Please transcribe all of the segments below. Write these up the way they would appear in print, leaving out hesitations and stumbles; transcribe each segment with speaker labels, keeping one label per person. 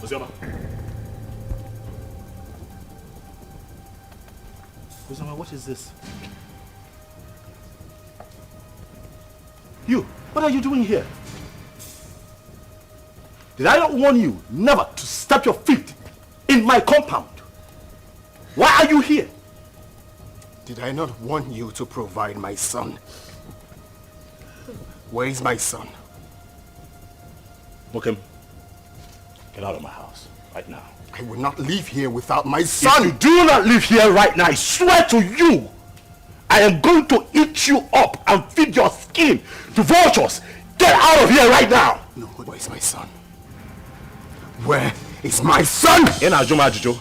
Speaker 1: Ozioma. Ozioma, what is this? You, what are you doing here? Did I not warn you never to step your feet in my compound? Why are you here?
Speaker 2: Did I not warn you to provide my son? Where is my son?
Speaker 1: Mokem, get out of my house right now.
Speaker 2: I will not leave here without my son.
Speaker 1: If you do not leave here right now, I swear to you, I am going to eat you up and feed your skin to vultures. Get out of here right now.
Speaker 2: No, where is my son? Where is my son?
Speaker 1: In Ajuma Jojo.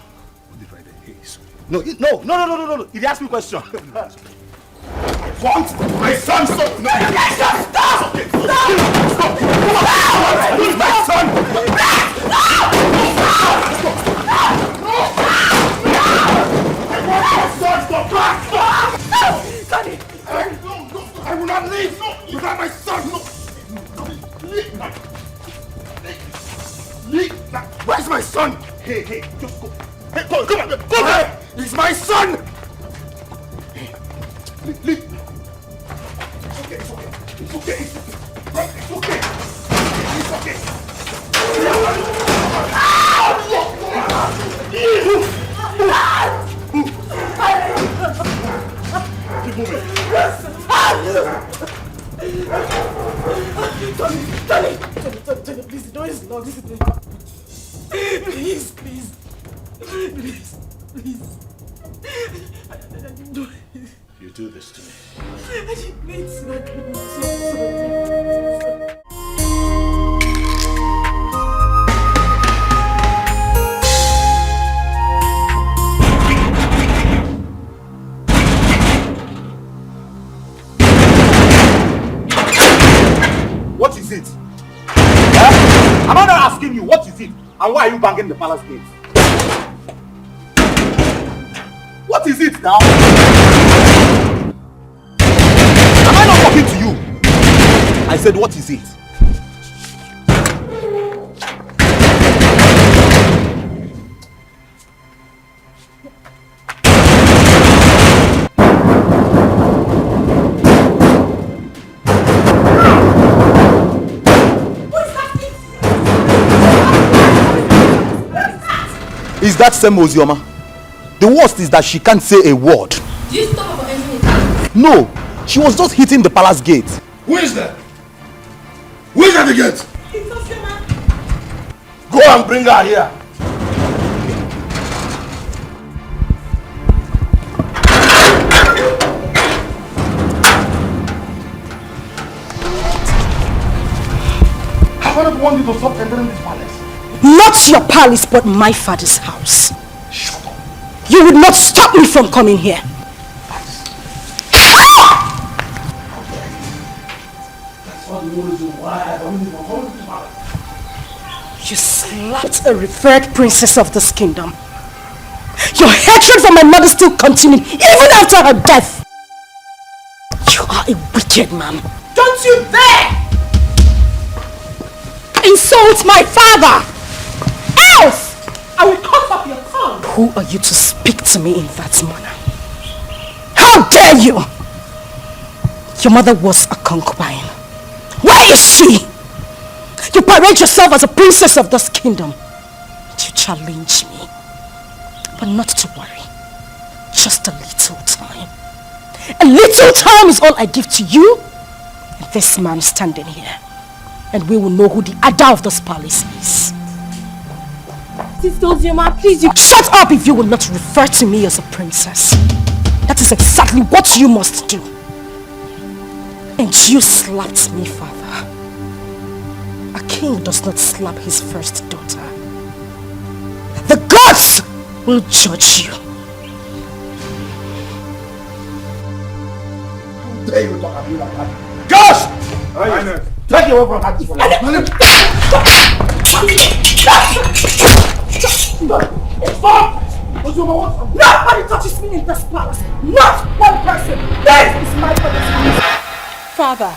Speaker 1: No. If you ask me a question.
Speaker 2: I want my son. Stop. No. Stop. Stop. Where's my son? I will not leave without my son. Where's my son?
Speaker 1: Hey, just go. Hey, come on.
Speaker 2: He's my son!
Speaker 1: Leave. It's okay. Keep moving. Tony, please, the door is locked. Please. You do this to me. I didn't mean to. What is it? Am I not asking you what is it? And why are you banging the palace gates? What is it now? Am I not talking to you? I said, what is it? Is that same Ozioma? The worst is that she can't say a word.
Speaker 3: Do you stop about anything?
Speaker 1: No, she was just hitting the palace gate.
Speaker 2: Who is that? Who is at the gate?
Speaker 3: It's Ozioma.
Speaker 1: Go and bring her here. Have I not wanted you to stop entering this palace?
Speaker 4: Not your palace, but my father's house.
Speaker 1: Shut up.
Speaker 4: You would not stop me from coming here.
Speaker 1: That's all the reason why I don't even hold this palace.
Speaker 4: You slapped a revered princess of this kingdom. Your hatred for my mother still continued even after her death. You are a wicked man.
Speaker 3: Don't you dare
Speaker 4: insult my father!
Speaker 3: else I will cut off your tongue.
Speaker 4: Who are you to speak to me in that manner? How dare you! Your mother was a concubine. Where is she? You parade yourself as a princess of this kingdom. You challenge me. But not to worry. Just a little time. A little time is all I give to you and this man standing here. And we will know who the Ada of this palace is.
Speaker 3: Sister Ozioma, please you...
Speaker 4: Shut up if you will not refer to me as a princess. That is exactly what you must do. And you slapped me, father. A king does not slap his first daughter. The gods will judge you.
Speaker 1: How dare you talk to me like that? Gosh! Leonard, take you away from her. Stop!
Speaker 4: Nobody touches me in this palace. Not one person. This is my father's house.
Speaker 3: Father,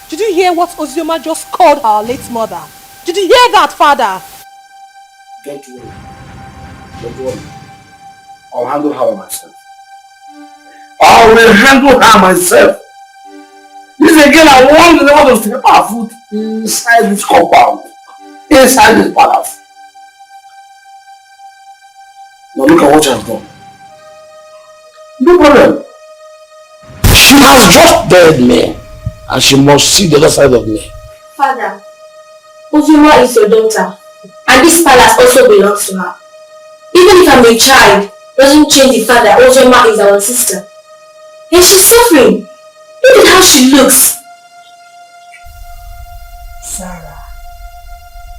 Speaker 3: did you hear what Ozioma just called our late mother? Did you hear that, Father?
Speaker 2: Don't worry. Don't worry. I'll handle her myself. I will handle her myself. This again, I want to step our foot inside this compound. Inside this palace. Now look at what I've done. No problem. She has just dead me. And she must see the other side of me.
Speaker 5: Father, Ujuma is your daughter. And this palace also belongs to her. Even if I'm a child, doesn't change the fact that Ujuma is our sister. And she's suffering. Look at how she looks.
Speaker 3: Sarah,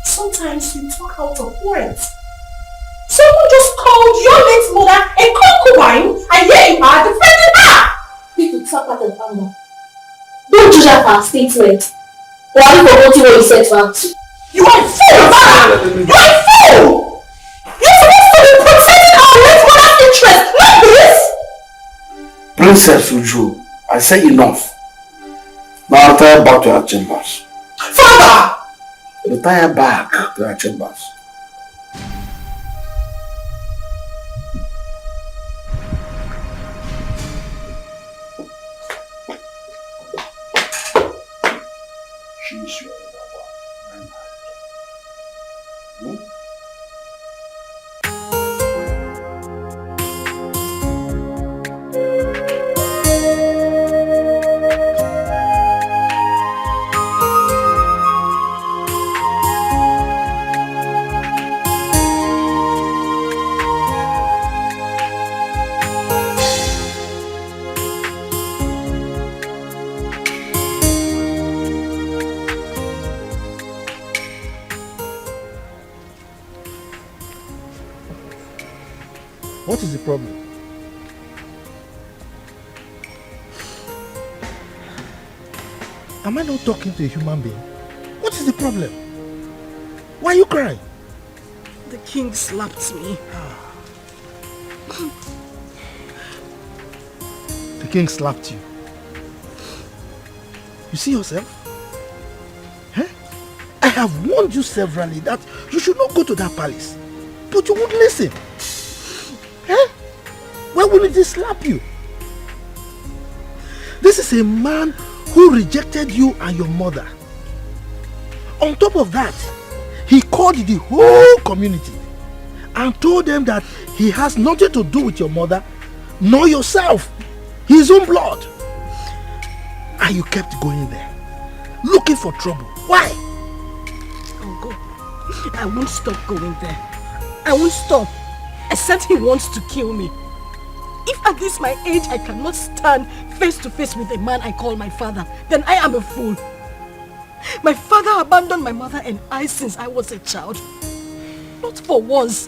Speaker 3: sometimes you talk out of words. Someone just called your late mother a concubine, and here you are defending her!
Speaker 5: People talk out of anger. Don't judge her for her statement. Or are you forgetting what you said to her?
Speaker 3: You are a fool, Father! You are a fool! You're supposed to be protecting our late mother's interest, not this!
Speaker 2: Princess Uju, I say enough. Now retire back to her chambers.
Speaker 3: Father!
Speaker 2: Retire back to her chambers. She is your lover.
Speaker 6: What is the problem? Am I not talking to a human being? What is the problem? Why are you crying?
Speaker 4: The king slapped me.
Speaker 6: The king slapped you. You see yourself? Huh? I have warned you severally that you should not go to that palace. But you won't listen. Huh? Why wouldn't he slap you? This is a man who rejected you and your mother. On top of that, he called the whole community and told them that he has nothing to do with your mother nor yourself, his own blood. And you kept going there, looking for trouble. Why?
Speaker 4: I'll go. I won't stop going there. I won't stop, except he wants to kill me. If at this my age I cannot stand face to face with a man I call my father, then I am a fool. My father abandoned my mother and I since I was a child. Not for once.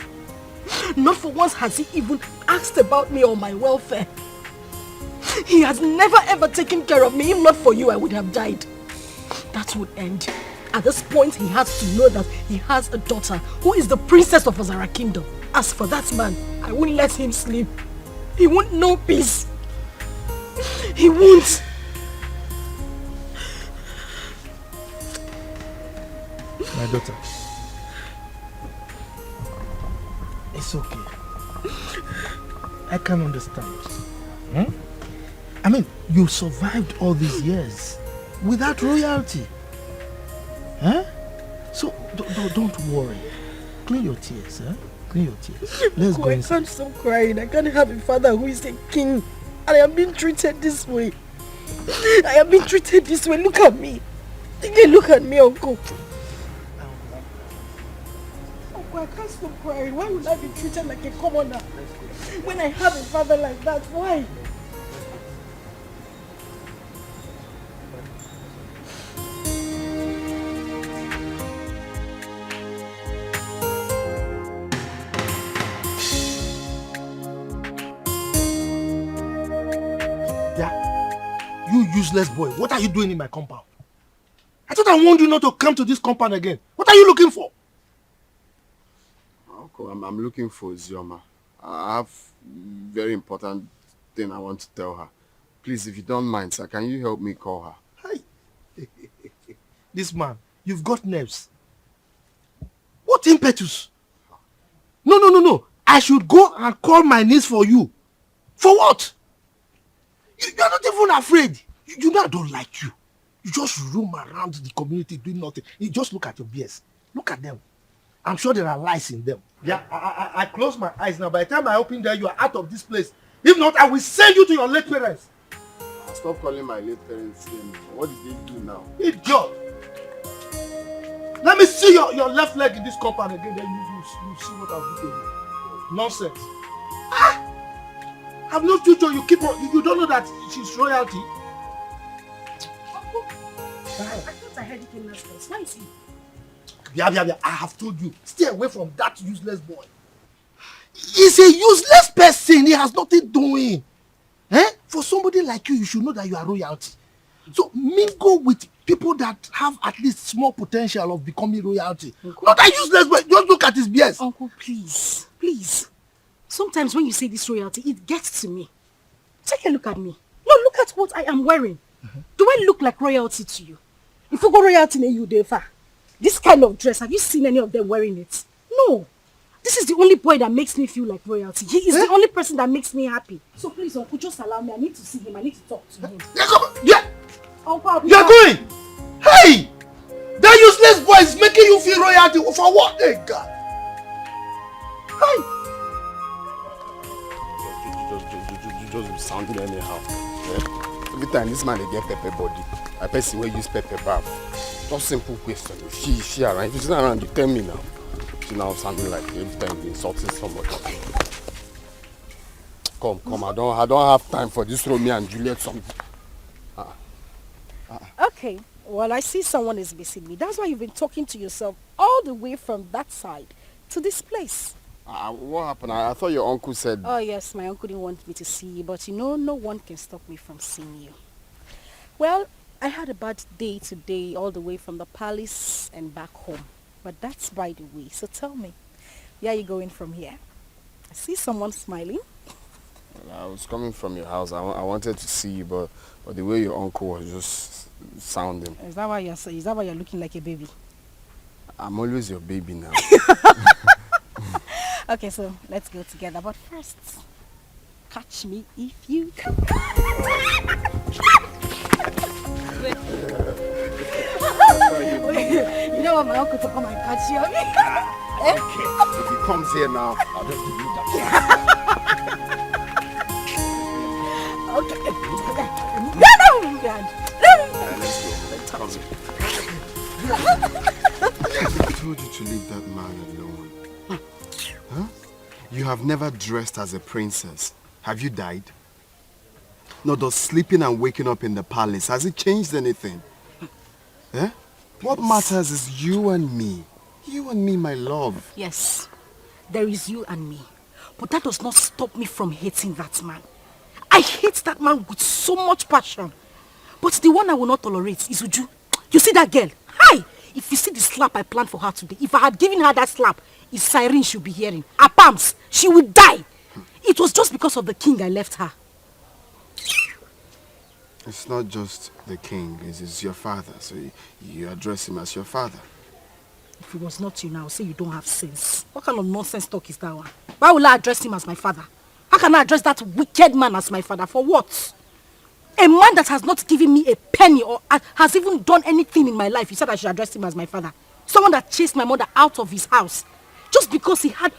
Speaker 4: Not for once has he even asked about me or my welfare. He has never ever taken care of me. If not for you, I would have died. That would end. At this point, he has to know that he has a daughter who is the princess of Azara Kingdom. As for that man, I won't let him sleep. He won't know peace. He won't.
Speaker 6: My daughter, it's okay. I can understand. I mean, you survived all these years without royalty. Huh? So don't worry. Clean your tears, huh? Clean your tears. Let's go inside.
Speaker 4: I can't stop crying. I can't have a father who is a king. And I am being treated this way. I am being treated this way. Look at me. Again, look at me, Uncle. Uncle, I can't stop crying. Why would I be treated like a commoner when I have a father like that? Why?
Speaker 6: You useless boy, what are you doing in my compound? I thought I warned you not to come to this compound again. What are you looking for?
Speaker 2: Uncle, I'm looking for Zioma. I have very important thing I want to tell her. Please, if you don't mind, sir, can you help me call her?
Speaker 6: Hi. This man, you've got nerves. What impetus? No. I should go and call my niece for you. For what? You are not even afraid. You know I don't like you. You just roam around the community doing nothing. You just look at your beers. Look at them. I'm sure there are lies in them. Yeah, I close my eyes now. By the time I open there, you are out of this place. If not, I will send you to your late parents.
Speaker 2: Stop calling my late parents name. What did they do now?
Speaker 6: Idiot! Let me see your left leg in this compound again, then you see what I'll do to you. Nonsense. I've no future. You don't know that she's royalty.
Speaker 4: Uncle, I thought I heard he came last place. Where is he?
Speaker 6: Yeah. I have told you. Stay away from that useless boy. He's a useless person. He has nothing doing. For somebody like you should know that you are royalty. So mingle with people that have at least small potential of becoming royalty. Uncle, not a useless boy. Just look at his BS.
Speaker 4: Uncle, please. Sometimes when you say this royalty, it gets to me. Take a look at me. No, look at what I am wearing. Do I look like royalty to you? If you go royalty, you defa. This kind of dress, have you seen any of them wearing it? No. This is the only boy that makes me feel like royalty. He is the only person that makes me happy. So please, Uncle, just allow me. I need to see him. I need to talk to him.
Speaker 6: Yeah.
Speaker 4: Uncle,
Speaker 6: you're going. Hey! That useless boy is making you feel royalty. For what? Hey, God. Hey!
Speaker 2: You just sounding anyhow. Every time this man they get pepper body, I person will use pepper bath. Just simple question. She around. If she's not around, you tell me now. She now sounding like every time they insulting somebody. Come. I don't have time for this Romeo and Juliet something.
Speaker 4: Okay. Well, I see someone is missing me. That's why you've been talking to yourself all the way from that side to this place.
Speaker 2: What happened? I thought your uncle said...
Speaker 4: Oh, yes. My uncle didn't want me to see you. But no one can stop me from seeing you. Well, I had a bad day today all the way from the palace and back home. But that's by the way. So tell me, where are you going from here? I see someone smiling.
Speaker 2: Well, I was coming from your house. I wanted to see you, but the way your uncle was just sounding.
Speaker 4: Is that why you're looking like a baby?
Speaker 2: I'm always your baby now.
Speaker 4: Okay, so let's go together. But first, catch me if you can. You don't want my uncle to come and catch you.
Speaker 2: Okay. If he comes here now, I'll just give you that.
Speaker 4: Okay. No, God.
Speaker 2: Let's go. I told you to leave that man alone. Huh? You have never dressed as a princess. Have you died? No, does sleeping and waking up in the palace, has it changed anything? Eh? What matters is you and me. You and me, my love.
Speaker 4: Yes, there is you and me. But that does not stop me from hating that man. I hate that man with so much passion. But the one I will not tolerate is Uju. You see that girl? Hi! If you see the slap I planned for her today, if I had given her that slap, it's siren she'll be hearing. Her palms, she would die. It was just because of the king I left her.
Speaker 2: It's not just the king, it's your father, so you address him as your father.
Speaker 4: If it was not you now, say you don't have sense. What kind of nonsense talk is that one? Why will I address him as my father? How can I address that wicked man as my father? For what? A man that has not given me a penny or has even done anything in my life, you said I should address him as my father. Someone that chased my mother out of his house just because he had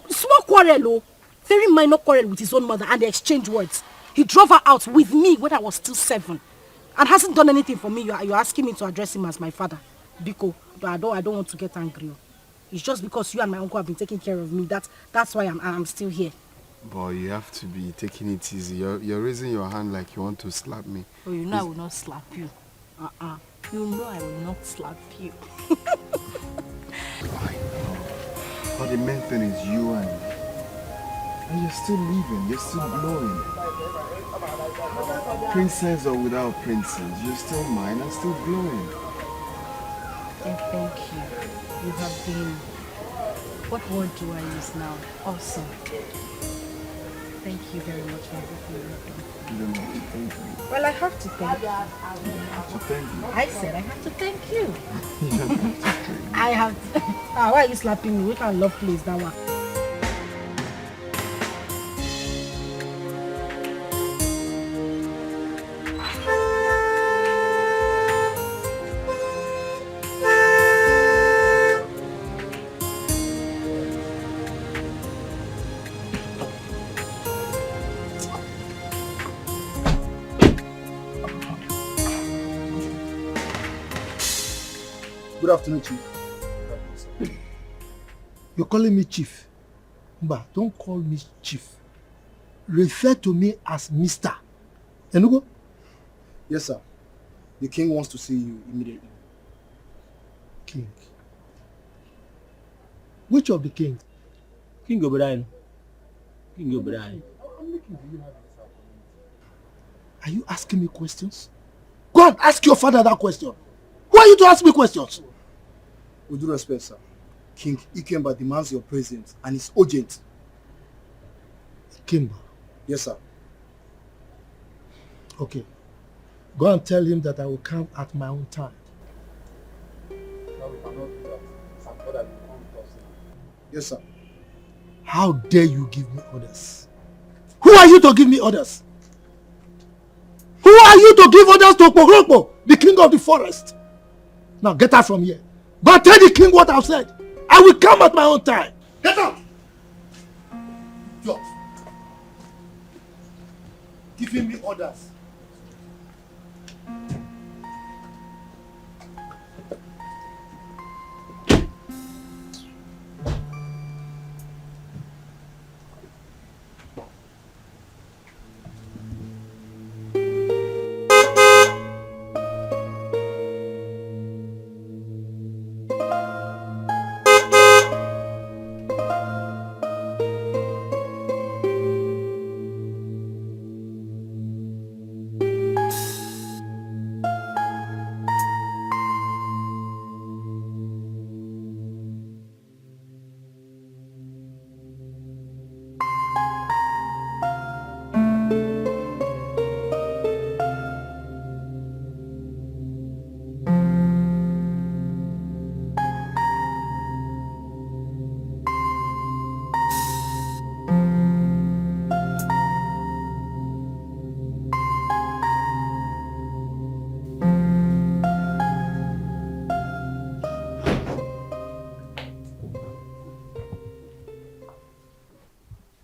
Speaker 4: small quarrel, very minor quarrel with his own mother, and they exchanged words. He drove her out with me when I was still 7 and hasn't done anything for me. You're asking me to address him as my father. Biko, I don't want to get angry. It's just because you and my uncle have been taking care of me. That's why I'm still here.
Speaker 2: Boy, you have to be taking it easy. You're raising your hand like you want to slap me.
Speaker 4: Oh, you know I will not slap you. You know I will not slap you.
Speaker 2: I know. But the main thing is you and me. And you're still living, you're still glowing. Princess or without princess, you're still mine and still glowing.
Speaker 4: And thank you. You have been, what word do I use now? Awesome. Thank you very much for everything you've done.
Speaker 2: You don't have to thank me.
Speaker 4: Well, I have to thank you.
Speaker 2: You have to thank you.
Speaker 4: I said I have to thank you.
Speaker 2: You don't have to thank me.
Speaker 4: I have to. Why are you slapping me? We can't love please that one.
Speaker 6: Good afternoon, Chief. You're calling me Chief. Mba, don't call me Chief. Refer to me as Mr. Enugo?
Speaker 7: Yes, sir. The king wants to see you immediately.
Speaker 6: King? Which of the king?
Speaker 8: King O'Brien. King O'Brien.
Speaker 6: Are you asking me questions? Go and ask your father that question. Who are you to ask me questions?
Speaker 7: With due respect, sir. King Ikemba demands your presence and it's urgent.
Speaker 6: Ikemba?
Speaker 7: Yes, sir.
Speaker 6: Okay. Go and tell him that I will come at my own time.
Speaker 7: No, we cannot do that. Some other will come with us. Yes, sir.
Speaker 6: How dare you give me orders? Who are you to give me orders? Who are you to give orders to Pogrokpo, the king of the forest? Now get out from here. Go and tell the king what I've said. I will come at my own time. Get out! Yo. Giving me orders.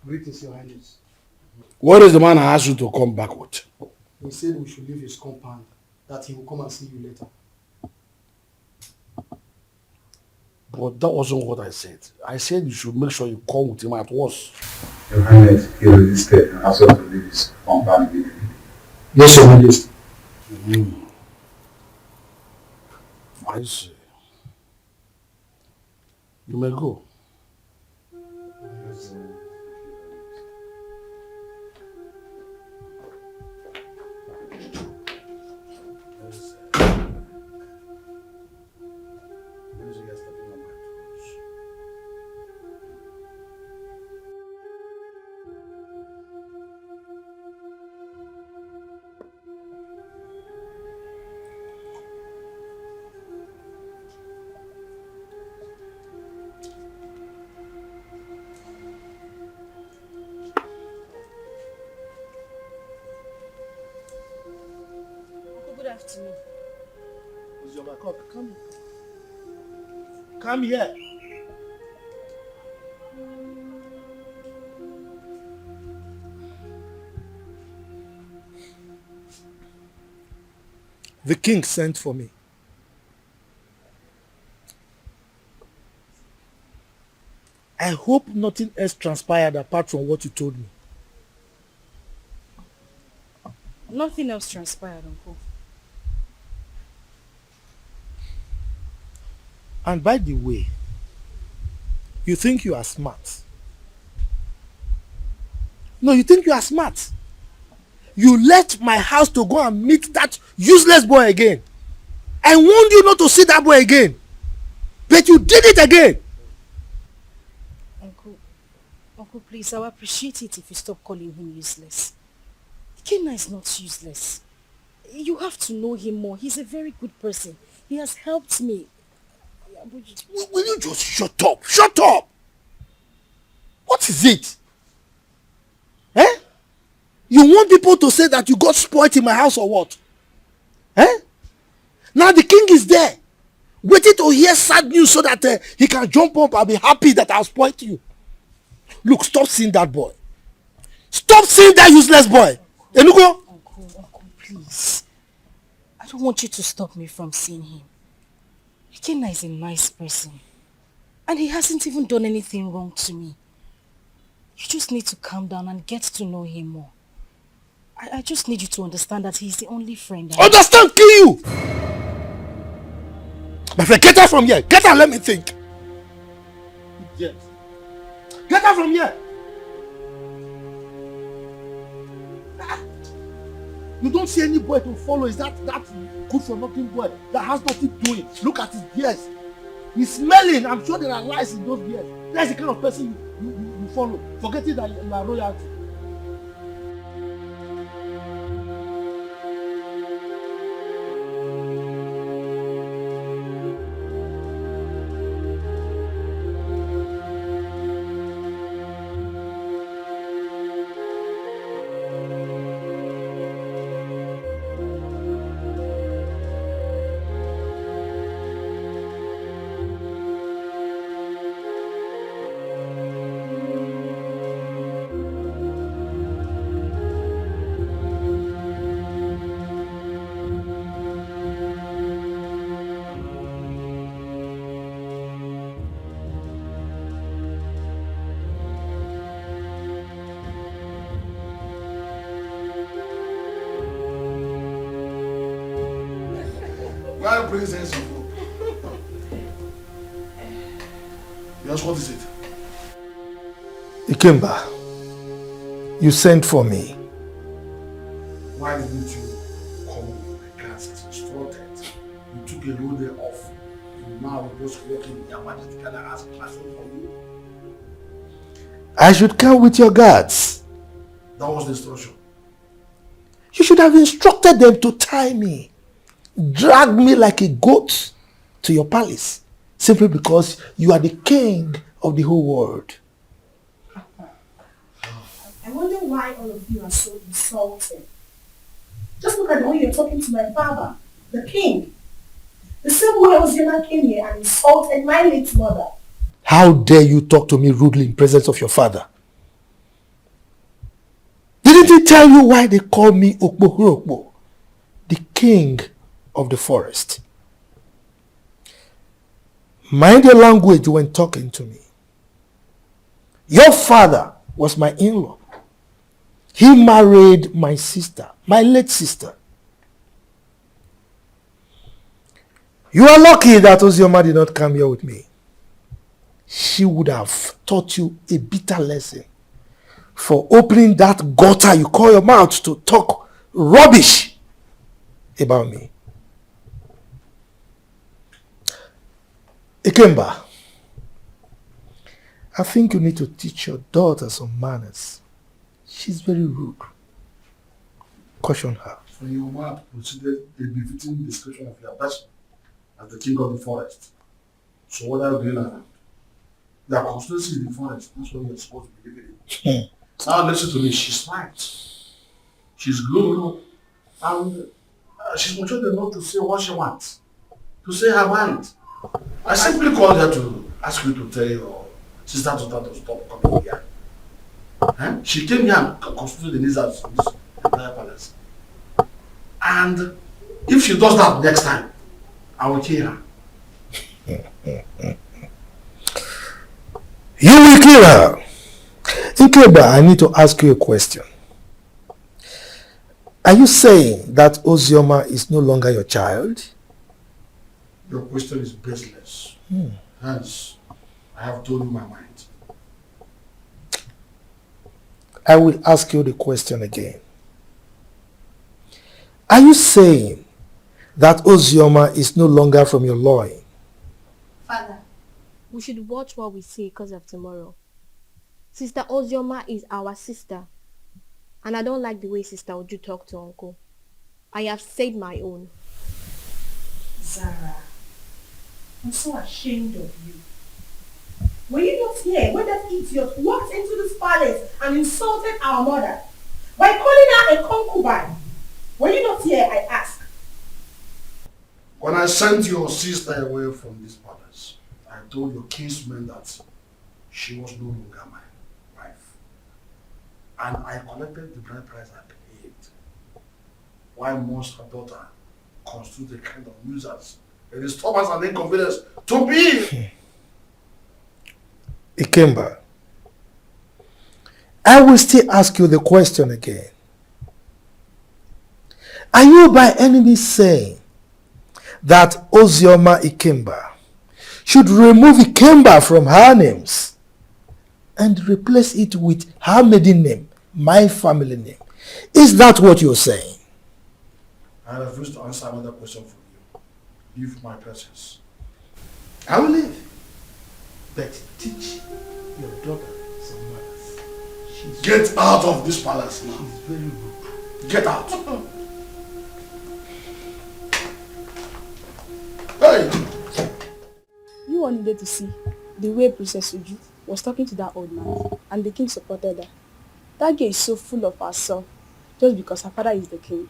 Speaker 7: Greetings, Your Highness.
Speaker 2: What is the man I asked you to come back with?
Speaker 7: He said we should leave his compound, that he will come and see you later.
Speaker 2: But that wasn't what I said. I said you should make sure you come with him at once.
Speaker 9: Your Highness, he resisted and asked us to leave his compound immediately.
Speaker 7: Yes, Your Highness.
Speaker 2: I see. You may go.
Speaker 6: Come here. The king sent for me. I hope nothing else transpired apart from what you told me.
Speaker 4: Nothing else transpired, Uncle.
Speaker 6: And by the way, you think you are smart. No, you think you are smart. You left my house to go and meet that useless boy again. I warned you not to see that boy again. But you did it again.
Speaker 4: Uncle, please, I would appreciate it if you stop calling him useless. Kenna is not useless. You have to know him more. He's a very good person. He has helped me.
Speaker 6: Will you just shut up? Shut up! What is it? Eh? You want people to say that you got spoiled in my house or what? Eh? Now the king is there, waiting to hear sad news so that he can jump up and be happy that I spoiled you. Look, stop seeing that boy. Stop seeing that useless boy. Enugo?
Speaker 4: Uncle, please. I don't want you to stop me from seeing him. Ikenna is a nice person. And he hasn't even done anything wrong to me. You just need to calm down and get to know him more. I just need you to understand that he's the only friend I have.
Speaker 6: Understand, kill you! My friend, get out from here. Get out, let me think. Yes. Get out from here. You don't see any boy to follow. Is that good for nothing boy that has nothing doing? Look at his beards. He's smelling. I'm sure there are lies in those beards. That's the kind of person you follow. Forgetting that you are royalty.
Speaker 2: Why bring sense of hope? Yes, what is it?
Speaker 6: Ikemba, you sent for me.
Speaker 2: Why didn't you come with my class as instructed? You took a whole day off. And now we're just working in Yamadi together as a classroom for you.
Speaker 6: I should come with your guards.
Speaker 2: That was the instruction.
Speaker 6: You should have instructed them to tie me. Drag me like a goat to your palace. Simply because you are the king of the whole world.
Speaker 3: I wonder why all of you are so insulting. Just look at the way you're talking to my father, the king. The same way Ozioma came here and insulted my late mother.
Speaker 6: How dare you talk to me rudely in presence of your father? Didn't he tell you why they call me Okpo, the king of the forest? Mind your language when talking to me. Your father was my in-law. He married my sister, my late sister. You are lucky that Ozioma did not come here with me. She would have taught you a bitter lesson for opening that gutter you call your mouth to talk rubbish about me. Ikemba, I think you need to teach your daughter some manners. She's very rude. Caution her.
Speaker 2: From your mouth proceeded a befitting description of your person as the king of the forest. So what are you doing now? You are constantly in the forest. That's what you're supposed to be living in. Now listen to me. She's smart. She's good. And she's mature enough to say what she wants. To say her mind. I simply called her to ask you to tell your sister to stop coming here. She came here and constituted the needs of this entire palace. And if she does that next time, I will kill her.
Speaker 6: You will kill her. Ikemba, I need to ask you a question. Are you saying that Ozioma is no longer your child?
Speaker 2: Your question is baseless. Hence, I have told you my mind.
Speaker 6: I will ask you the question again. Are you saying that Ozioma is no longer from your loin?
Speaker 5: Father, we should watch what we say because of tomorrow. Sister Ozioma is our sister. And I don't like the way Sister Uju talk to Uncle. I have said my own.
Speaker 3: Zara, I'm so ashamed of you. Were you not here when that idiot walked into this palace and insulted our mother by calling her a concubine? Were you not here, I ask?
Speaker 2: When I sent your sister away from this palace, I told your kinsman that she was no longer my wife. And I collected the bride price I paid. Why must her daughter constitute a kind of nuisance A disturbance and inconvenience to me.
Speaker 6: Ikemba, I will still ask you the question again. Are you by any means saying that Ozioma Ikemba should remove Ikemba from her names and replace it with her maiden name, my family name? Is that what you're saying?
Speaker 2: I refuse to answer another question from you. Leave my presence. I will leave.
Speaker 6: But teach your daughter some manners.
Speaker 2: Get out of this palace now.
Speaker 6: She's very rude.
Speaker 2: Get out. Hey!
Speaker 10: You all needed to see the way Princess Uju was talking to that old man, and the king supported her. That girl is so full of herself just because her father is the king.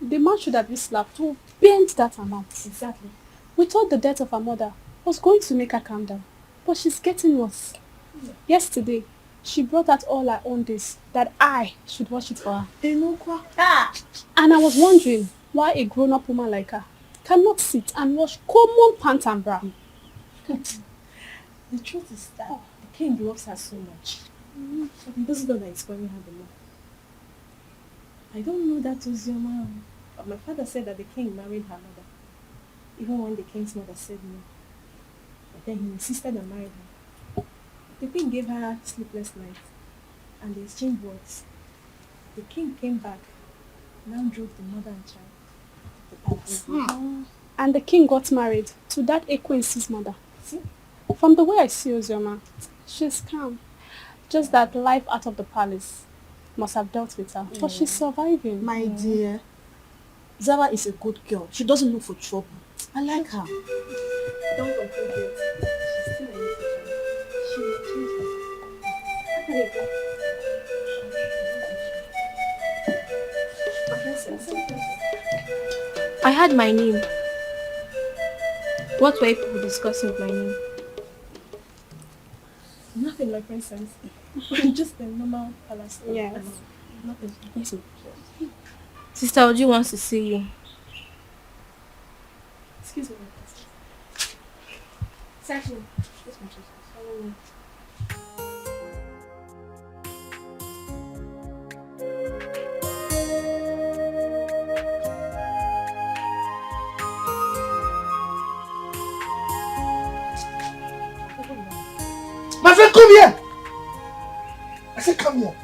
Speaker 10: The man should have been slapped to bend that amount. Exactly. We thought the death of her mother was going to make her calm down, but she's getting worse. Yesterday, she brought out all her own days that I should wash it for her. And I was wondering why a grown-up woman like her cannot sit and wash common pants and bra.
Speaker 3: The truth is that the king loves her so much. But he doesn't know that he's spoiling her the more. I don't know that was your mom. But my father said that the king married her mother. Even when the king's mother said no. But then he insisted on marrying her. The king gave her sleepless nights. And they exchanged words. The king came back. Now drove the mother and child to the palace.
Speaker 10: And the king got married to that Ekwensi's mother. See? From the way I see Ozioma, she's calm. Just that life out of the palace must have dealt with her. But she's surviving.
Speaker 3: My dear, Zara is a good girl. She doesn't look for trouble. I like her.
Speaker 10: Don't conclude yet. She's still a little child. She will change her.
Speaker 5: I had my name. What were people discussing with my name?
Speaker 3: Nothing, my princess. Just a normal palace.
Speaker 10: Yes.
Speaker 3: Nothing.
Speaker 5: Yes. Sister Uju wants to see you.
Speaker 3: Excuse me, my princess. Section. Yes, my princess. Follow me.
Speaker 6: My friend, come here! I said come here.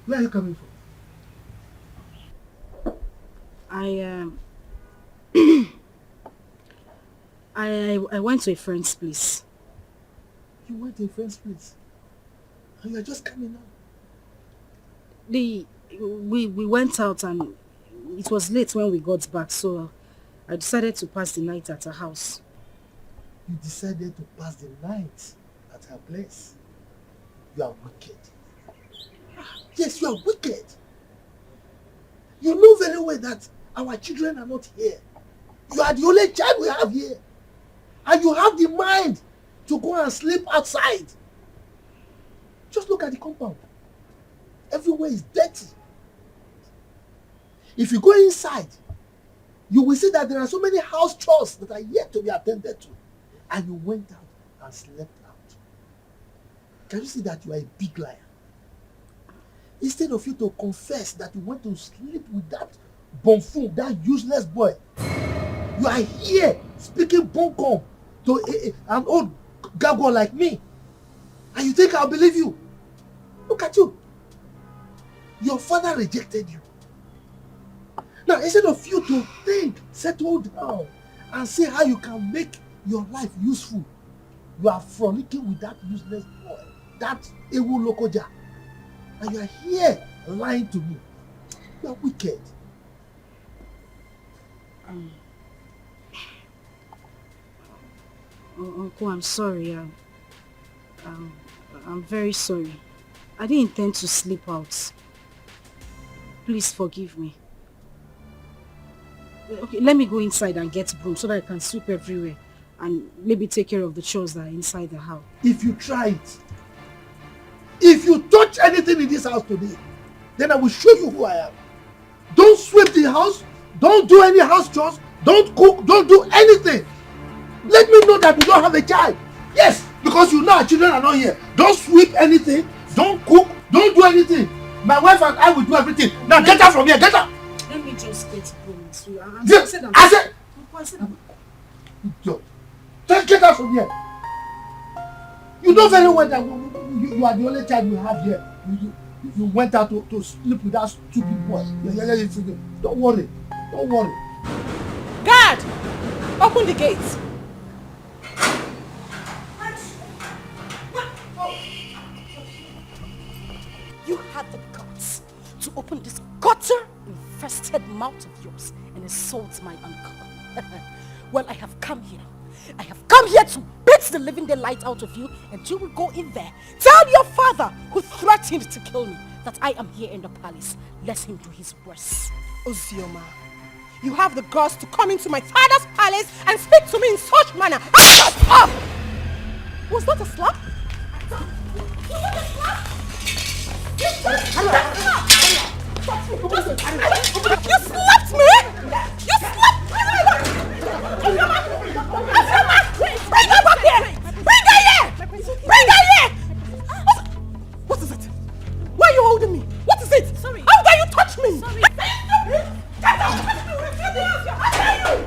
Speaker 6: Where are you coming from?
Speaker 4: I went to a friend's place.
Speaker 6: You went to a friend's place? And you're just coming now?
Speaker 4: We went out and it was late when we got back, so I decided to pass the night at her house.
Speaker 6: You decided to pass the night at her place? You are wicked. Yes, you are wicked. You know very well that our children are not here. You are the only child we have here. And you have the mind to go and sleep outside. Just look at the compound. Everywhere is dirty. If you go inside, you will see that there are so many house chores that are yet to be attended to. And you went out and slept out. Can you see that you are a big liar? Instead of you to confess that you went to sleep with that buffoon, that useless boy, you are here speaking bunkum to an old gargoyle like me. And you think I'll believe you? Look at you. Your father rejected you. Now, instead of you to think, settle down, and see how you can make your life useful, you are frolicking with that useless boy, that Ewu Lokoja. And you are here lying to me. You are wicked.
Speaker 4: Uncle, I'm sorry. I'm very sorry. I didn't intend to sleep out. Please forgive me. Okay, let me go inside and get broom so that I can sweep everywhere and maybe take care of the chores that are inside the house.
Speaker 6: If you try it, anything in this house today, then I will show you who I am. Don't sweep the house. Don't do any house chores. Don't cook. Don't do anything. Let me know that you don't have a child. Yes, because you know our children are not here. Don't sweep anything. Don't cook. Don't do anything. My wife and I will do everything. Now get out from here. Get out.
Speaker 4: Let me just get home.
Speaker 6: I said. Just get out from here. You know very well that you are the only child we have here. You went out to sleep with that stupid boy. Don't worry. Don't worry.
Speaker 4: Guard! Open the gate. You had the guts to open this gutter-infested mouth of yours and insult my uncle. Well, I have come here. I have come here to beat the living daylight out of you, and you will go in there. Tell your father, who threatened to kill me, that I am here in the palace. Let him do his worst.
Speaker 3: Ozioma, you have the guts to come into my father's palace and speak to me in such manner. Stop! Was that a slap? Was that a slap? You slapped me! You slapped me! Bring her back here! Bring her here! Bring her here! What is it? Why are you holding me? What is it? Sorry. How dare you touch me? Sorry. Get out! How dare you?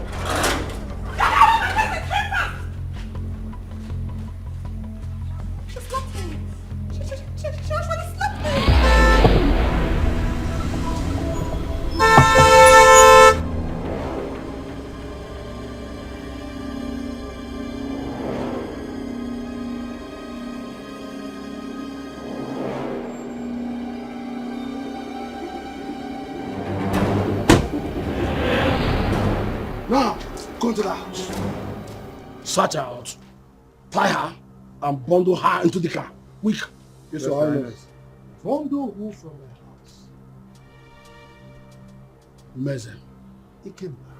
Speaker 3: Get out of my face! She slapped me. She actually slapped me.
Speaker 6: Now, go to the house. Search her out. Tie her and bundle her into the car. Quick.
Speaker 7: Yes, Your Highness.
Speaker 6: Bundle who from the house? Meze. Ikemba.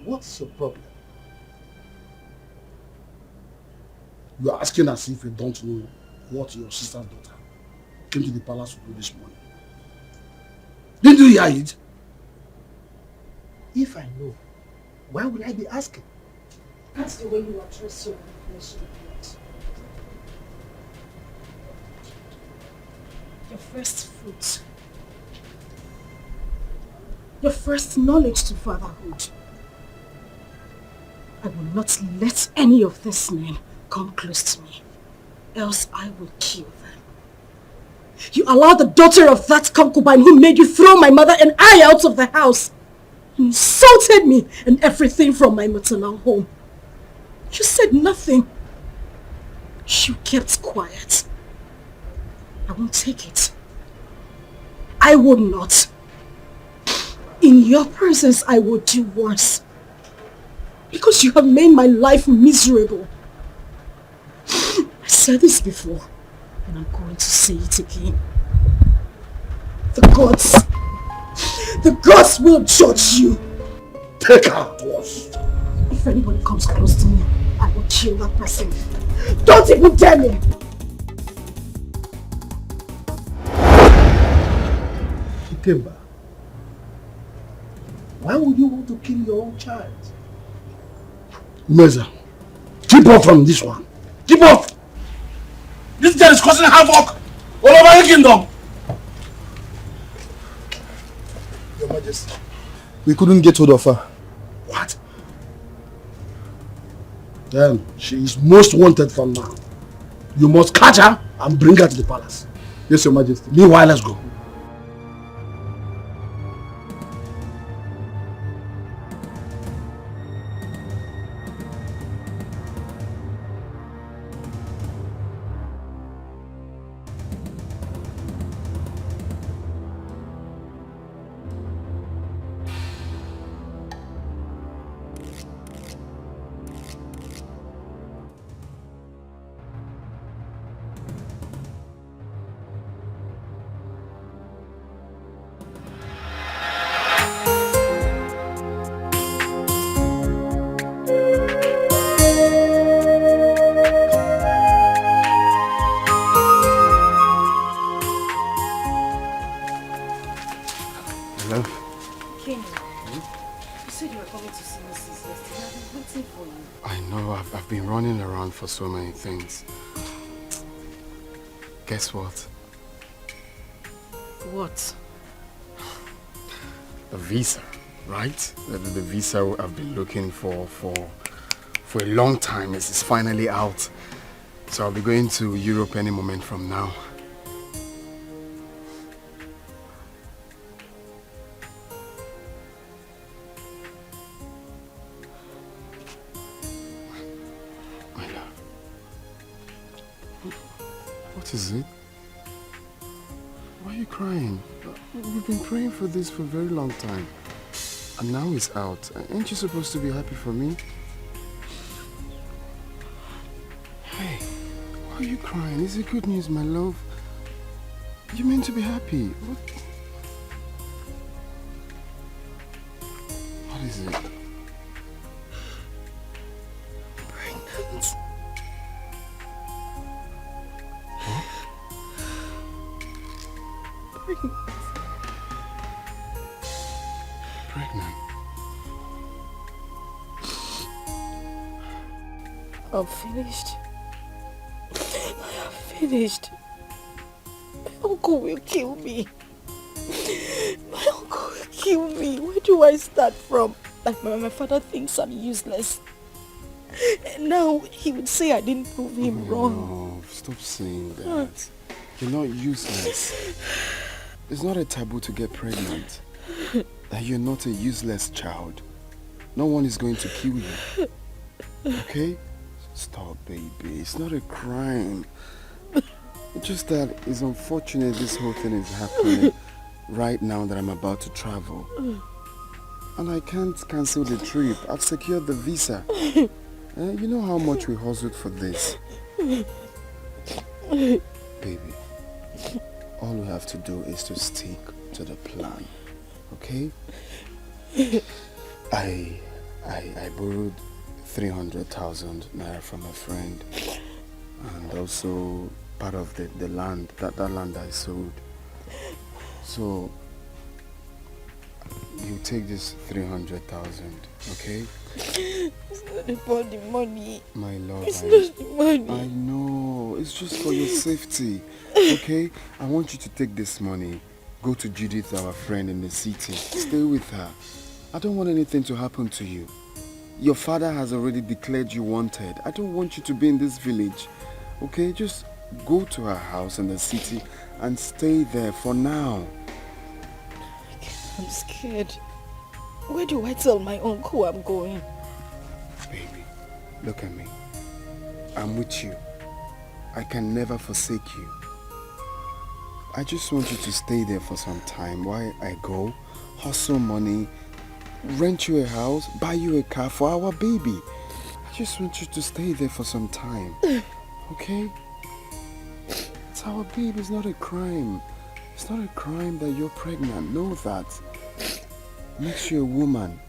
Speaker 6: What's your problem? You are asking as if you don't know what your sister's daughter came to the palace to do this morning. Didn't you hear it? If I know, why would I be asking?
Speaker 4: That's the way you address your flesh and blood. Your first fruit. Your first knowledge to fatherhood. I will not let any of these men come close to me, else I will kill them. You allowed the daughter of that concubine who made you throw my mother and I out of the house. You insulted me and everything from my maternal home. You said nothing. You kept quiet. I won't take it. I would not. In your presence, I would do worse. Because you have made my life miserable. I said this before, and I'm going to say it again. The gods will judge you.
Speaker 6: Take her to us.
Speaker 4: If anybody comes close to me, I will kill that person. Don't even dare me!
Speaker 6: Ikemba, why would you want to kill your own child? Meza, keep off from this one. Keep off! This girl is causing havoc all over the kingdom.
Speaker 7: Your Majesty, we couldn't get hold of her.
Speaker 6: What? Then she is most wanted from now. You must catch her and bring her to the palace.
Speaker 7: Yes, Your Majesty.
Speaker 6: Meanwhile, let's go.
Speaker 10: since yesterday. I've been waiting for you.
Speaker 7: I know, I've been running around for so many things. Guess what?
Speaker 10: What?
Speaker 7: The visa, right? The visa I've been looking for a long time is finally out. So I'll be going to Europe any moment from now. My love. What is it? Why are you crying? We've been praying for this for a very long time. And now it's out. Ain't you supposed to be happy for me? Hey, why are you crying? Is it good news, my love? You meant to be happy. What is it?
Speaker 10: Pregnant.
Speaker 7: Huh? Pregnant.
Speaker 10: I'm finished. I am finished. My uncle will kill me. My uncle will kill me. Where do I start from? Like my father thinks I'm useless. And now he would say I didn't prove him wrong.
Speaker 7: No, stop saying that. You're not useless. It's not a taboo to get pregnant. That you're not a useless child. No one is going to kill you. Okay? Stop, baby. It's not a crime. It's just that it's unfortunate this whole thing is happening right now that I'm about to travel. And I can't cancel the trip. I've secured the visa. You know how much we hustled for this. Baby, all we have to do is to stick to the plan. Okay? I borrowed 300,000 naira from a friend, and also part of the land, that land I sold. So you take this 300,000, okay?
Speaker 10: It's not about the money.
Speaker 7: My love,
Speaker 10: it's not the money.
Speaker 7: I know, it's just for your safety, okay? I want you to take this money, go to Judith, our friend in the city, stay with her. I don't want anything to happen to you. Your father has already declared you wanted. I don't want you to be in this village. Okay, just go to her house in the city and stay there for now.
Speaker 10: I'm scared. Where do I tell my uncle I'm going?
Speaker 7: Baby, look at me. I'm with you. I can never forsake you. I just want you to stay there for some time while I go, hustle money, rent you a house, buy you a car for our baby. I just want you to stay there for some time. Okay? It's our baby, it's not a crime. It's not a crime that you're pregnant. Know that. Makes you a woman.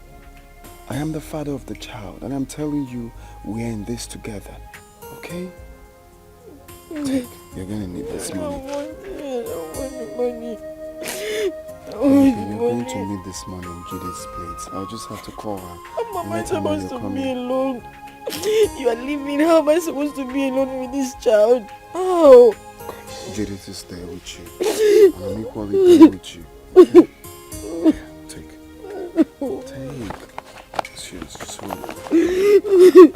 Speaker 7: I am the father of the child, and I'm telling you, we're in this together. Okay? Take. You're gonna need this money.
Speaker 10: I don't want the money.
Speaker 7: You're going to need this money in Judith's place. I'll just have to call her.
Speaker 10: How am I supposed to be alone? You are leaving. How am I supposed to be alone with this child? Oh!
Speaker 7: Judith is there with you. And I'm equally there with you. Okay? Take. It's yours. Just hold it.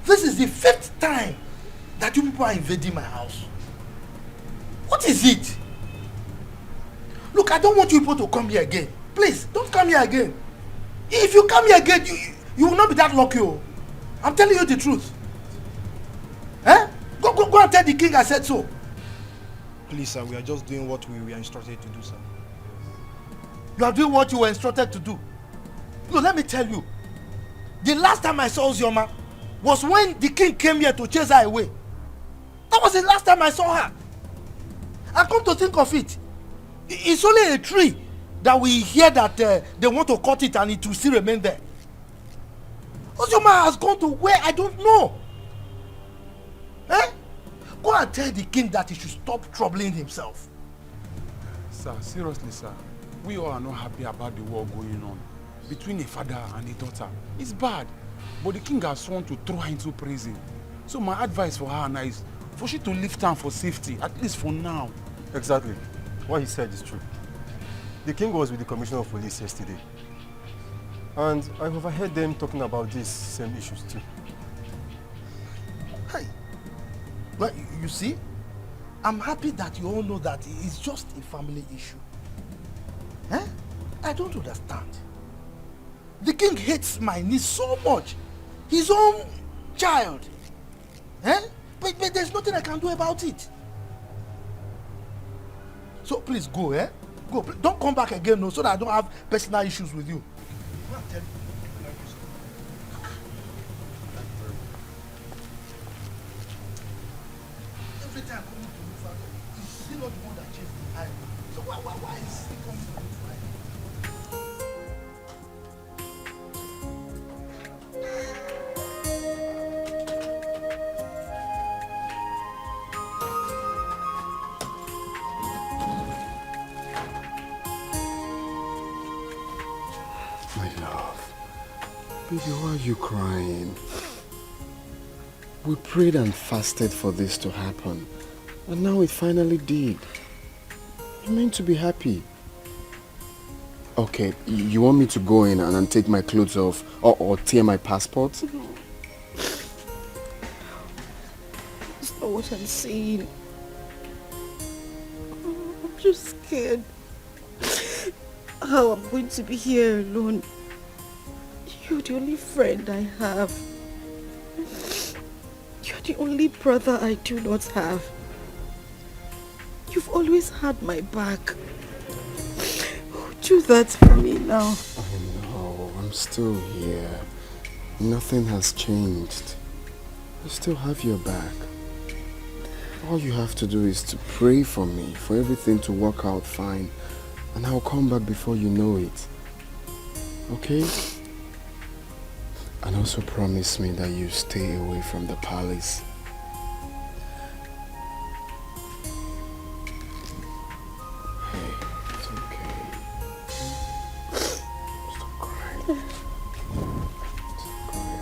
Speaker 6: This is the 5th time that you people are invading my house. What is it? Look, I don't want you people to come here again. Please, don't come here again. If you come here again, you will not be that lucky. Oh. I'm telling you the truth. Eh? Go and tell the king I said so.
Speaker 11: Please, sir, we are just doing what we were instructed to do, sir.
Speaker 6: You are doing what you were instructed to do. No, let me tell you. The last time I saw Ozioma was when the king came here to chase her away. That was the last time I saw her. And come to think of it, it's only a tree that we hear that they want to cut it and it will still remain there. Ozoma has gone to where I don't know. Eh? Go and tell the king that he should stop troubling himself.
Speaker 12: Sir, seriously, sir. We all are not happy about the war going on between a father and a daughter. It's bad. But the king has sworn to throw her into prison. So my advice for her now is for she to leave town for safety, at least for now.
Speaker 13: Exactly. What he said is true. The king was with the commissioner of police yesterday. And I overheard them talking about these same issues too.
Speaker 6: Hey, well, you see, I'm happy that you all know that it's just a family issue. Eh? I don't understand. The king hates my niece so much. His own child. Eh? But there's nothing I can do about it. So please go, eh? Go. Don't come back again, no, so that I don't have personal issues with you. Every time coming to look for you, is still not the one that chased the eye. So why is he coming to look for you?
Speaker 7: My love, baby, why are you crying? We prayed and fasted for this to happen, and now it finally did. You're meant to be happy. Okay, you want me to go in and take my clothes off or tear my passport?
Speaker 4: That's not what I'm saying. I'm just scared. How I'm going to be here alone. You're the only friend I have. You're the only brother I do not have. You've always had my back. Do that for me now.
Speaker 7: I know, I'm still here. Nothing has changed. I still have your back. All you have to do is to pray for me, for everything to work out fine. And I'll come back before you know it. Okay? And also promise me that you stay away from the palace. Hey, it's okay. Stop crying. Stop crying.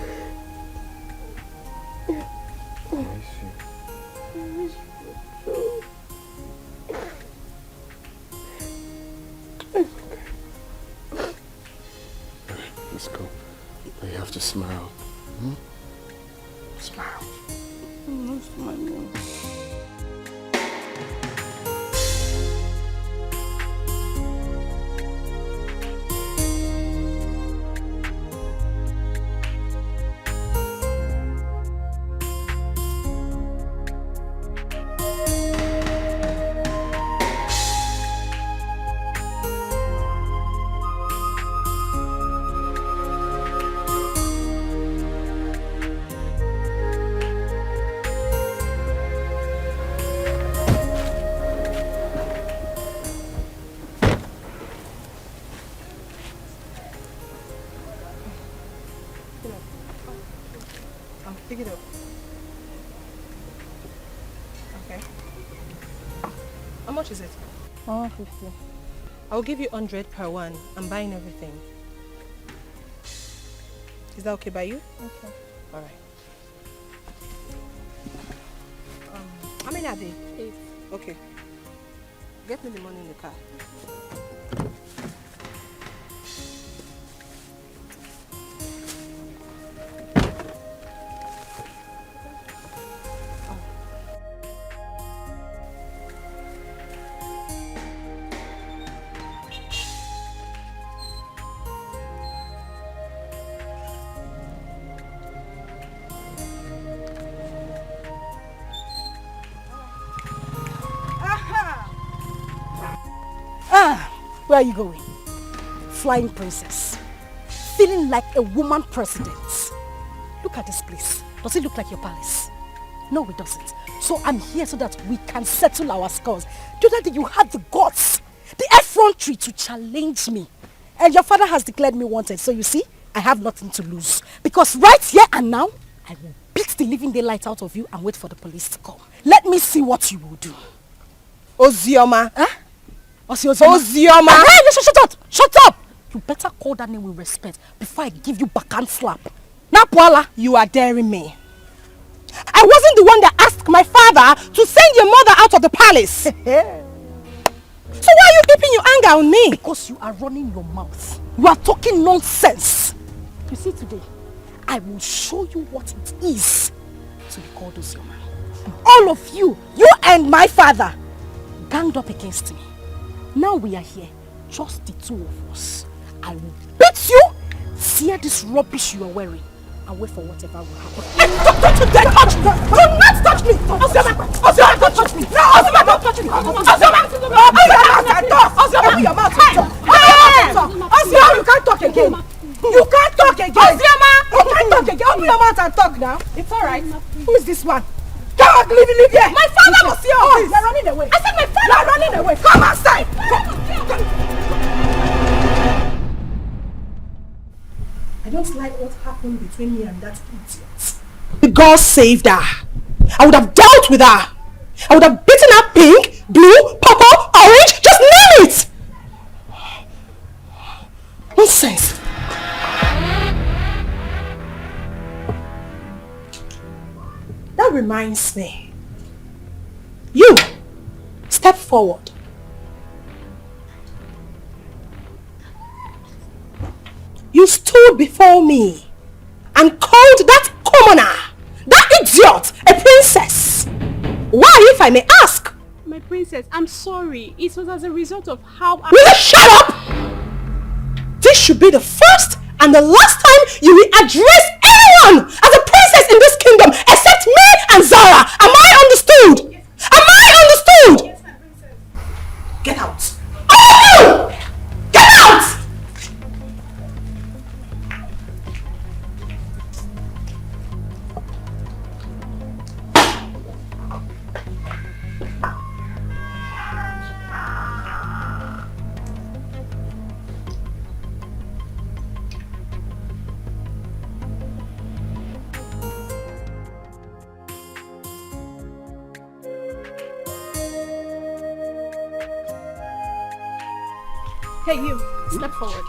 Speaker 7: I miss you. Let's go. But you have to smile. Hmm? Smile.
Speaker 4: I'm not smiling.
Speaker 3: Pick it up. Okay. How much is it?
Speaker 10: 150.
Speaker 3: I'll give you 100 per one. I'm buying everything. Is that okay by you?
Speaker 10: Okay.
Speaker 3: All right. How many are they?
Speaker 10: 8.
Speaker 3: Okay. Get me the money in the car.
Speaker 4: Where are you going? Flying princess. Feeling like a woman president. Look at this place. Does it look like your palace? No, it doesn't. So I'm here so that we can settle our scores. Do that you have the guts. the effrontery to challenge me. And your father has declared me wanted. So you see, I have nothing to lose. Because right here and now, I will beat the living daylight out of you and wait for the police to come. Let me see what you will do.
Speaker 3: Ozioma.
Speaker 4: Huh? Ozioma. Hey, shut up! Shut up! You better call that name with respect before I give you backhand slap. Napwala,
Speaker 3: you are daring me.
Speaker 4: I wasn't the one that asked my father to send your mother out of the palace. So why are you keeping your anger on me? Because you are running your mouth. You are talking nonsense. You see today, I will show you what it is to be called Ozioma. All of you, you and my father, ganged up against me. Now we are here, just the two of us. I will beat you, tear this rubbish you are wearing, and wait for whatever will happen. Don't you dare touch me! Do not touch me! Ozioma, don't touch me! No, Ozioma, don't touch me! Ozioma, open your mouth and talk! Ozioma, you can't talk again! You can't talk again! Ozioma! You can't talk again! Open your mouth and talk now! It's alright. Who is this one? Come on, leave here! My father was here! Oh, you're running away! I said my father! You're running away! Come outside! Come. I don't like what happened between me and that idiot. God saved her. I would have dealt with her. I would have beaten her pink, blue, purple, orange, just name it! Nonsense. That reminds me. You, step forward. You stood before me and called that commoner, that idiot, a princess. Why, if I may ask?
Speaker 10: My princess, I'm sorry. It was as a result of how I...
Speaker 4: Will you shut up? This should be the first and the last time you will address anyone as a princess in this kingdom except me and Zara. Am I understood? Am I understood? Yes, my princess. Get out. All of you! Get out!
Speaker 10: Hey, you, step forward.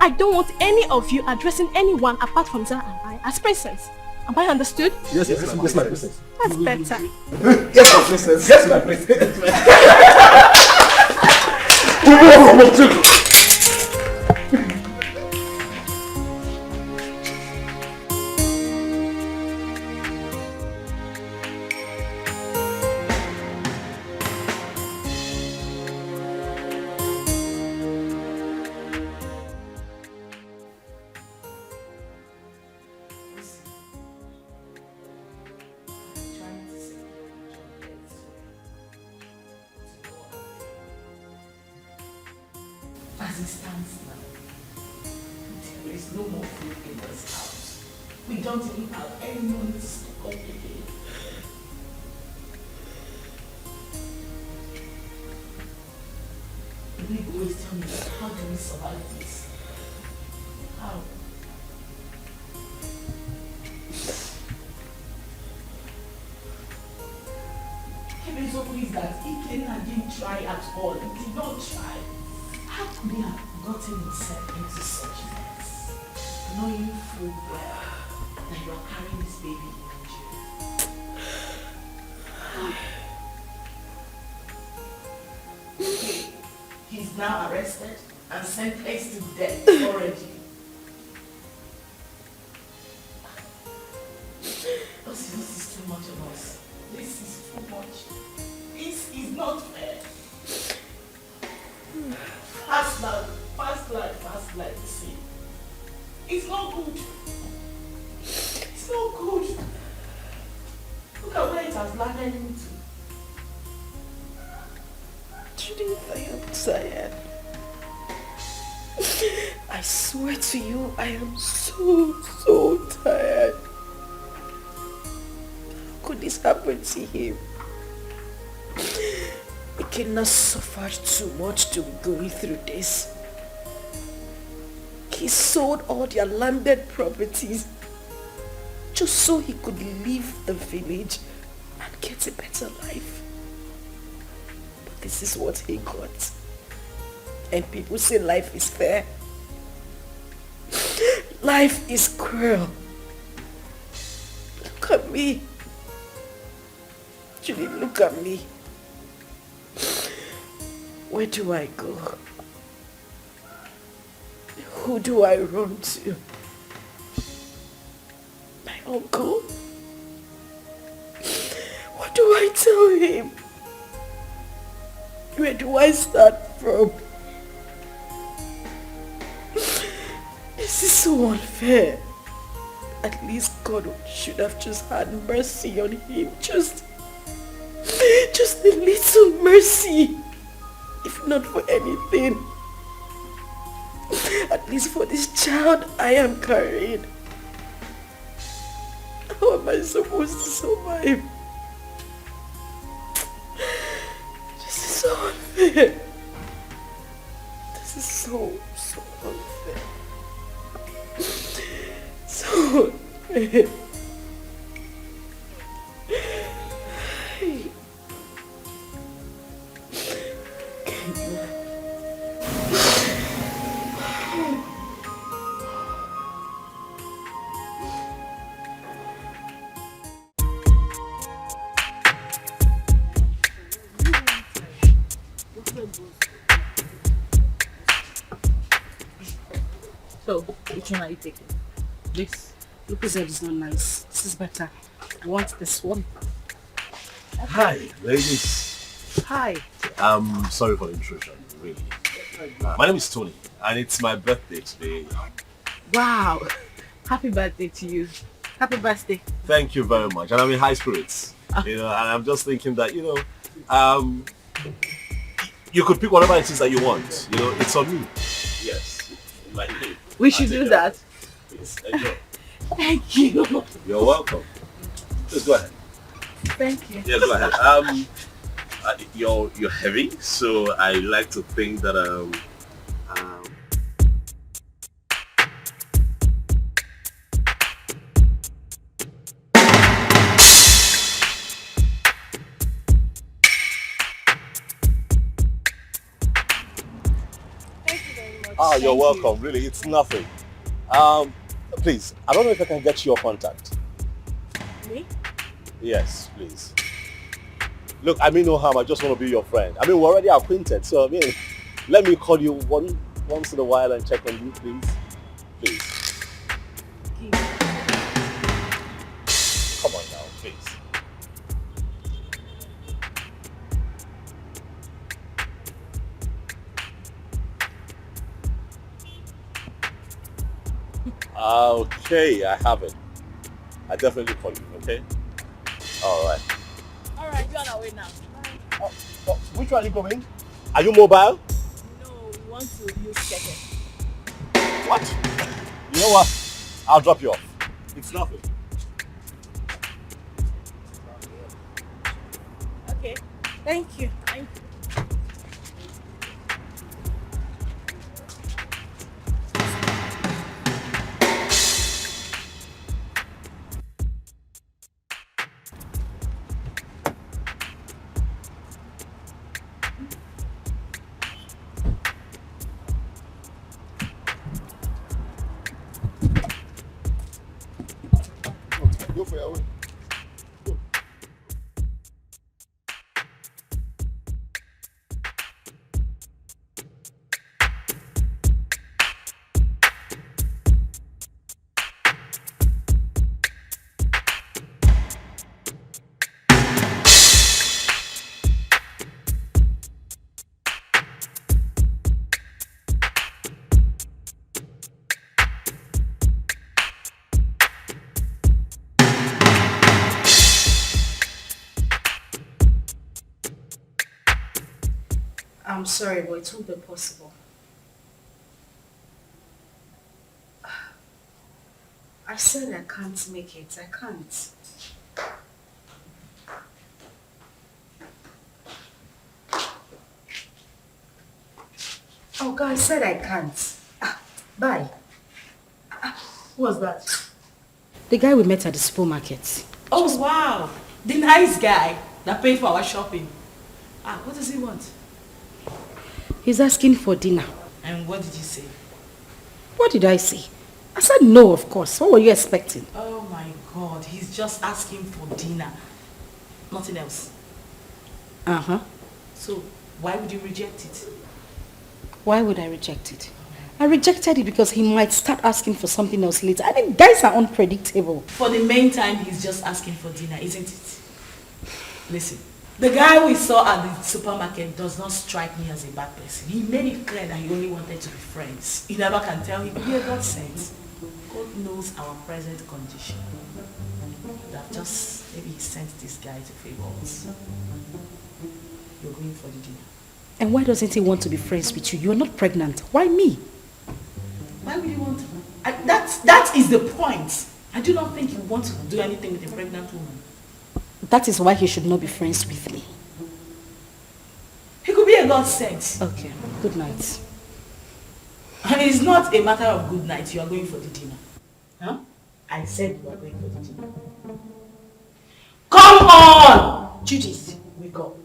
Speaker 10: I don't want any of you addressing anyone apart from Zara and I as princess. Am I understood?
Speaker 6: Yes, my princess.
Speaker 10: That's better.
Speaker 6: Yes, my princess. Yes, my princess.
Speaker 14: As it stands now, there is no more food in this house. We don't even have any money to stock up again. The big question is, how do we survive this? How? Kebezoko is that Ikenna didn't try at all. He did not try. How could he have gotten himself into such a mess, knowing full well that you are carrying this baby in you? He's now arrested and sentenced to death already. This is too much of us. This is too much. This is not fair. Fast life, see. It's not good. It's not good. Look at where it has landed into.
Speaker 15: Judith, I am tired. I swear to you, I am so tired. How could this happen to him? Ikenna suffered too much to be going through this. He sold all their landed properties just so he could leave the village and get a better life. But this is what he got. And people say life is fair. Life is cruel. Look at me. Julie, look at me. Where do I go? Who do I run to? My uncle? What do I tell him? Where do I start from? This is so unfair. At least God should have just had mercy on him. Just a little mercy. If not for anything. At least for this child I am carrying. How am I supposed to survive? This is so unfair. This is so unfair. So unfair.
Speaker 4: So, which one are you taking? This? Look, this is not nice. This is better. I want this one.
Speaker 16: Hi, ladies.
Speaker 4: Hi.
Speaker 16: I'm sorry for the intrusion, really. My name is Tony, and it's my birthday today.
Speaker 4: Wow. Happy birthday to you. Happy birthday.
Speaker 16: Thank you very much, and I'm in high spirits. You know, and I'm just thinking that, you know, you could pick whatever it is that you want. You know, it's on me. Yes.
Speaker 4: We should do that.
Speaker 16: Please, enjoy.
Speaker 4: Thank you.
Speaker 16: You're welcome. Just go ahead.
Speaker 4: Thank you.
Speaker 16: Yeah, go ahead. You're heavy, so I like to think that Oh, you're welcome. Really, it's nothing. Please, I don't know if I can get your contact.
Speaker 4: Me?
Speaker 16: Yes, please. Look, I mean no harm. I just want to be your friend. I mean, we're already acquainted, so I mean, let me call you once in a while and check on you, please. Please. Come on now, please. Okay, I have it. I definitely call you, okay? Alright.
Speaker 4: Alright, you're on our way now.
Speaker 16: Which one are you going? Are you mobile?
Speaker 4: No, we want to use second.
Speaker 16: What? You know what? I'll drop you off. It's nothing.
Speaker 4: Okay. Thank you. Thank you.
Speaker 16: Go for your way. Go.
Speaker 4: I'm sorry, but it won't be possible. I said I can't make it. I can't. Okay, I said I can't. Bye.
Speaker 14: Who was that?
Speaker 4: The guy we met at the supermarket.
Speaker 14: Oh, wow. The nice guy that paid for our shopping. What does he want?
Speaker 4: He's asking for dinner.
Speaker 14: And what did you say?
Speaker 4: What did I say? I said no, of course. What were you expecting?
Speaker 14: Oh my God, he's just asking for dinner. Nothing else.
Speaker 4: Uh-huh.
Speaker 14: So, why would you reject it?
Speaker 4: Why would I reject it? I rejected it because he might start asking for something else later. I mean, guys are unpredictable.
Speaker 14: For the main time, he's just asking for dinner, isn't it? Listen, the guy we saw at the supermarket does not strike me as a bad person. He made it clear that he only wanted to be friends. You never can tell. He could be a godsend. God knows our present condition. That just maybe he sent this guy to favor us. You're going for the dinner.
Speaker 4: And why doesn't he want to be friends with you? You're not pregnant. Why me?
Speaker 14: Why would you want to? That is the point. I do not think you want to do anything with a pregnant woman.
Speaker 4: That is why he should not be friends with me.
Speaker 14: He could be a godsend.
Speaker 4: Okay, good night.
Speaker 14: And it's not a matter of good night. You are going for the dinner. Huh? I said you are going for the dinner. Come on! Judith, wake up.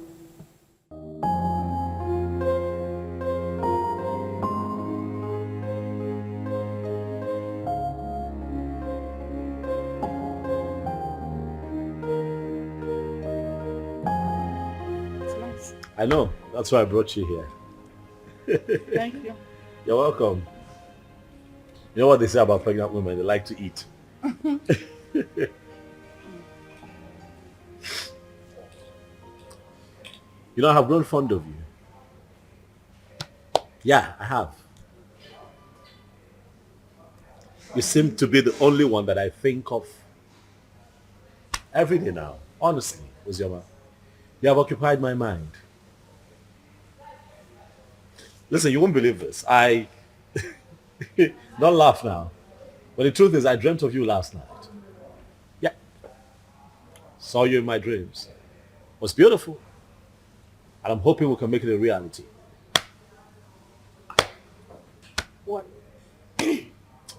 Speaker 16: I know. That's why I brought you here.
Speaker 14: Thank you.
Speaker 16: You're welcome. You know what they say about pregnant women? They like to eat. You know, I have grown fond of you. Yeah, I have. You seem to be the only one that I think of every day now. Honestly, Uzioma. You have occupied my mind. Listen, you won't believe this. Don't laugh now. But the truth is, I dreamt of you last night. Yeah. Saw you in my dreams. It was beautiful. And I'm hoping we can make it a reality.
Speaker 14: What?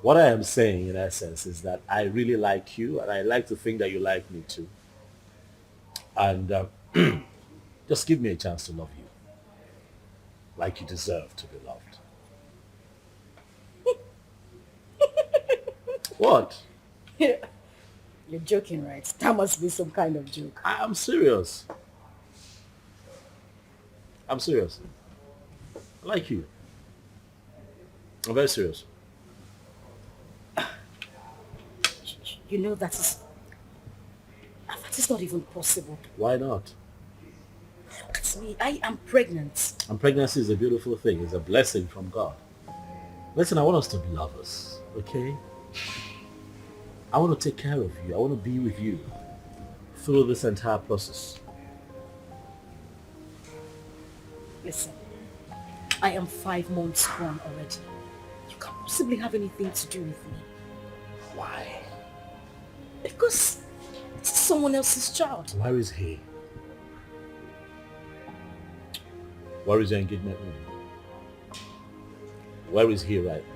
Speaker 16: What I am saying, in essence, is that I really like you, and I like to think that you like me too. And just give me a chance to love you. Like you deserve to be loved. What?
Speaker 4: You're joking, right? That must be some kind of joke.
Speaker 16: I'm serious. I'm serious. I like you. I'm very serious.
Speaker 4: You know that is not even possible.
Speaker 16: Why not?
Speaker 4: Look at me. I am pregnant.
Speaker 16: And pregnancy is a beautiful thing. It's a blessing from God. Listen, I want us to be lovers, okay? I want to take care of you. I want to be with you through this entire process.
Speaker 4: Listen, I am 5 months gone already. You can't possibly have anything to do with me.
Speaker 16: Why?
Speaker 4: Because it's someone else's child.
Speaker 16: Where is he? Where is your engagement ring? Where is he right now?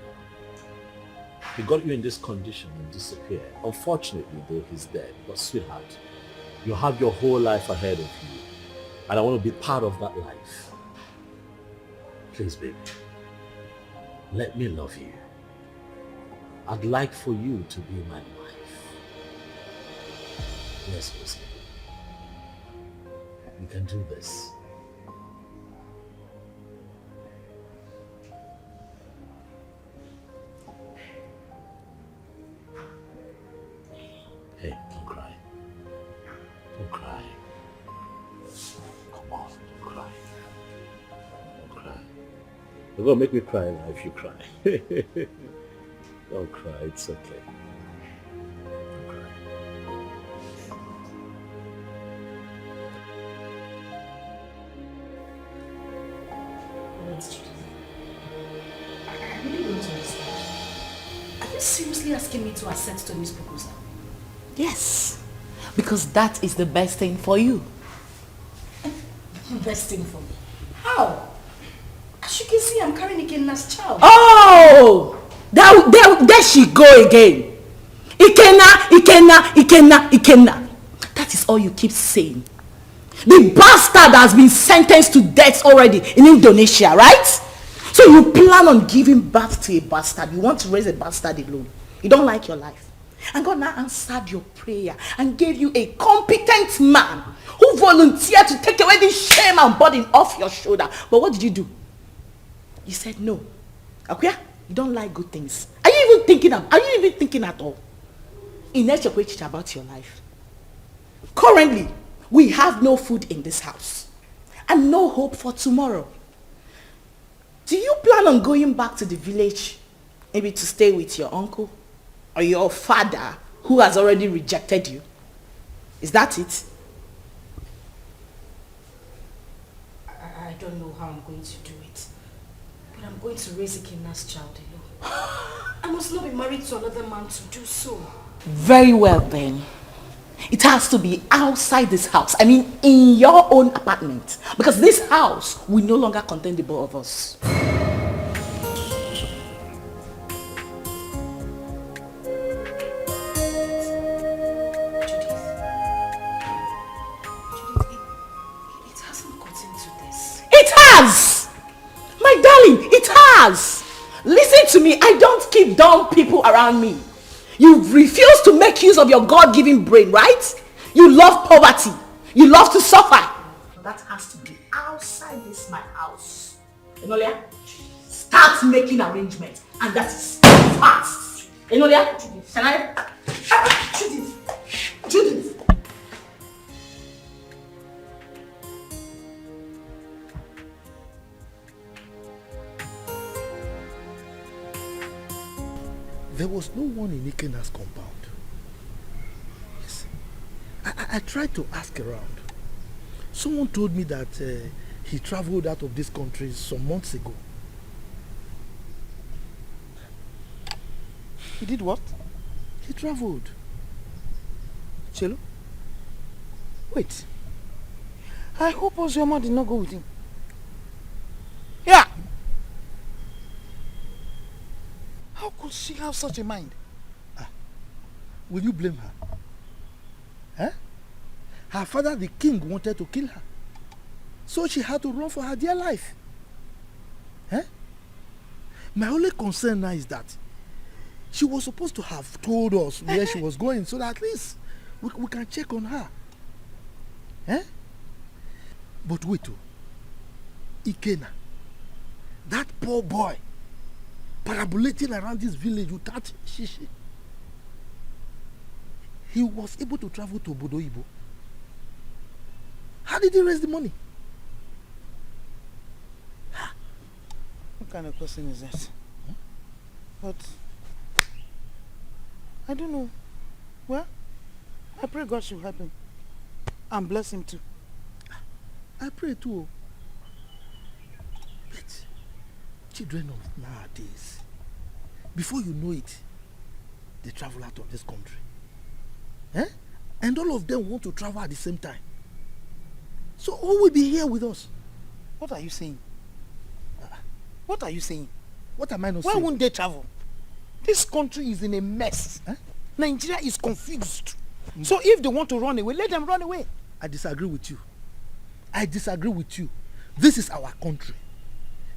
Speaker 16: He got you in this condition and disappeared. Unfortunately, though, he's dead. But sweetheart, you have your whole life ahead of you. And I want to be part of that life. Please, baby, let me love you. I'd like for you to be my wife. Yes, Lucy. We can do this. Hey, don't cry. Don't cry. Come on, don't cry. Don't cry. You're gonna make me cry now if you cry. Don't cry, it's okay. Don't cry.
Speaker 4: I really don't understand. Are you seriously asking me to assent to this proposal?
Speaker 14: Yes, because that is the best thing for you.
Speaker 4: Best thing for me? How?
Speaker 15: As you can see, I'm carrying Ikenna's child.
Speaker 14: Oh! There she go again. Ikenna. That is all you keep saying. The bastard has been sentenced to death already in Indonesia, right? So you plan on giving birth to a bastard. You want to raise a bastard alone. You don't like your life. And God now answered your prayer and gave you a competent man who volunteered to take away this shame and burden off your shoulder. But what did you do? You said no. Okay? You don't like good things. Are you even thinking at all? In about your life. Currently, we have no food in this house and no hope for tomorrow. Do you plan on going back to the village, maybe to stay with your uncle or your father who has already rejected you? Is that it?
Speaker 15: I don't know how I'm going to do it, but I'm going to raise Ikenna's child alone. I must not be married to another man to do so.
Speaker 14: Very well then. It has to be outside this house. I mean, in your own apartment. Because this house will no longer contain the both of us.
Speaker 15: It hasn't gotten to this.
Speaker 14: It has! My darling, it has! Listen to me, I don't keep dumb people around me. You refuse to make use of your God-given brain, right? You love poverty. You love to suffer. That has to be outside this my house. Enolia, start making arrangements. And that is fast. Enolia, can I? Judith.
Speaker 6: There was no one in Ikenna's compound. Yes. I tried to ask around. Someone told me that he traveled out of this country some months ago.
Speaker 17: He did what?
Speaker 6: He traveled.
Speaker 17: Chelo? Wait. I hope Ozioma did not go with him. Yeah! How could she have such a mind?
Speaker 6: Will you blame her? Her father, the king, wanted to kill her. So she had to run for her dear life. My only concern now is that she was supposed to have told us where she was going so that at least we can check on her. But wait, Ikenna, that poor boy, parabolating around this village without shishi. He was able to travel to Obodo Ibo. How did he raise the money?
Speaker 17: What kind of question is that? But I don't know. Well, I pray God should help him and bless him too.
Speaker 6: I pray too. But children of nowadays, before you know it, they travel out of this country. And all of them want to travel at the same time. So who will be here with us?
Speaker 17: What are you saying? What are you saying?
Speaker 6: What am I not
Speaker 17: Why
Speaker 6: saying?
Speaker 17: won't they travel? This country is in a mess. Nigeria is confused. So if they want to run away, let them run away.
Speaker 6: I disagree with you. This is our country.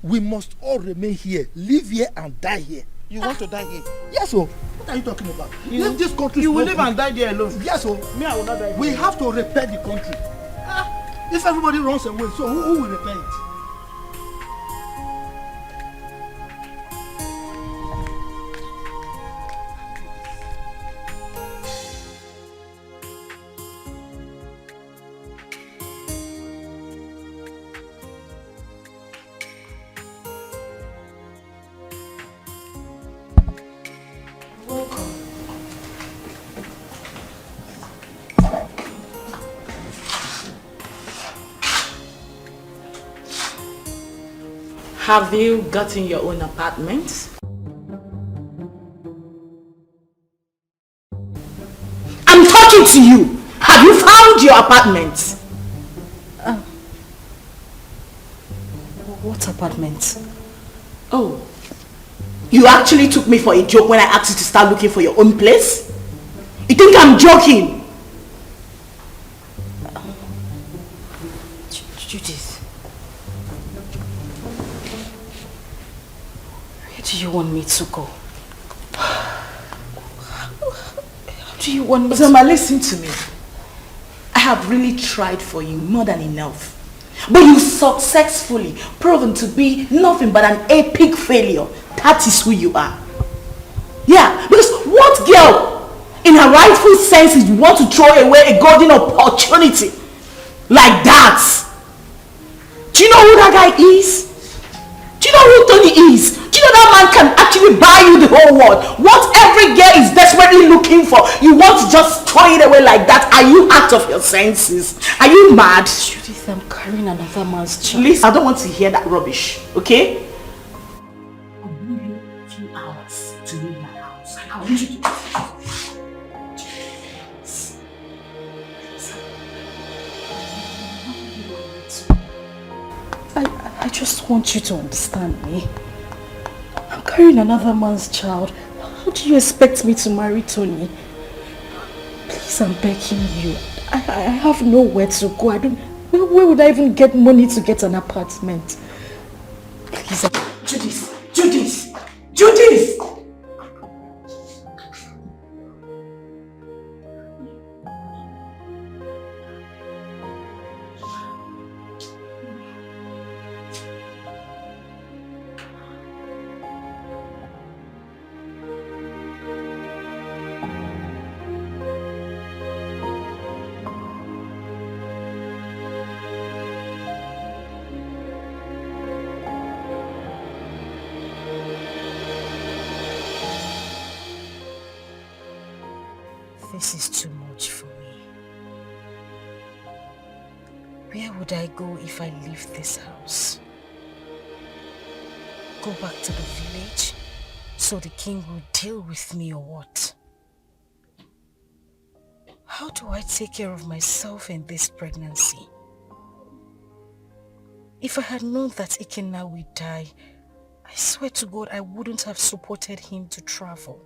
Speaker 6: We must all remain here, live here and die here.
Speaker 17: You want to die here?
Speaker 6: Yes, sir. What are you talking about? If this country
Speaker 17: you will live and die there alone.
Speaker 6: Yes, sir.
Speaker 17: Me, I will not die here.
Speaker 6: We have to repair the country. If everybody runs away, so who will repair it?
Speaker 14: Have you gotten your own apartment? I'm talking to you. Have you found your apartment?
Speaker 4: What apartment?
Speaker 3: Oh. You actually took me for a joke when I asked you to start looking for your own place? You think I'm joking?
Speaker 4: Judith. Where do you want me to go? How do you want me
Speaker 3: Zama, listen to me. I have really tried for you more than enough. But you successfully proven to be nothing but an epic failure. That is who you are. Yeah, because what girl in her rightful senses want to throw away a golden opportunity like that? Do you know who that guy is? Do you know who Tony is? Do you know that man can actually buy you the whole world? What every girl is desperately looking for, you want to just throw it away like that? Are you out of your senses? Are you mad?
Speaker 4: Judith, I'm carrying another man's child.
Speaker 3: Please, I don't want to hear that rubbish, okay? I'll give you a few hours to leave my house. I want you to...
Speaker 4: I just want you to understand me. I'm carrying another man's child. How do you expect me to marry Tony? Please, I'm begging you. I have nowhere to go. Where would I even get money to get an apartment? Please.
Speaker 3: Judith! Judith! Judith!
Speaker 4: This is too much for me. Where would I go if I leave this house? Go back to the village so the king will deal with me or what? How do I take care of myself in this pregnancy? If I had known that Ikenna will die, I swear to God I wouldn't have supported him to travel.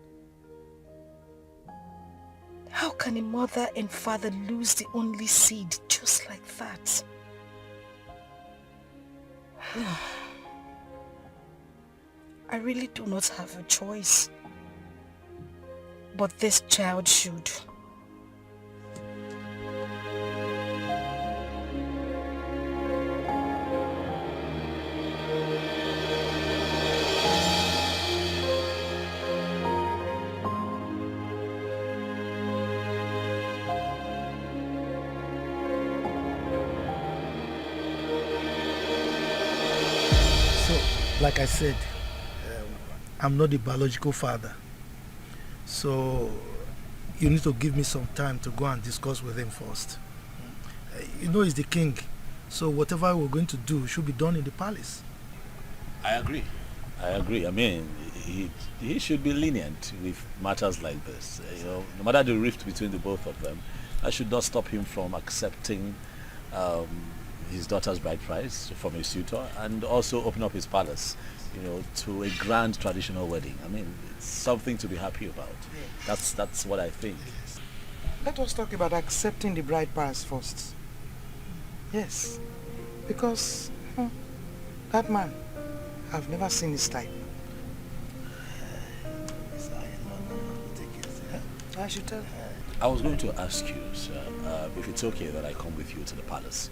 Speaker 4: How can a mother and father lose the only seed just like that? I really do not have a choice. But this child should.
Speaker 6: Like I said, I'm not the biological father. So you need to give me some time to go and discuss with him first. You know he's the king, so whatever we're going to do should be done in the palace.
Speaker 16: I agree. I mean, he should be lenient with matters like this. You know, no matter the rift between the both of them, that should not stop him from accepting his daughter's bride price from a suitor and also open up his palace, you know, to a grand traditional wedding. I mean, it's something to be happy about. That's what I think.
Speaker 17: Let us talk about accepting the bride price first. Yes, because that man, I've never seen his type. I should tell her.
Speaker 16: I was going to ask you, sir, if it's okay that I come with you to the palace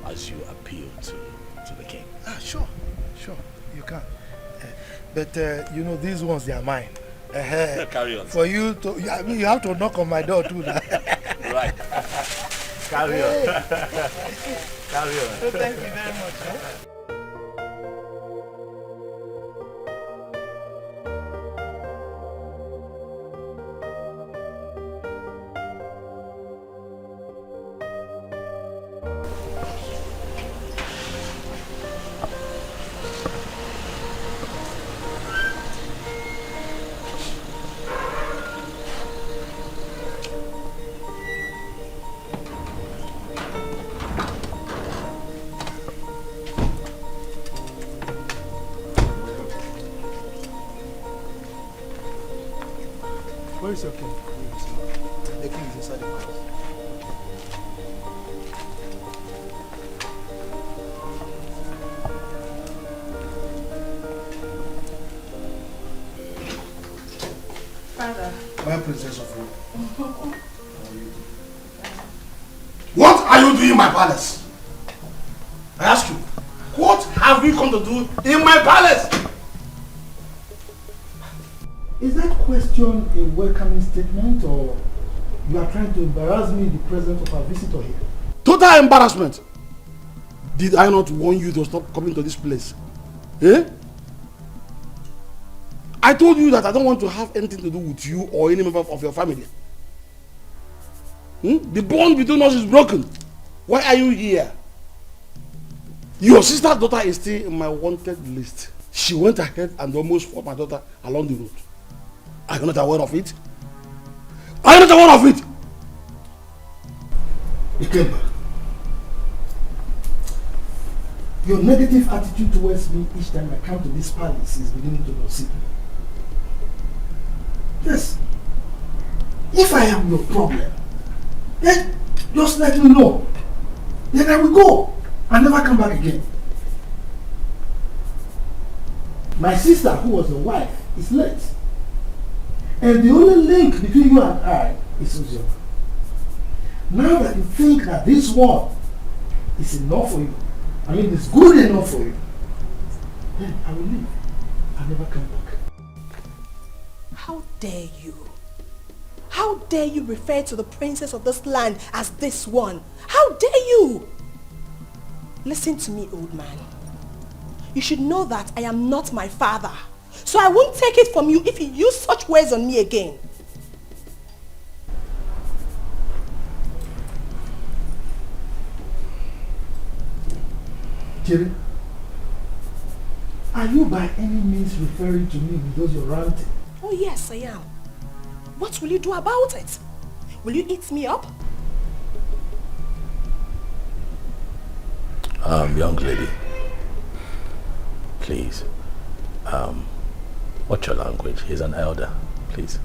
Speaker 16: as you appeal to the king.
Speaker 6: Sure, you can. But you know, these ones, they are mine.
Speaker 16: Carry on.
Speaker 6: For you to, I mean, you have to knock on my door too now.
Speaker 16: Right. Carry on. Carry on.
Speaker 17: So thank you very much.
Speaker 11: is your king? The king is inside the palace.
Speaker 3: Father.
Speaker 2: My princess of Rome. What are you doing in my palace? I ask you, what have you come to do in my palace?
Speaker 6: Is that question a welcoming statement, or you are trying to embarrass me in the presence of our visitor here?
Speaker 2: Total embarrassment. Did I not warn you to stop coming to this place? Eh? I told you that I don't want to have anything to do with you or any member of your family. The bond between us is broken. Why are you here? Your sister's daughter is still in my wanted list. She went ahead and almost fought my daughter along the road. Are you not aware of it? Are you not aware of it?
Speaker 6: Ikemba, your negative attitude towards me each time I come to this palace is beginning to upset me. Yes. If I am your problem, then just let me know. Then I will go and never come back again. My sister, who was your wife, is late. And the only link between you and I is Uju. Now that you think that this one is enough for you, I mean it's good enough for you, then I will leave. I'll never come back.
Speaker 3: How dare you? How dare you refer to the princess of this land as this one? How dare you? Listen to me, old man. You should know that I am not my father. So I won't take it from you if you use such words on me again.
Speaker 6: Jerry, are you by any means referring to me with those you're ranting?
Speaker 3: Oh yes, I am. What will you do about it? Will you eat me up?
Speaker 1: Young lady, please, watch your language. He's an elder, please.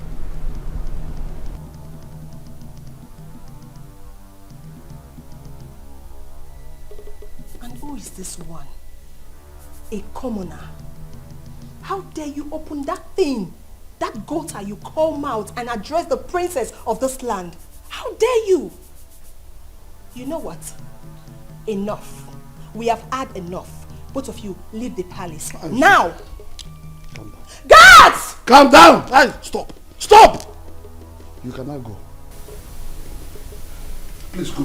Speaker 3: And who is this one? A commoner. How dare you open that thing, that gutter you call mouth, and address the princess of this land? How dare you? You know what? Enough. We have had enough. Both of you leave the palace. Now!
Speaker 2: Calm down.
Speaker 3: Guards!
Speaker 2: Calm down! Hey, stop! Stop! You cannot go. Please go.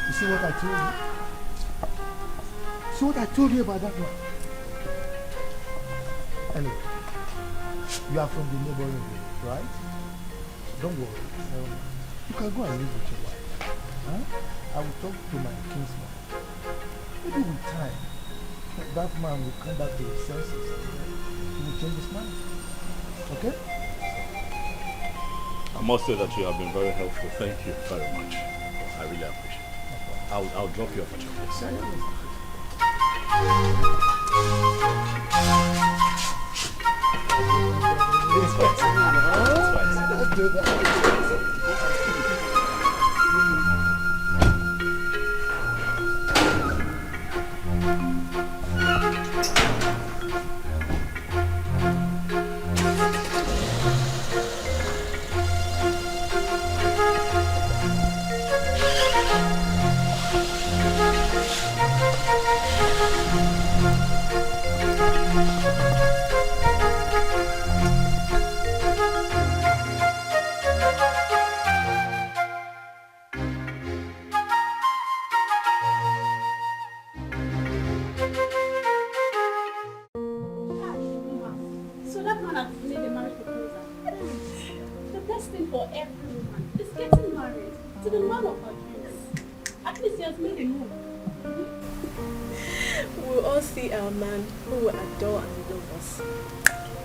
Speaker 6: You see what I told you? See what I told you about that one? Anyway, you are from the neighboring village, right? Don't worry. You can go and live with your wife. Huh? I will talk to my kinsman. Maybe with time, that man will come back to his senses. He will change his mind. Okay?
Speaker 16: I must say that you have been very helpful. Thank you very much. I really appreciate it. I'll drop you off at your place. It's fine.
Speaker 6: Let's do that.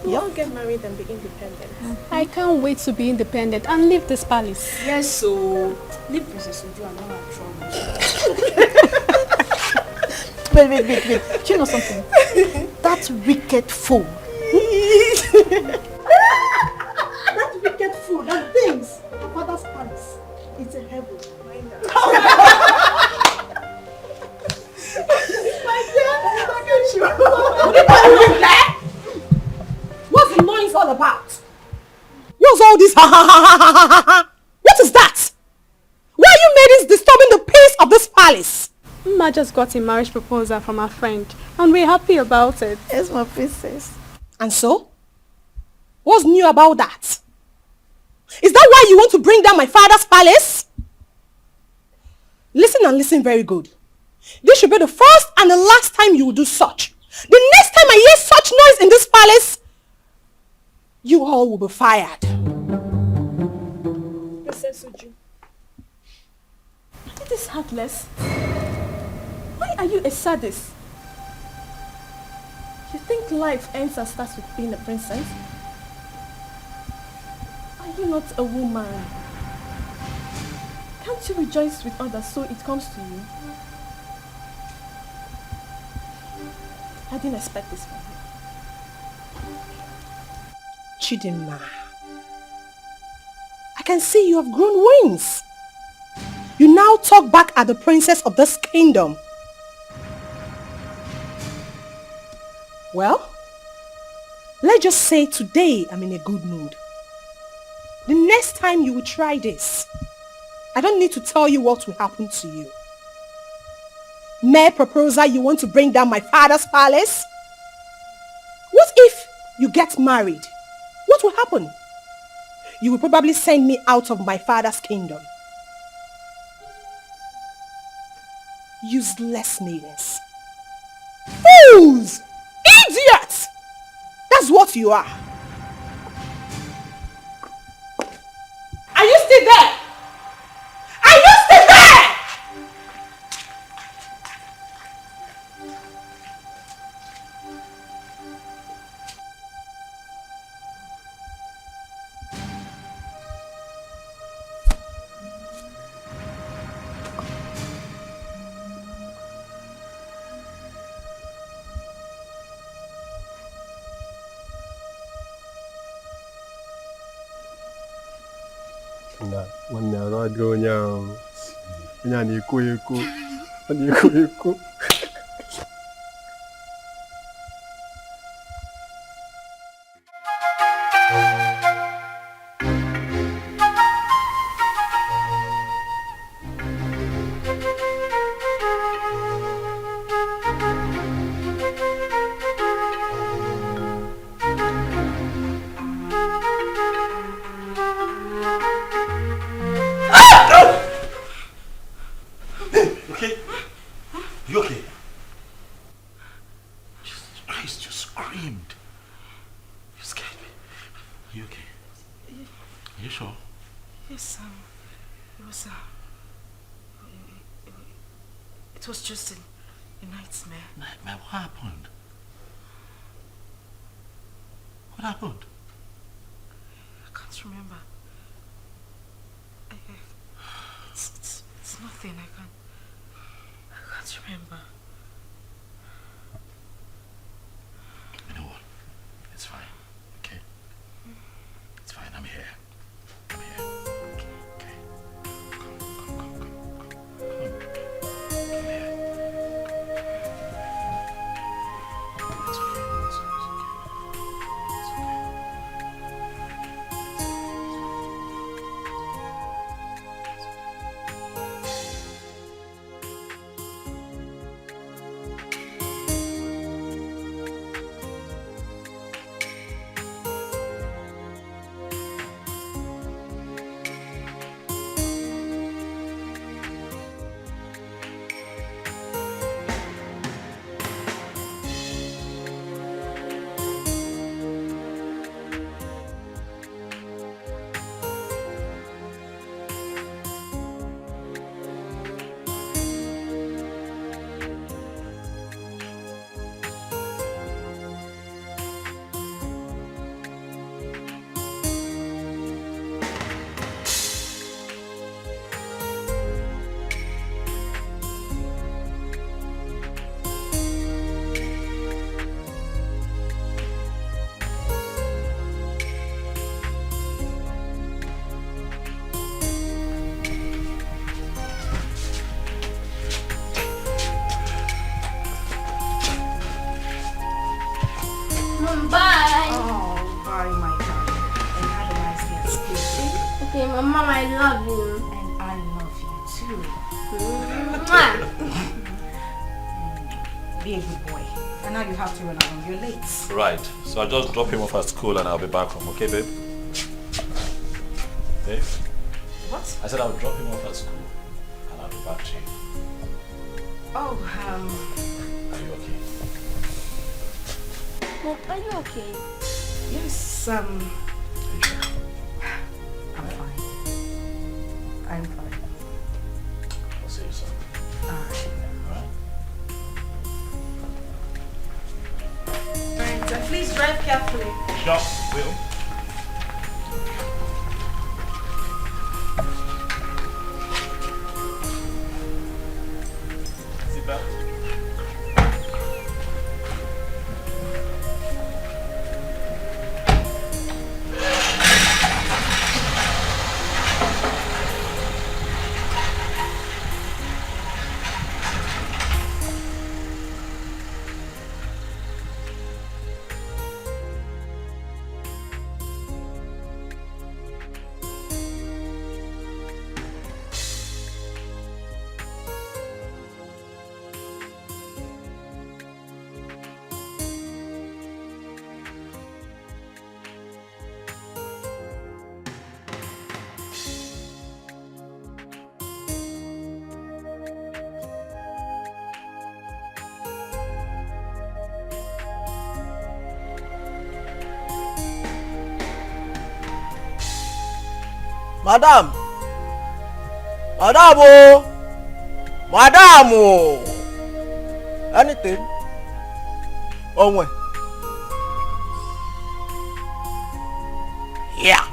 Speaker 5: We'll all get married and be independent.
Speaker 10: I can't wait to be independent and leave this palace.
Speaker 5: Yes, so leave Princess Uju and all her troubles.
Speaker 4: Wait. Do you know something? That wicked fool. That wicked fool that thinks her father's palace is a heaven.
Speaker 3: What's the noise all about?
Speaker 4: What's all this? What is that? Why are you maidens disturbing the peace of this palace?
Speaker 10: Ma just got a marriage proposal from her friend and we're happy about it.
Speaker 4: Yes, my princess. And so? What's new about that? Is that why you want to bring down my father's palace? Listen and listen very good. This should be the first and the last time you will do such. The next time I hear such noise in this palace, you all will be fired.
Speaker 5: Princess Uju,
Speaker 10: It is heartless. Why are you a sadist? You think life ends and starts with being a princess? Are you not a woman? Can't you rejoice with others so it comes to you? I didn't expect this from you.
Speaker 4: Chidinma, I can see you have grown wings. You now talk back at the princess of this kingdom. Well, let's just say today I'm in a good mood. The next time you will try this, I don't need to tell you what will happen to you. Mere proposal, you want to bring down my father's palace? What if you get married? What will happen? You will probably send me out of my father's kingdom. Useless maidens. Fools! Idiots! That's what you are. Are you still there? Are you still there?
Speaker 13: Nwanne arụ adịghị onye ahụ. Onye a na-ekwo ekwo. Ọ na-ekwo ekwo.
Speaker 15: It was just a nightmare.
Speaker 1: Nightmare? What happened? What happened?
Speaker 15: I can't remember. It's nothing. I can't remember.
Speaker 1: You know what? It's fine. Okay? It's fine. I'm here. I'm here. Okay. Come. Come here. It's okay. It's okay. It's okay.
Speaker 5: Okay, Mama, I love you.
Speaker 14: And I love you too. Be a good boy. And now you have to run along. You're late.
Speaker 16: Right. So I'll just drop him off at school and I'll be back home. Okay, babe? Babe?
Speaker 14: What?
Speaker 16: I said I'll drop him off at school and I'll be back to you.
Speaker 14: Oh,
Speaker 16: Are you okay?
Speaker 5: Mom, are you okay?
Speaker 14: Yes, I'm fine. I'm fine.
Speaker 16: I'll see you soon.
Speaker 14: Alright.
Speaker 16: Alright.
Speaker 14: Alright, please drive carefully.
Speaker 16: Sure, will. Sit back.
Speaker 18: Madam! Madam! Oh! Madam! Oh! Anything? Oh, when? Yeah.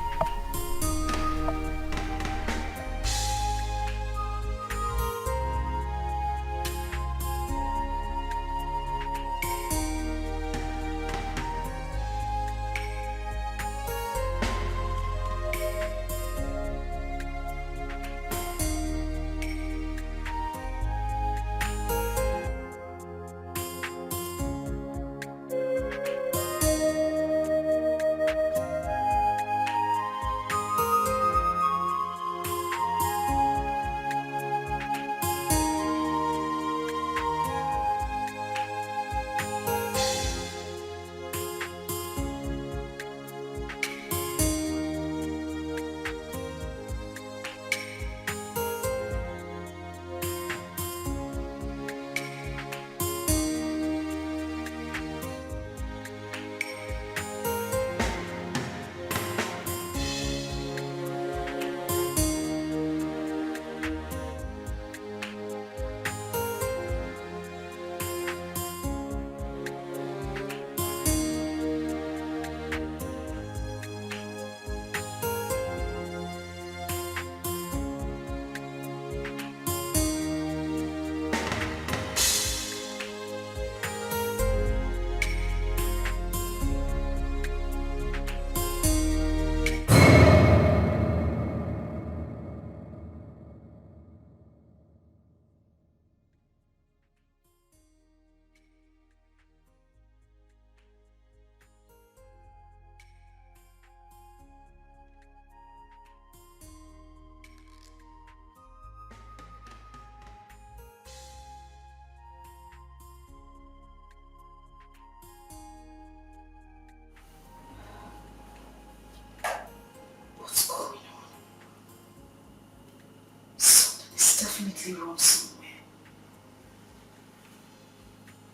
Speaker 14: Definitely wrong somewhere.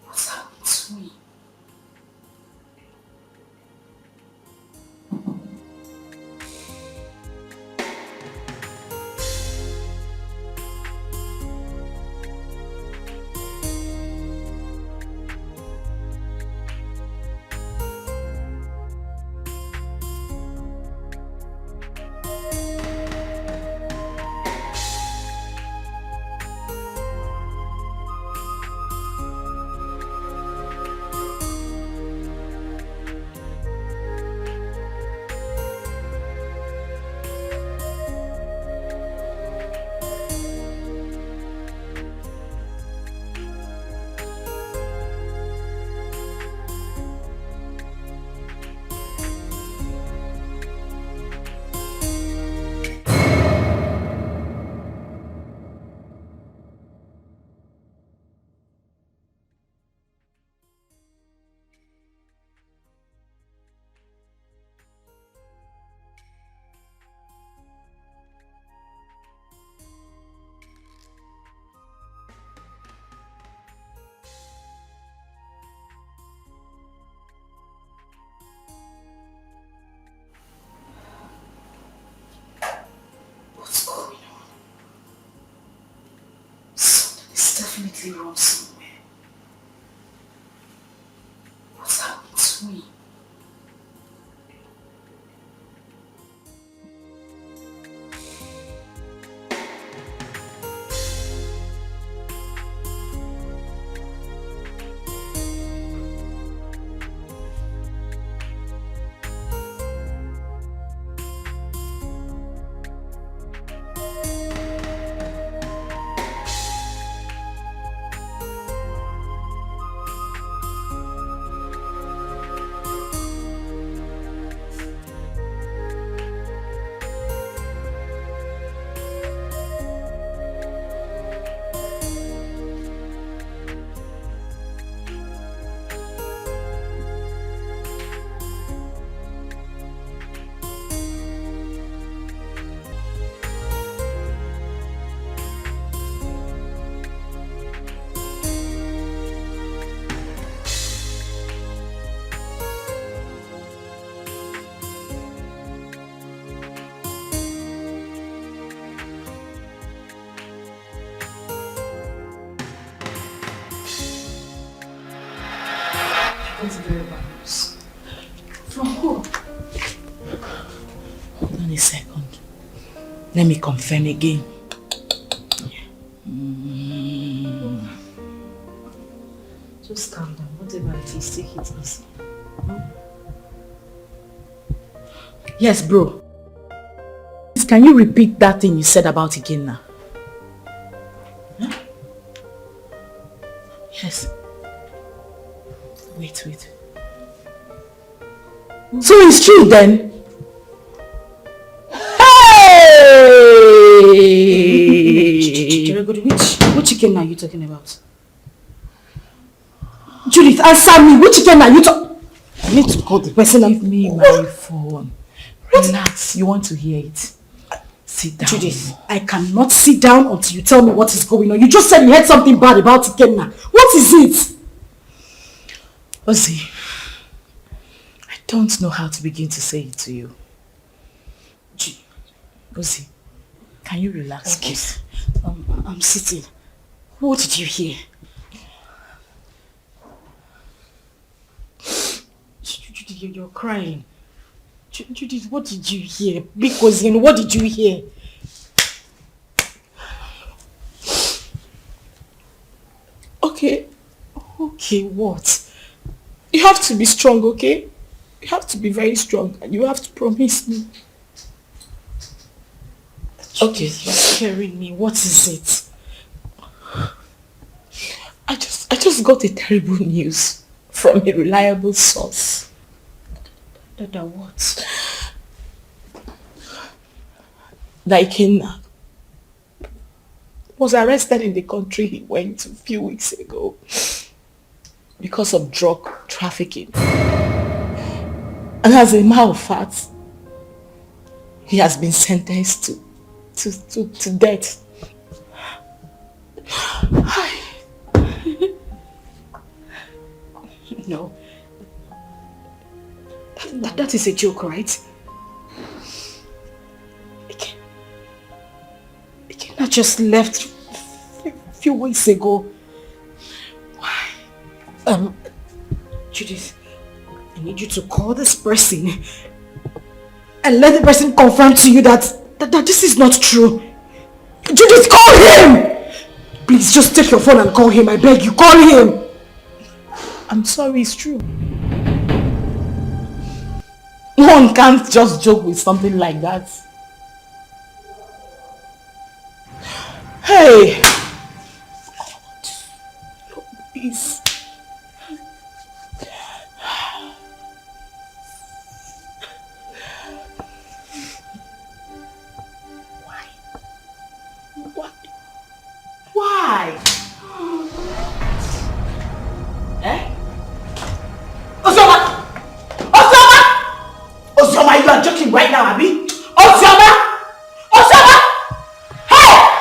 Speaker 14: What's happened to me?
Speaker 4: definitely wrong somewhere. What's happened to me? That's very bad news. From who? Hold on a second. Let me confirm again. Just calm down. Whatever it is, take it easy. Yes, bro. Can you repeat that thing you said about again now? Huh? Yes. Wait. So it's true then? Hey! Which chicken are you talking about? Judith, answer me. Which chicken are you talking? I need to call the person. Give me my phone. Relax. You want to hear it? Sit down. Judith, I cannot sit down until you tell me what is going on. You just said you heard something bad about Ikenna. What is it? Ozzy, I don't know how to begin to say it to you. Ozzy, can you relax, please? I'm sitting. What did you hear? Judith, you're crying. Judith, what did you hear? Because what did you hear? Okay, what? You have to be strong, okay? You have to be very strong and you have to promise me. Okay, you're scaring me. What is it? I just got a terrible news from a reliable source. That what? That Ikenna was arrested in the country he went to a few weeks ago because of drug trafficking. And as a matter of fact, he has been sentenced to death. No. That is a joke, right? Ikenna just left a few weeks ago. Why? Judith, I need you to call this person and let the person confirm to you that this is not true. Judith, call him! Please, just take your phone and call him. I beg you, call him! I'm sorry, it's true. One can't just joke with something like that. Hey! God, please. Why? Eh? Ozoma, you are joking right now, Abi? Ozoma! Hey!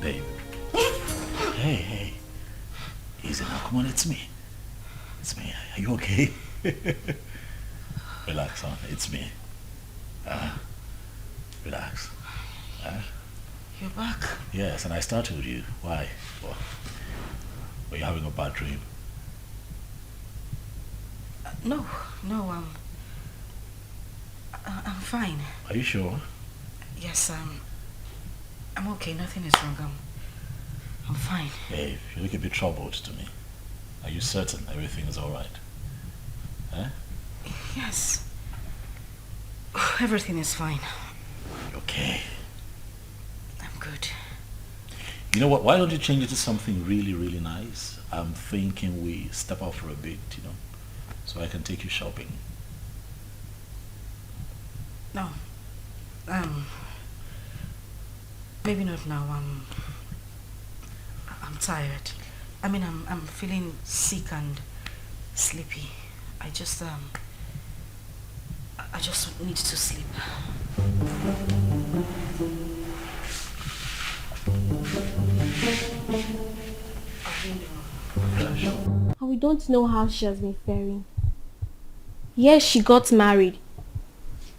Speaker 1: Babe. Hey. Easy now. Come on, it's me. It's me. Are you okay? Relax, son. It's me. Relax.
Speaker 14: You're back?
Speaker 1: Yes, and I started with you. Why? Well, were you having a bad dream?
Speaker 14: No, I'm fine.
Speaker 1: Are you sure?
Speaker 14: Yes, I'm okay. Nothing is wrong. I'm fine.
Speaker 1: Babe, you look a bit troubled to me. Are you certain everything is alright? Huh?
Speaker 14: Yes. Everything is fine.
Speaker 1: Okay.
Speaker 14: I'm good.
Speaker 1: You know what? Why don't you change it to something really, really nice? I'm thinking we step out for a bit, so I can take you shopping.
Speaker 14: No. Maybe not now. I'm tired. I mean, I'm feeling sick and sleepy. I just need to sleep.
Speaker 5: And we don't know how she has been faring. Yes, she got married.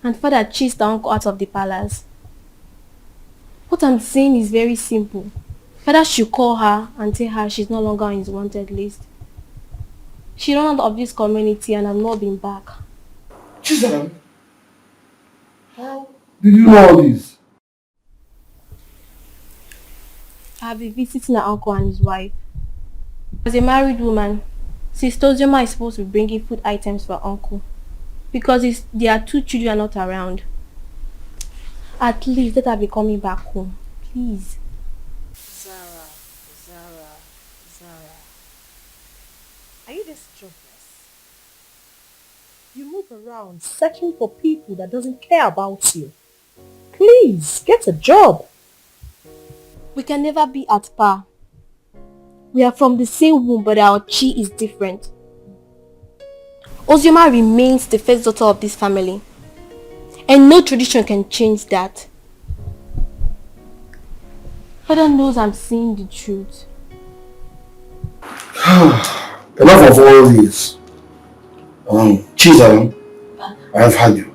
Speaker 5: And father chased the uncle out of the palace. What I'm saying is very simple. Father should call her and tell her she's no longer on his wanted list. She ran out of this community and has not been back.
Speaker 2: Chizam, how did you know all this?
Speaker 5: I have been visiting her uncle and his wife. As a married woman, Sister Ozoma is supposed to be bringing food items for her uncle. Because their 2 children are not around. At least let her be coming back home. Please.
Speaker 3: Zara. Are you this jobless? You move around searching for people that doesn't care about you. Please, get a job.
Speaker 5: We can never be at par. We are from the same womb, but our chi is different. Ozioma remains the first daughter of this family. And no tradition can change that. Father knows I'm saying the truth.
Speaker 2: Enough of all this. Chizam, I have had you.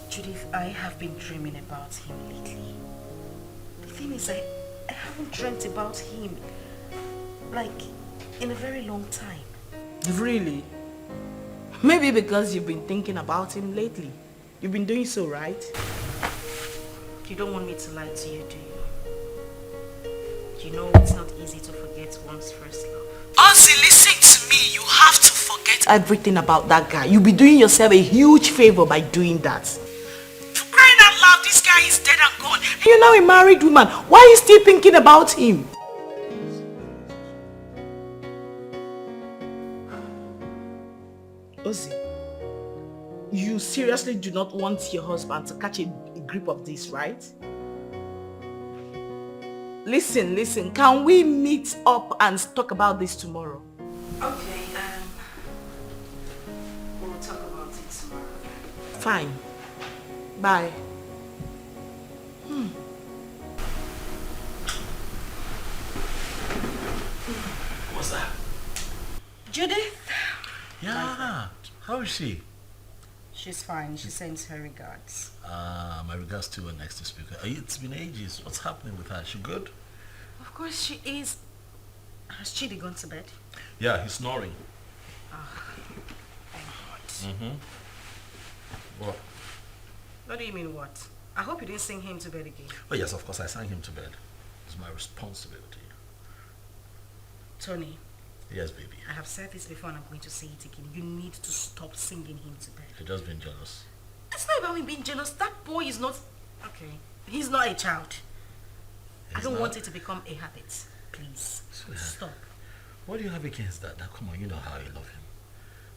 Speaker 14: Judith, I have been dreaming about him lately. The thing is, I haven't dreamt about him, like, in a very long time.
Speaker 15: Really? Maybe because you've been thinking about him lately. You've been doing so, right?
Speaker 14: You don't want me to lie to you, do you? You know it's not easy to forget one's first love.
Speaker 15: Ozzy, listen to me. You have to forget everything about that guy. You'll be doing yourself a huge favor by doing that. For crying out loud, this guy is dead and gone. And you're now a married woman. Why are you still thinking about him? Ozzy, you seriously do not want your husband to catch a grip of this, right? Listen, can we meet up and talk about this tomorrow?
Speaker 14: Okay, we'll talk about it tomorrow.
Speaker 15: Fine. Bye.
Speaker 1: What's that?
Speaker 14: Judith?
Speaker 1: Yeah. How is she?
Speaker 14: She's fine. She sends her regards.
Speaker 1: My regards to her next speaker. It's been ages. What's happening with her? She good?
Speaker 14: Of course she is. Has Chidi gone to bed?
Speaker 1: Yeah, he's snoring.
Speaker 14: Thank God.
Speaker 1: What?
Speaker 14: What do you mean what? I hope you didn't sing him to bed again.
Speaker 1: Oh yes, of course I sang him to bed. It's my responsibility.
Speaker 14: Tony.
Speaker 1: Yes, baby.
Speaker 14: I have said this before and I'm going to say it again. You need to stop singing him to bed.
Speaker 1: You're just being jealous.
Speaker 14: It's not about me being jealous. That boy is not... Okay. He's not a child. I don't want it to become a habit. Please. Stop.
Speaker 1: What do you have against that? Now, come on, you know how I love him.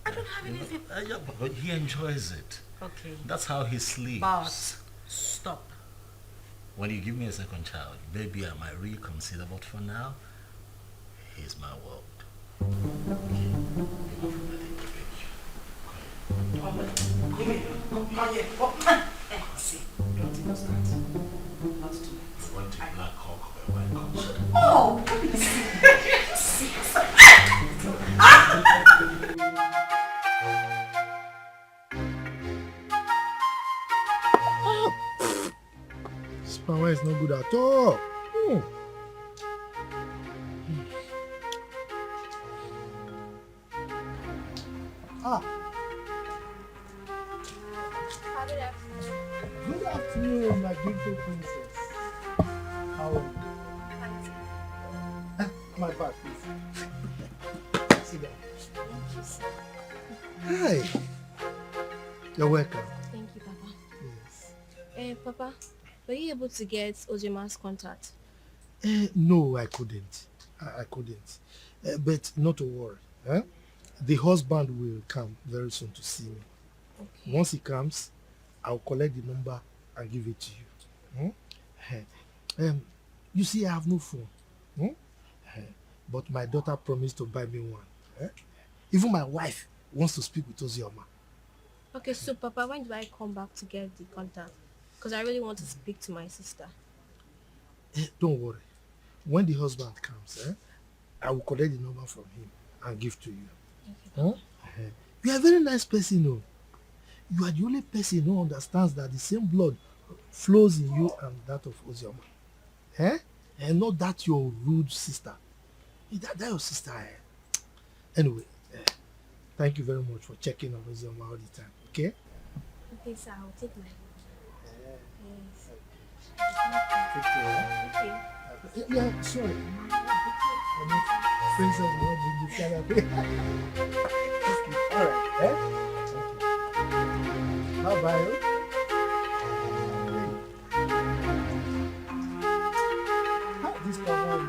Speaker 14: I don't have anything...
Speaker 1: Yeah, but he enjoys it.
Speaker 14: Okay.
Speaker 1: That's how he sleeps.
Speaker 14: But stop.
Speaker 1: When you give me a second child, maybe I might reconsider, but for now, he's my world.
Speaker 14: Come here. See, don't even start. Not tonight.
Speaker 1: I want a black cock or a white cock.
Speaker 14: Oh,
Speaker 6: This power is not good at all. Good afternoon, my beautiful princess. How are you? My bad, please. Sit down. Hi. You're welcome.
Speaker 5: Thank you, Papa. Yes. Papa, were you able to get Ojima's contact?
Speaker 6: No, I couldn't. I couldn't. But not to worry. The husband will come very soon to see me. Okay. Once he comes, I'll collect the number and give it to you. You see, I have no phone. But my daughter promised to buy me one. Even my wife wants to speak with Ozioma.
Speaker 5: Okay, so Papa, when do I come back to get the contact? Because I really want to speak to my sister.
Speaker 6: Don't worry. When the husband comes, I will collect the number from him and give to you. You are a very nice person, no? You are the only person who understands that the same blood flows in you and that of Ozioma. And not that your rude sister. That your sister. Anyway, thank you very much for checking on Ozioma all the time, okay?
Speaker 5: Okay, sir, I'll take my
Speaker 6: Take care. Yeah, sorry. Princess will not bring this kind of thing. Alright, Okay. Bye-bye. This cover is...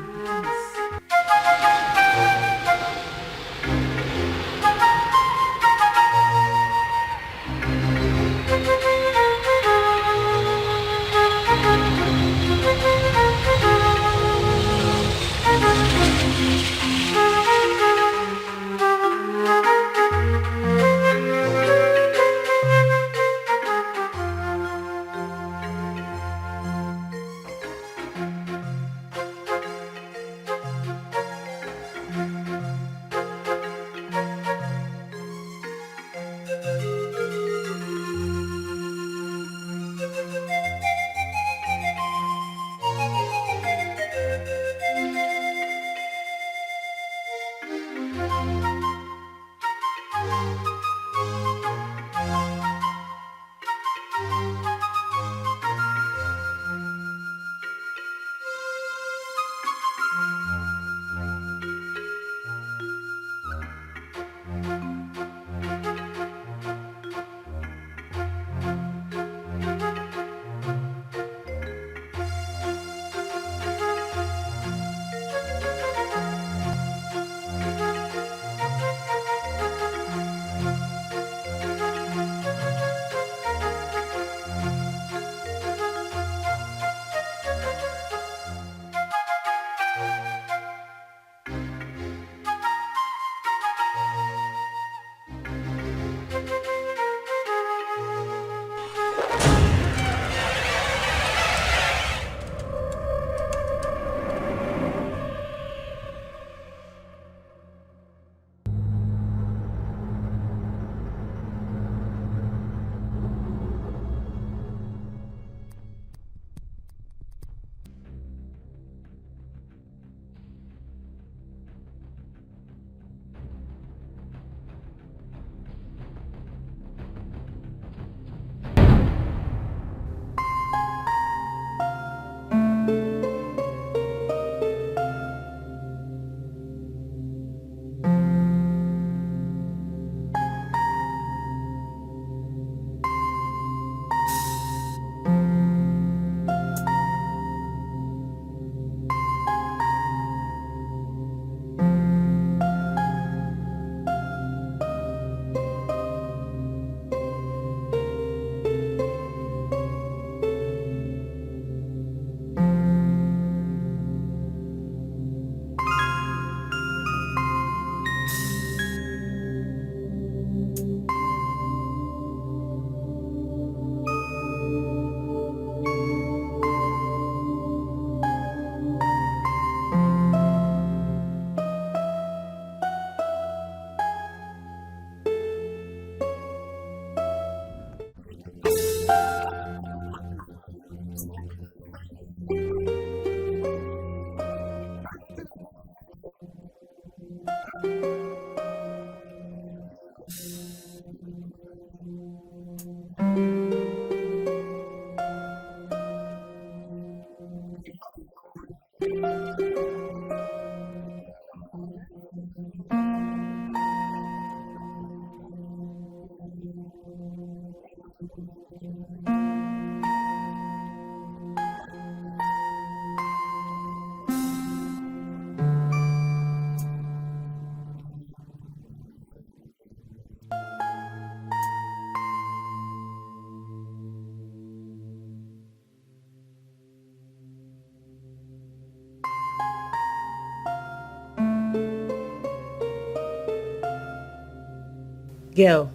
Speaker 14: Girl,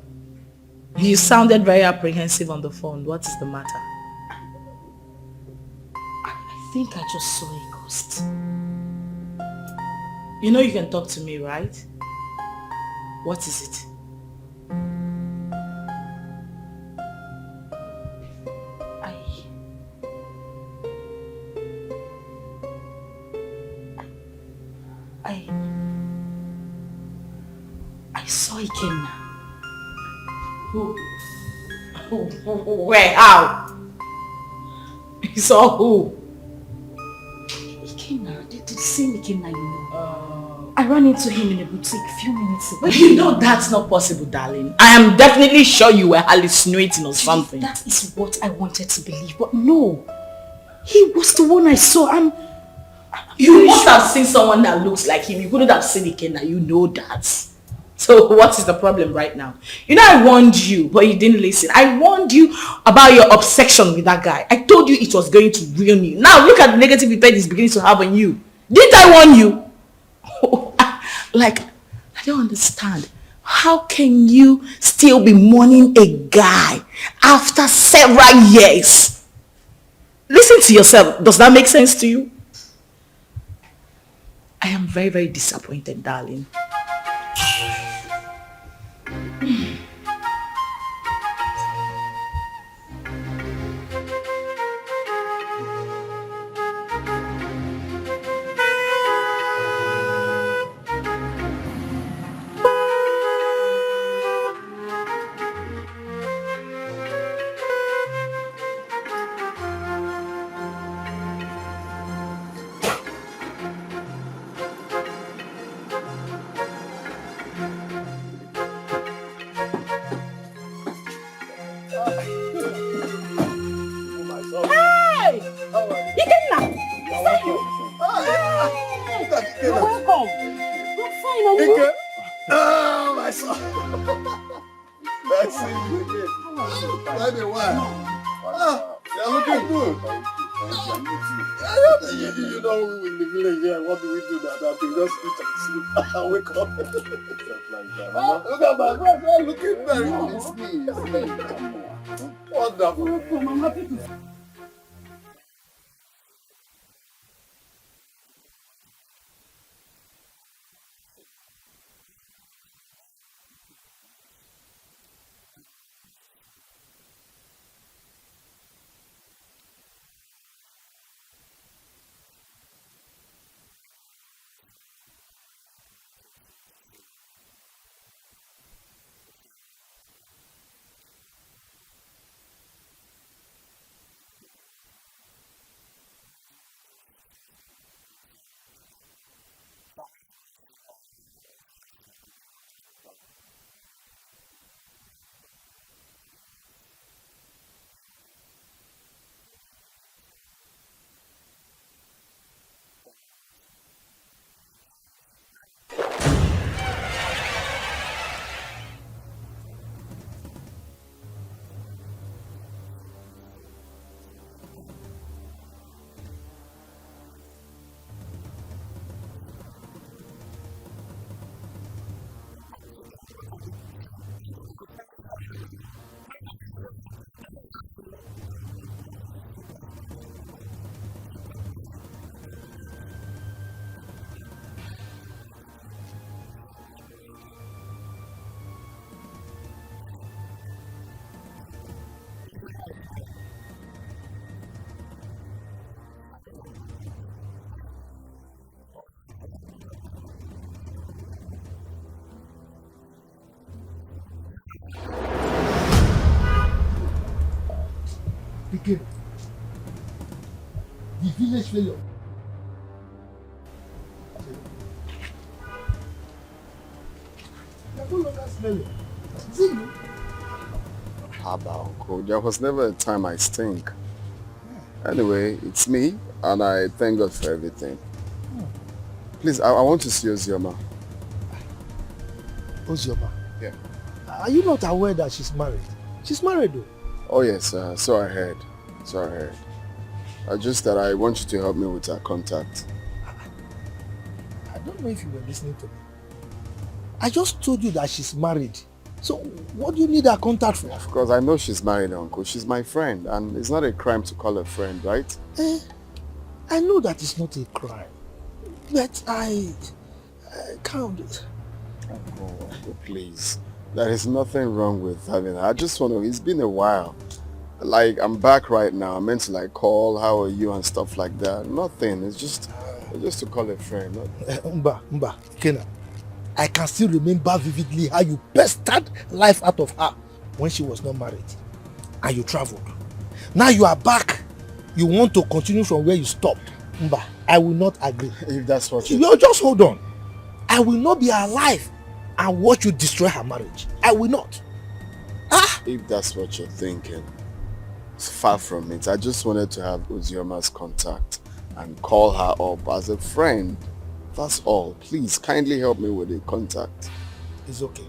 Speaker 14: you sounded very apprehensive on the phone. What is the matter?
Speaker 15: I think I just saw a ghost.
Speaker 14: You know you can talk to me, right? What is it?
Speaker 15: I saw Ikenna.
Speaker 14: Who? Where? How? You saw who?
Speaker 15: Ikenna, the same Ikenna you know. I ran into him in a boutique a few minutes ago.
Speaker 14: But you know that's not possible, darling. I am definitely sure you were hallucinating or something.
Speaker 15: That is what I wanted to believe, but no. He was the one I saw.
Speaker 14: You must have seen someone that looks like him. You couldn't have seen Ikenna. You know that. So what is the problem right now? You know I warned you, but you didn't listen. I warned you about your obsession with that guy. I told you it was going to ruin you. Now look at the negative effect it's beginning to have on you. Didn't I warn you? Like, I don't understand. How can you still be mourning a guy after several years? Listen to yourself. Does that make sense to you? I am very, very disappointed, darling.
Speaker 16: Wake up. Look at my brother looking very wonderful. I'm happy to
Speaker 6: King. The village failure. You're no longer smelling. See you?
Speaker 7: Haba, Uncle. There was never a time I stink. Anyway, it's me, and I thank God for everything. Please, I want to see Ozioma.
Speaker 6: Ozioma?
Speaker 7: Yeah.
Speaker 6: Are you not aware that she's married? She's married though.
Speaker 7: Oh yes, so I heard. Just that I want you to help me with her contact.
Speaker 6: I don't know if you were listening to me. I just told you that she's married. So what do you need her contact for?
Speaker 7: Of course, I know she's married, Uncle. She's my friend, and it's not a crime to call her friend, right?
Speaker 6: I know that it's not a crime, but I can't.
Speaker 7: Uncle, please. There is nothing wrong with having her. I just want to, it's been a while. Like, I'm back right now. I meant to like call, how are you and stuff like that. Nothing. It's just to call a friend.
Speaker 6: Mba, Kena. I can still remember vividly how you pestered life out of her when she was not married. And you traveled. Now you are back. You want to continue from where you stopped. Mba, I will not agree.
Speaker 7: If that's what
Speaker 6: you just hold on. I will not be alive and watch you destroy her marriage. I will not.
Speaker 7: If that's what you're thinking, it's far from it. I just wanted to have Ozioma's contact and call her up as a friend. That's all. Please, kindly help me with the contact.
Speaker 6: It's okay.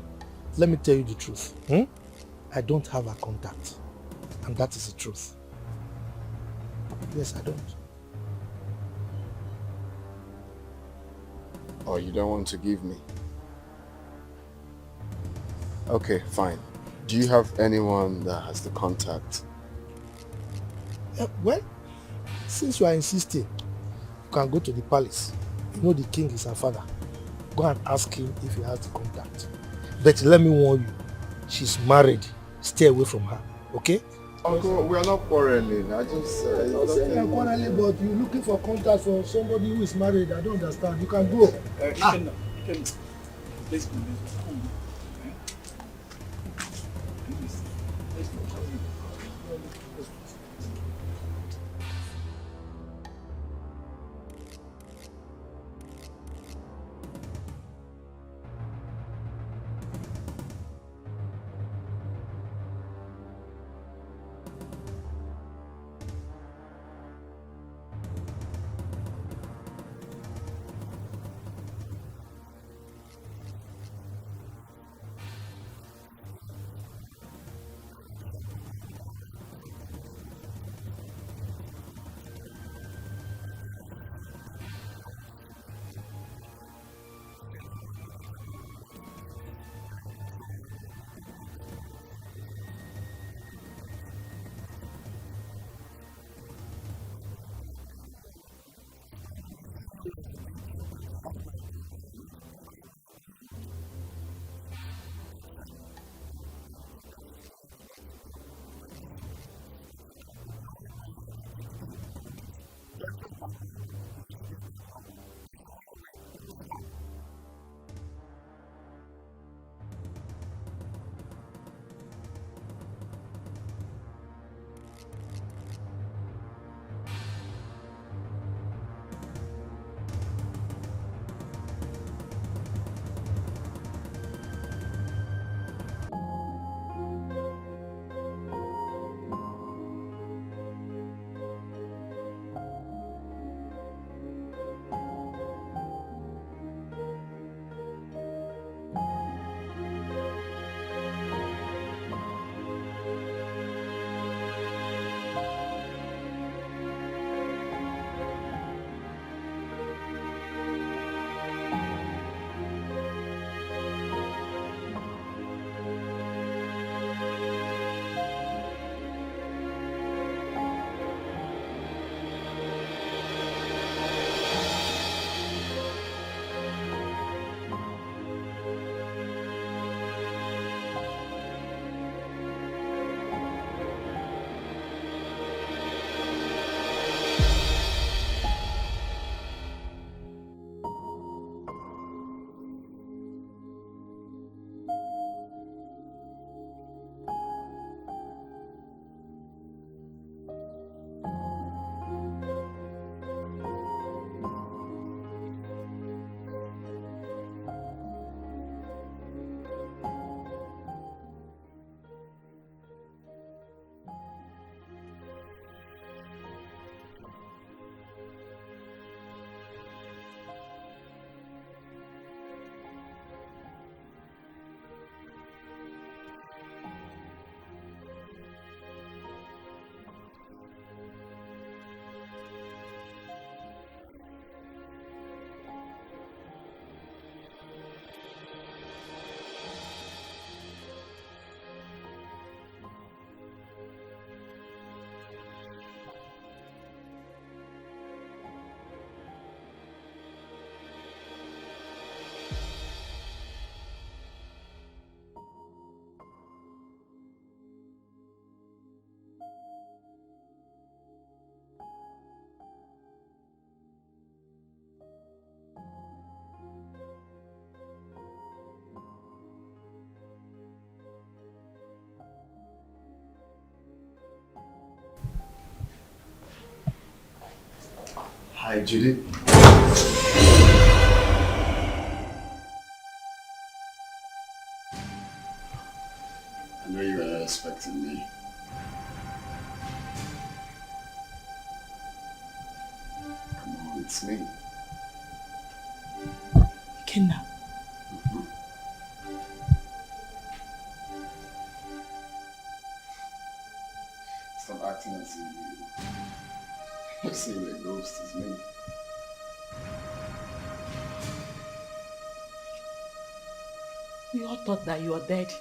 Speaker 6: Let me tell you the truth. I don't have her contact. And that is the truth. Yes, I don't.
Speaker 7: Oh, you don't want to give me? Okay, fine. Do you have anyone that has the contact?
Speaker 6: Well, since you are insisting, you can go to the palace. You know the king is her father. Go and ask him if he has the contact. But let me warn you, she's married. Stay away from her, okay?
Speaker 7: Uncle, we are not quarreling. I just...
Speaker 6: I'm not saying you're quarreling, but you're looking for contact for somebody who is married. I don't understand. You can go.
Speaker 1: Please come.
Speaker 7: Hi, Judy. I know you were not expecting me. Come on, it's me.
Speaker 14: Ikenna.
Speaker 7: Stop acting as if you're seeing a ghost. It's me.
Speaker 14: We all thought that you were dead.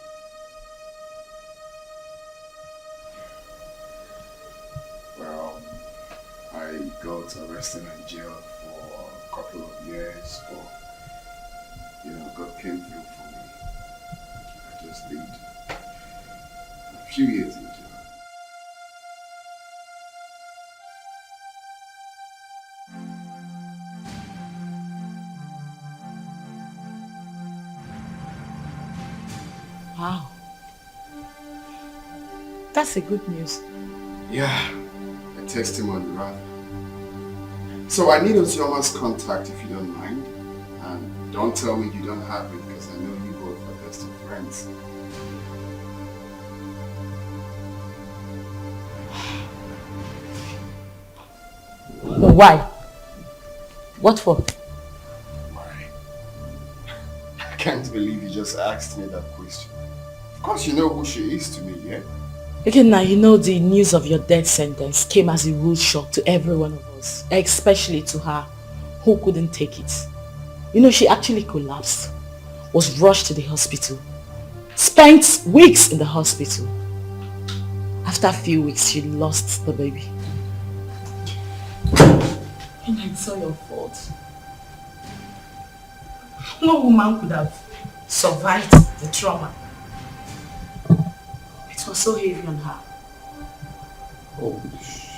Speaker 7: Well, I got arrested and jailed for a couple of years, but God came through for me. I just did a few years in jail.
Speaker 14: Wow. That's a good news.
Speaker 7: Yeah, a testimony rather. So I need Ozioma's contact if you don't mind. And don't tell me you don't have it because I know you both are best of friends.
Speaker 14: Why? What for?
Speaker 7: Why? I can't believe you just asked me that question. Of course you know who she is to me, yeah?
Speaker 14: Again, now you know the news of your death sentence came as a rude shock to every one of us, especially to her, who couldn't take it. You know, she actually collapsed, was rushed to the hospital, spent weeks in the hospital. After a few weeks, she lost the baby. And it's all your fault. No woman could have survived the trauma. It was so heavy on her.
Speaker 7: Holy shit.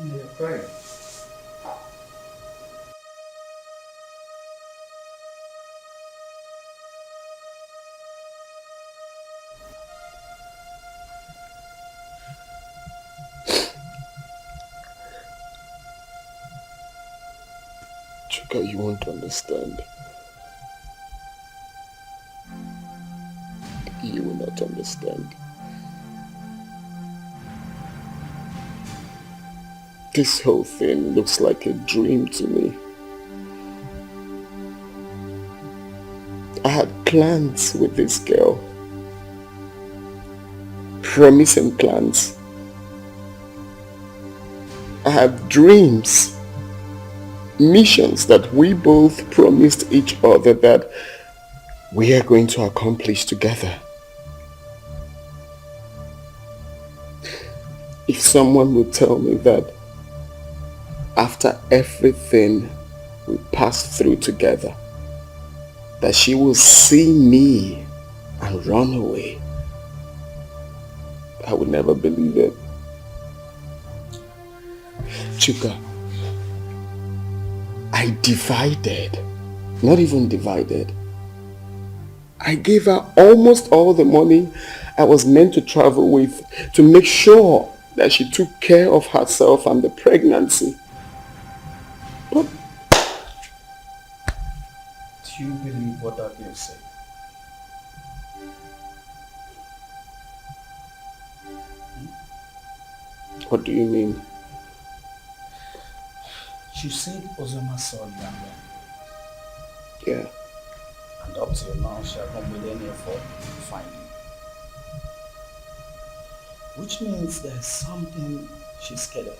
Speaker 1: You're crying.
Speaker 7: Chuka, you won't understand. You will not understand. This whole thing looks like a dream to me. I had plans with this girl. Promising plans. I have dreams. Missions that we both promised each other that we are going to accomplish together. If someone would tell me that after everything we passed through together, that she will see me and run away, I would never believe it. Chuka, I divided, not even divided. I gave her almost all the money I was meant to travel with to make sure that she took care of herself and the pregnancy. But
Speaker 1: do you believe what that girl said?
Speaker 7: what do you mean?
Speaker 1: She said Ozoma saw you and
Speaker 7: Yeah.
Speaker 1: and up till now she has not made any effort to find you. Which means there's something she's scared of.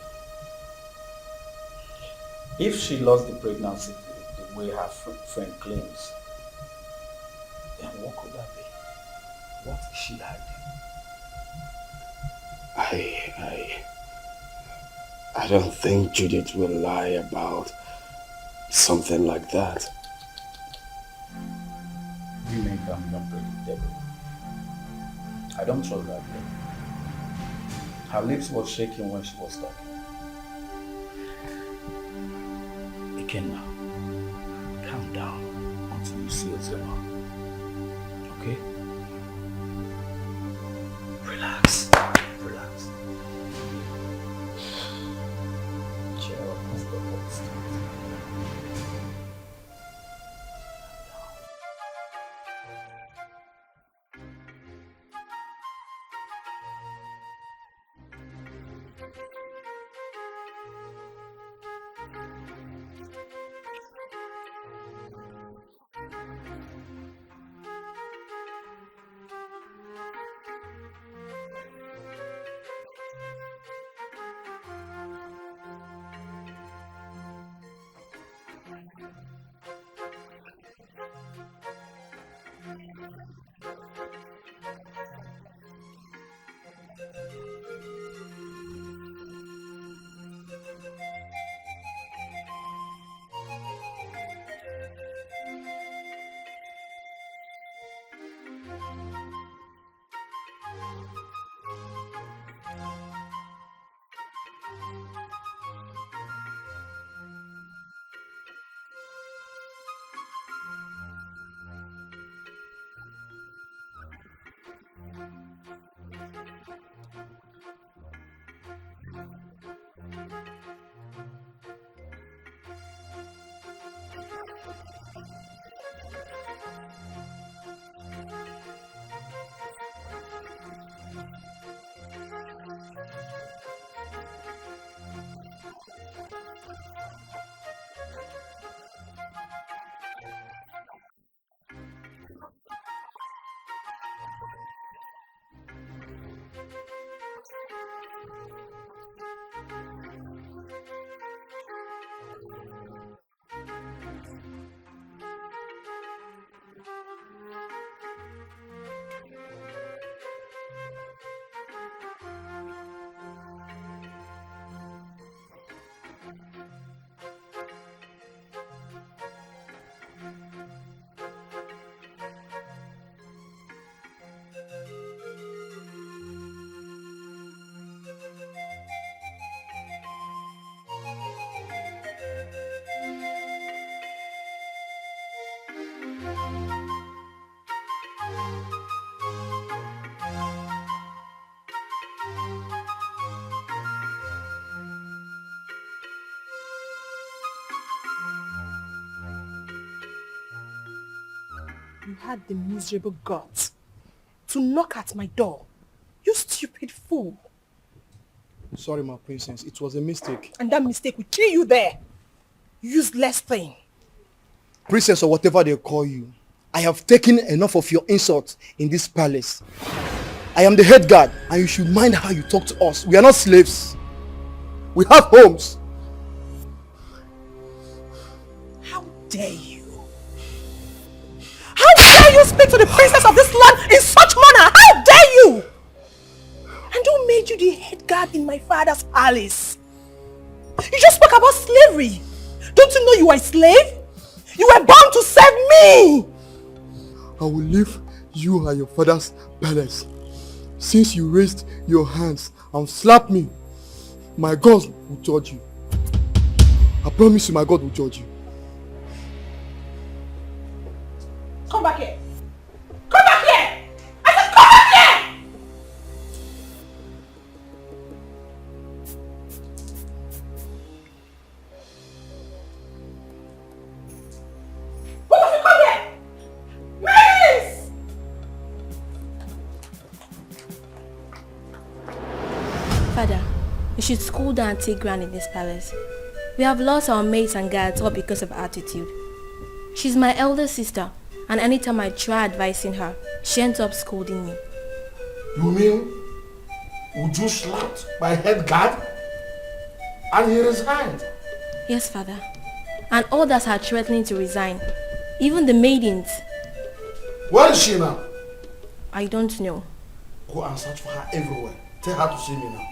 Speaker 1: If she lost the pregnancy the way her friend claims, then what could that be? What is she hiding?
Speaker 7: I don't think Judith will lie about something like that.
Speaker 1: Women can be unpredictable. I don't trust that girl.
Speaker 2: Her lips were shaking when she was talking.
Speaker 1: Ikenna, calm down until you see Ozema. Okay? Relax. Relax. Cheer up, Mr. Host.
Speaker 3: You had the miserable guts to knock at my door. You stupid fool.
Speaker 11: Sorry, my princess. It was a mistake.
Speaker 3: And that mistake will kill you there. Useless thing.
Speaker 11: Princess or whatever they call you, I have taken enough of your insults in this palace. I am the head guard and you should mind how you talk to us. We are not slaves. We have homes.
Speaker 3: How dare you? How dare you speak to the princess of this land in such manner? How dare you? And who made you the head guard in my father's palace? You just spoke about slavery. Don't you know you are a slave? You were born to serve me!
Speaker 11: I will leave you at your father's palace. Since you raised your hands and slapped me, my God will judge you. I promise you my God will judge you.
Speaker 3: Come back here! Come back here! I said come back here! Both of you come here! Please!
Speaker 5: Father, you should cool down and take ground in this palace. We have lost our maids and guards all because of her attitude. She's my elder sister, and anytime I try advising her, she ends up scolding me.
Speaker 2: You mean Uju slapped my head guard and he resigned?
Speaker 5: Yes, Father. And others are threatening to resign. Even the maidens.
Speaker 2: Where is she now?
Speaker 5: I don't know.
Speaker 2: Go and search for her everywhere. Tell her to see me now.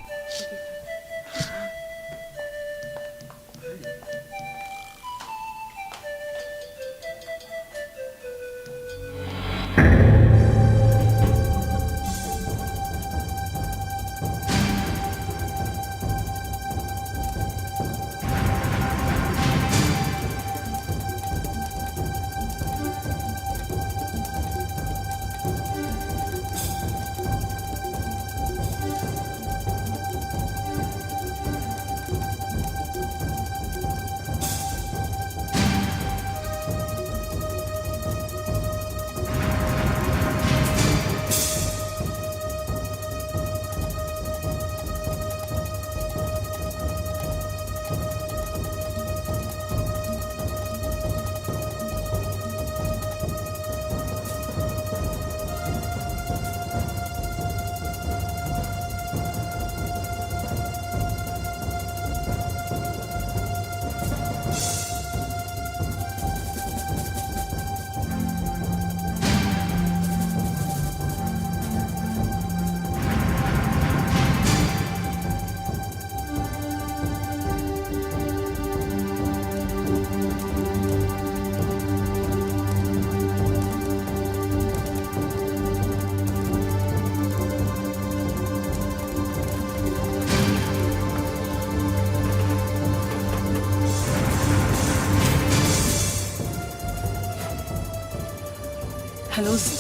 Speaker 14: Hello, Z.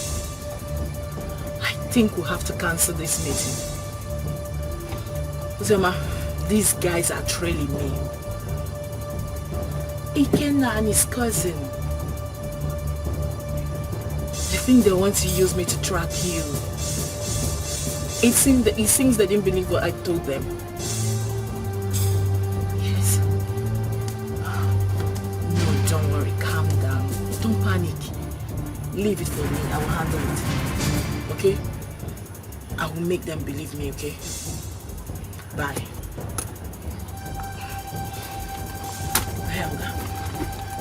Speaker 14: I think we'll have to cancel this meeting. Zema, these guys are trailing me. Ikenna and his cousin. They think they want to use me to track you. It seems they didn't believe what I told them. Yes. No, don't worry. Calm down. Don't panic. Leave it for me. I will handle it. Okay? I will make them believe me, okay? Bye. Hey, Oga.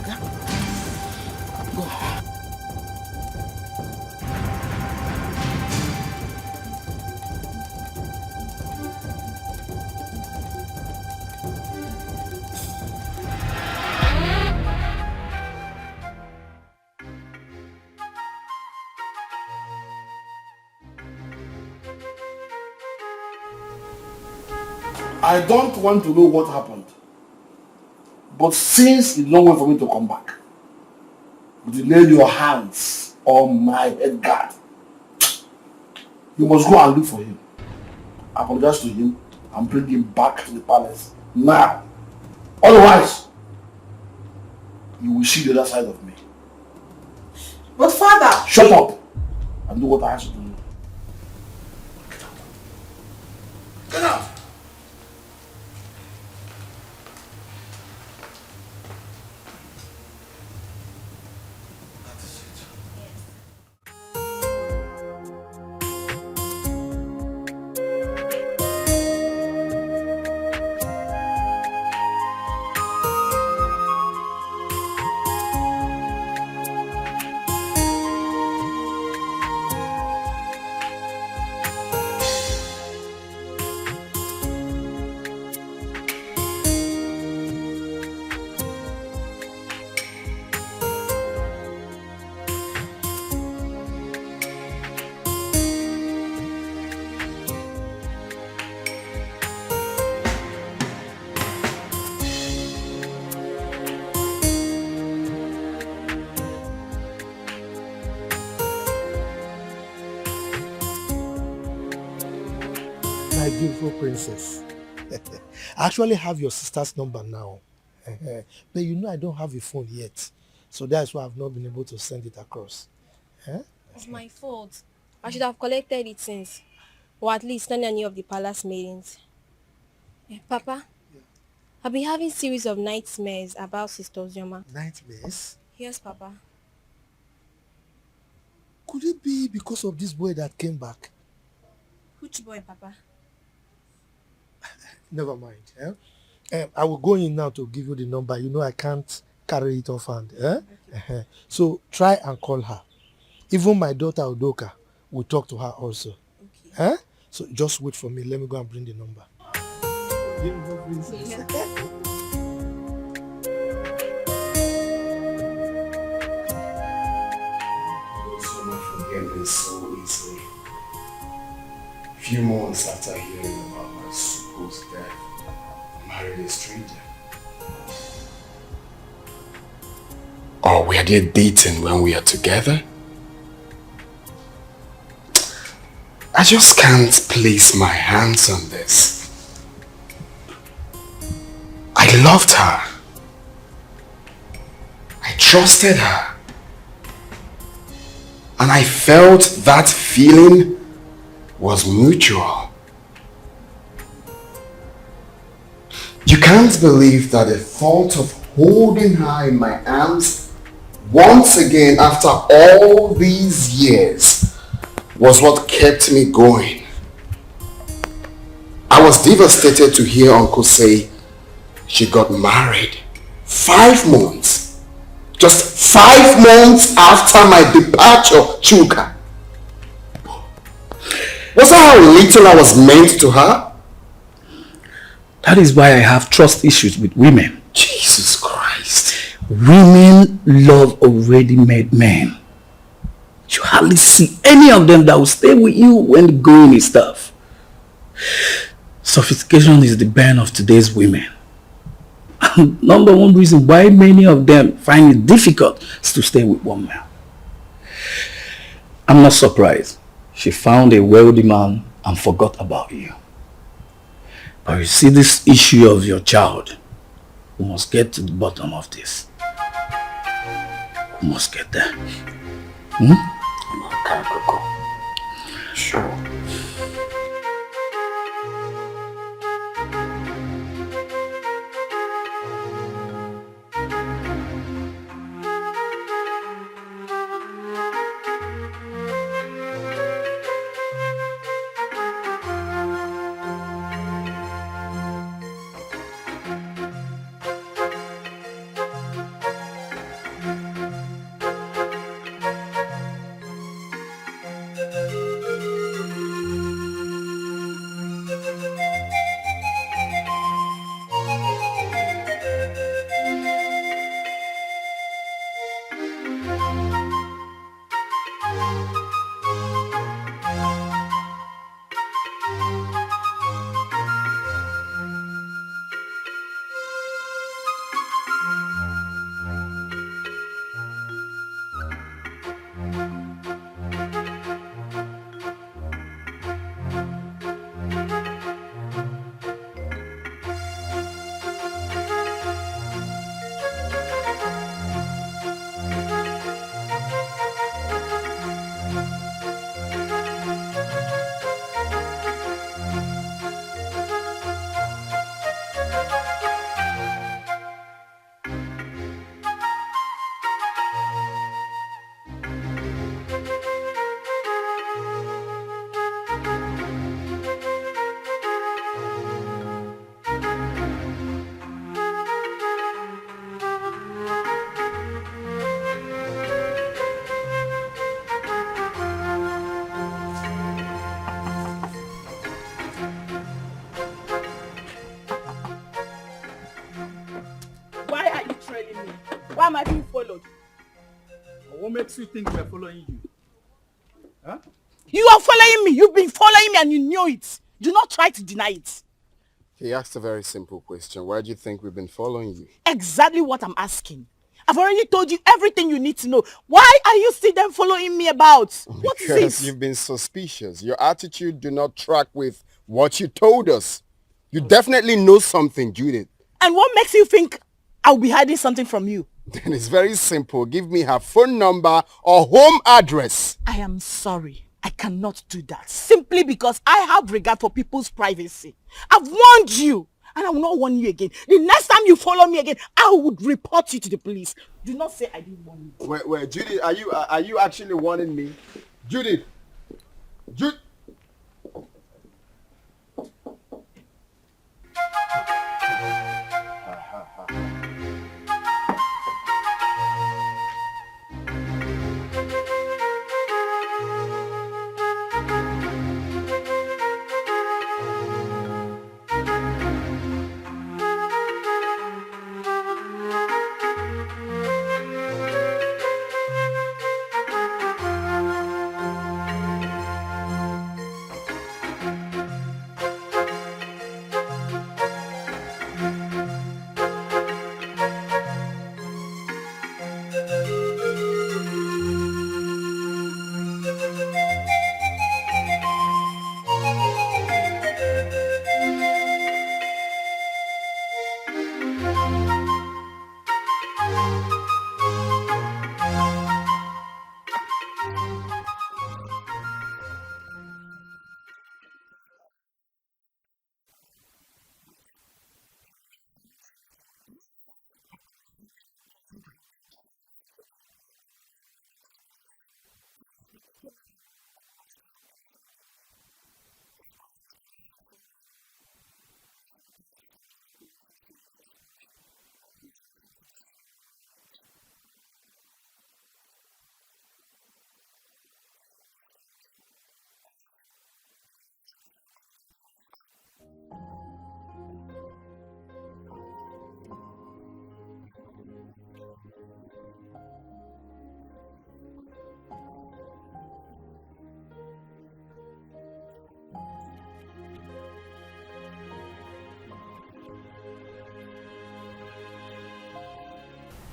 Speaker 14: Oga? Go.
Speaker 2: I don't want to know what happened. But since it's not wait for me to come back, would you lay your hands on my head guard? You must go and look for him. Apologize to him and bring him back to the palace now. Otherwise, you will see the other side of me.
Speaker 3: But father...
Speaker 2: Shut up and do what I ask you to do. Get out!
Speaker 6: My beautiful princess. I actually have your sister's number now. But you know I don't have a phone yet. So that's why I've not been able to send it across.
Speaker 5: It's my fault. I should have collected it since. Or at least not any of the palace meetings. Papa, I've been having series of nightmares about Sister Ozioma.
Speaker 6: Nightmares?
Speaker 5: Yes, Papa.
Speaker 6: Could it be because of this boy that came back?
Speaker 5: Which boy, Papa?
Speaker 6: Never mind. I will go in now to give you the number. You know I can't carry it off hand. Okay. So try and call her. Even my daughter Udoka will talk to her also. Okay. So just wait for me. Let me go and bring the number. Beautiful princess.
Speaker 2: You so much forget me so easily. Few months after hearing about my supposed death, I married a stranger. Or were they dating when we are together? I just can't place my hands on this. I loved her. I trusted her. And I felt that feeling was mutual. You can't believe that the thought of holding her in my arms once again after all these years was what kept me going. I was devastated to hear Uncle say she got married 5 months. Just 5 months after my departure, Chuka. Was that how little I was meant to her?
Speaker 1: That is why I have trust issues with women.
Speaker 2: Jesus Christ.
Speaker 1: Women love already made men. You hardly see any of them that will stay with you when the going is tough. Sophistication is the bane of today's women. And number one reason why many of them find it difficult is to stay with one man. I'm not surprised. She found a wealthy man and forgot about you. But you see, this issue of your child, we must get to the bottom of this. We must get there.
Speaker 7: Okay, Coco. Sure.
Speaker 14: Why am I being followed?
Speaker 8: What makes you think we're following you? Huh?
Speaker 14: You are following me. You've been following me and you knew it. Do not try to deny it.
Speaker 7: He asked a very simple question. Why do you think we've been following you?
Speaker 14: Exactly what I'm asking. I've already told you everything you need to know. Why are you still then following me about? What is
Speaker 7: Because
Speaker 14: this?
Speaker 7: you've been suspicious. Your attitude do not track with what you told us. You definitely know something, Judith.
Speaker 14: And what makes you think I'll be hiding something from you?
Speaker 7: Then it's very simple. Give me her phone number or home address.
Speaker 14: I am sorry. I cannot do that. Simply because I have regard for people's privacy. I've warned you. And I will not warn you again. The next time you follow me again, I would report you to the police. Do not say I didn't warn you.
Speaker 7: Wait, Judith, are you actually warning me? Judith!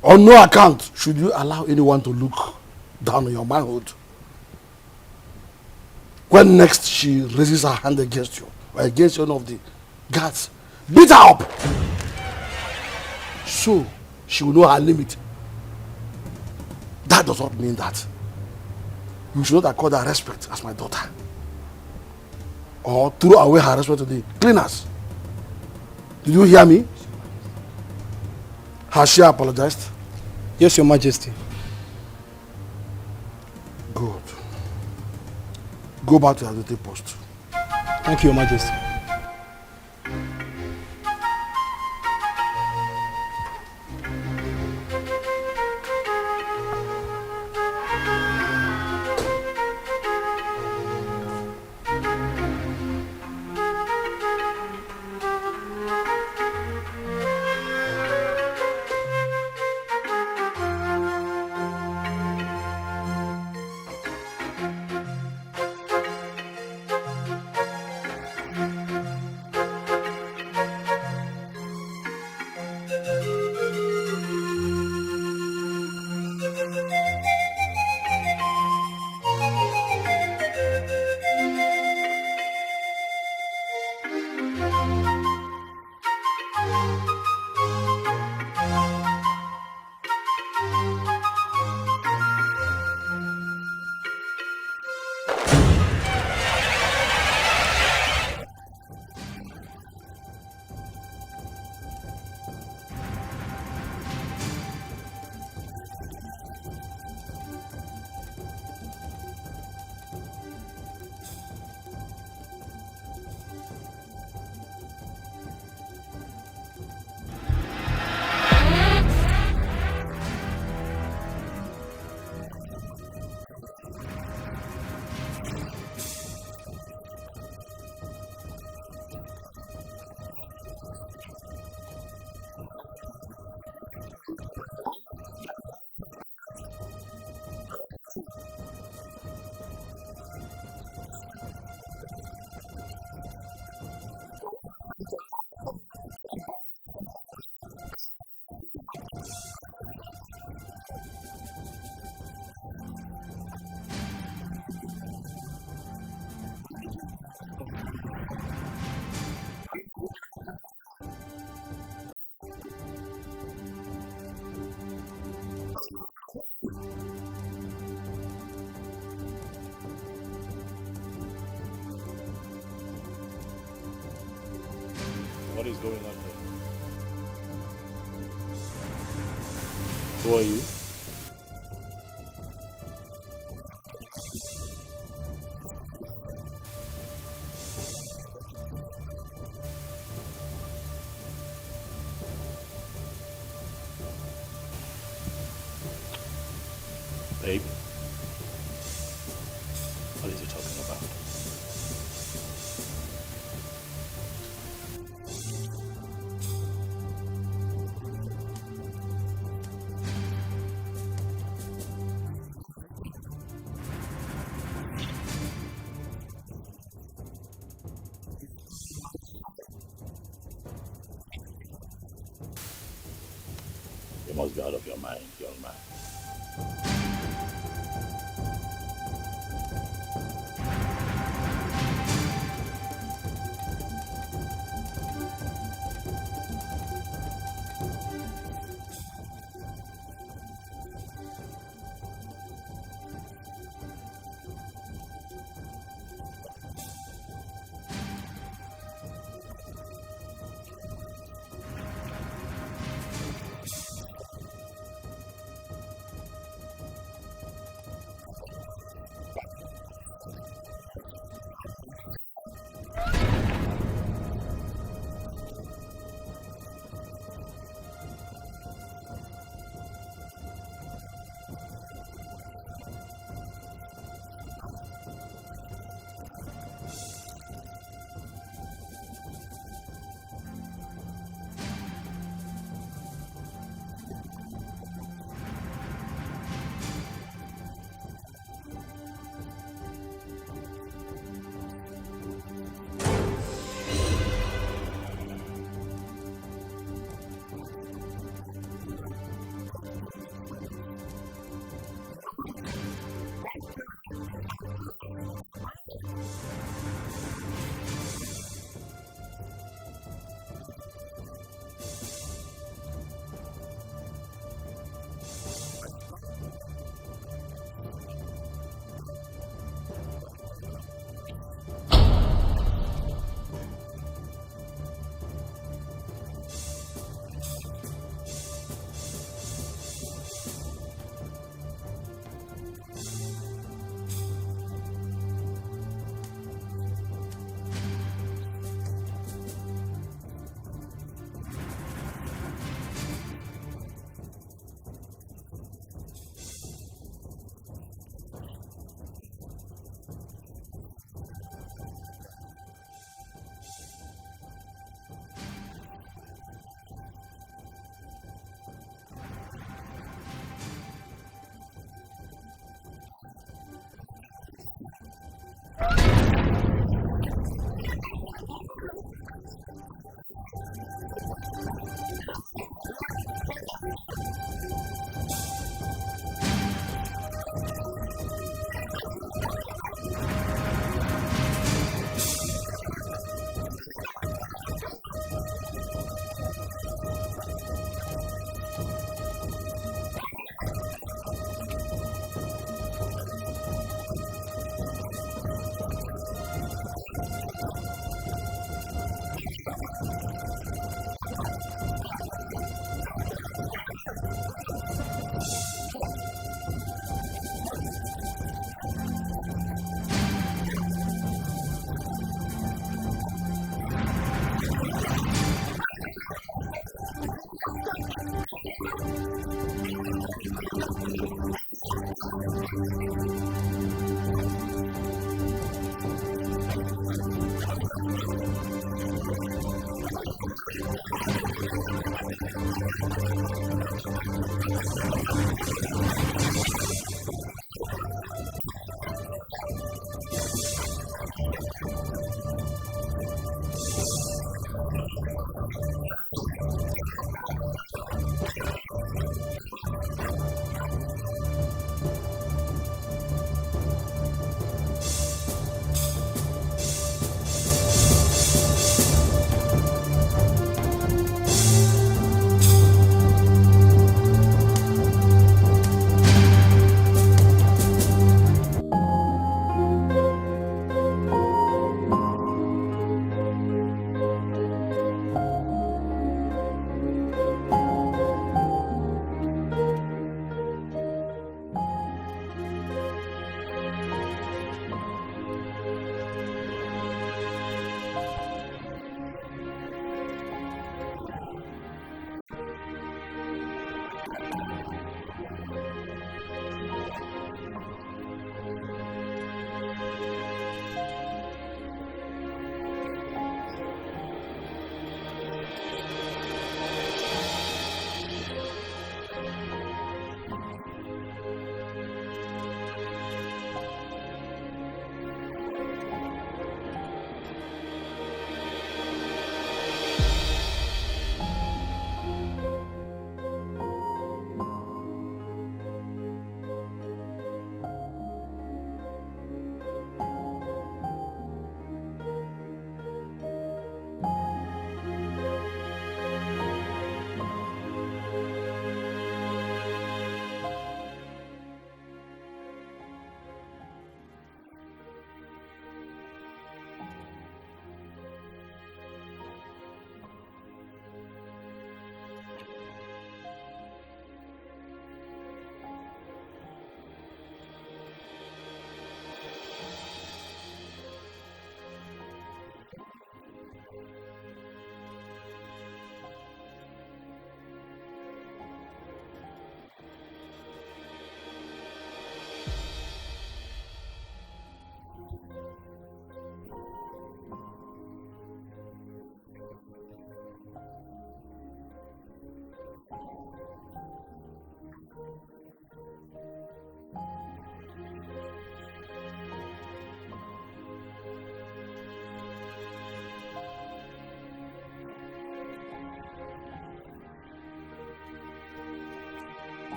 Speaker 2: On no account should you allow anyone to look down on your manhood. When next she raises her hand against you or against one of the guards, beat her up. So she will know her limit. That does not mean that you should not accord her respect as my daughter. Or throw away her respect to the cleaners. Did you hear me? Has she apologized?
Speaker 19: Yes, Your Majesty.
Speaker 2: Good. Go back to your duty post.
Speaker 19: Thank you, Your Majesty.
Speaker 16: What is going on here? Who are you? Babe, what is he talking about? You must be out of your mind, young man.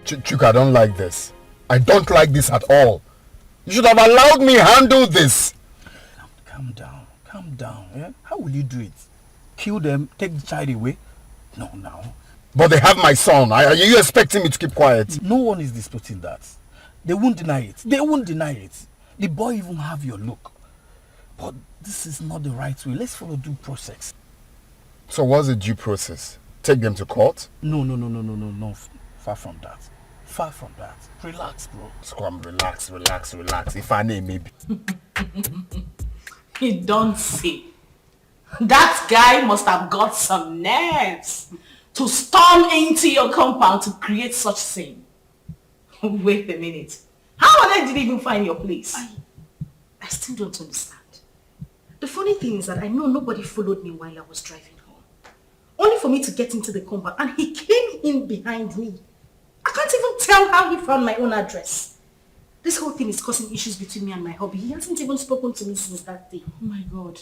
Speaker 7: Chuka, I don't like this. I don't like this at all. You should have allowed me handle this.
Speaker 1: Calm down. Yeah? How will you do it? Kill them, take the child away? No, now.
Speaker 7: But they have my son. Are you expecting me to keep quiet?
Speaker 1: No one is disputing that. They won't deny it. The boy even have your look. But this is not the right way. Let's follow due process.
Speaker 7: So what's the due process? Take them to court?
Speaker 1: No. Far from that. Far from that. Relax, bro.
Speaker 7: Scrum, relax. If I name maybe.
Speaker 14: You don't see. That guy must have got some nerves to storm into your compound to create such scene. Wait a minute. How on earth did he even find your place?
Speaker 4: I still don't understand. The funny thing is that I know nobody followed me while I was driving home. Only for me to get into the compound and he came in behind me. I can't even tell how he found my own address. This whole thing is causing issues between me and my hubby. He hasn't even spoken to me since that day.
Speaker 14: Oh my God.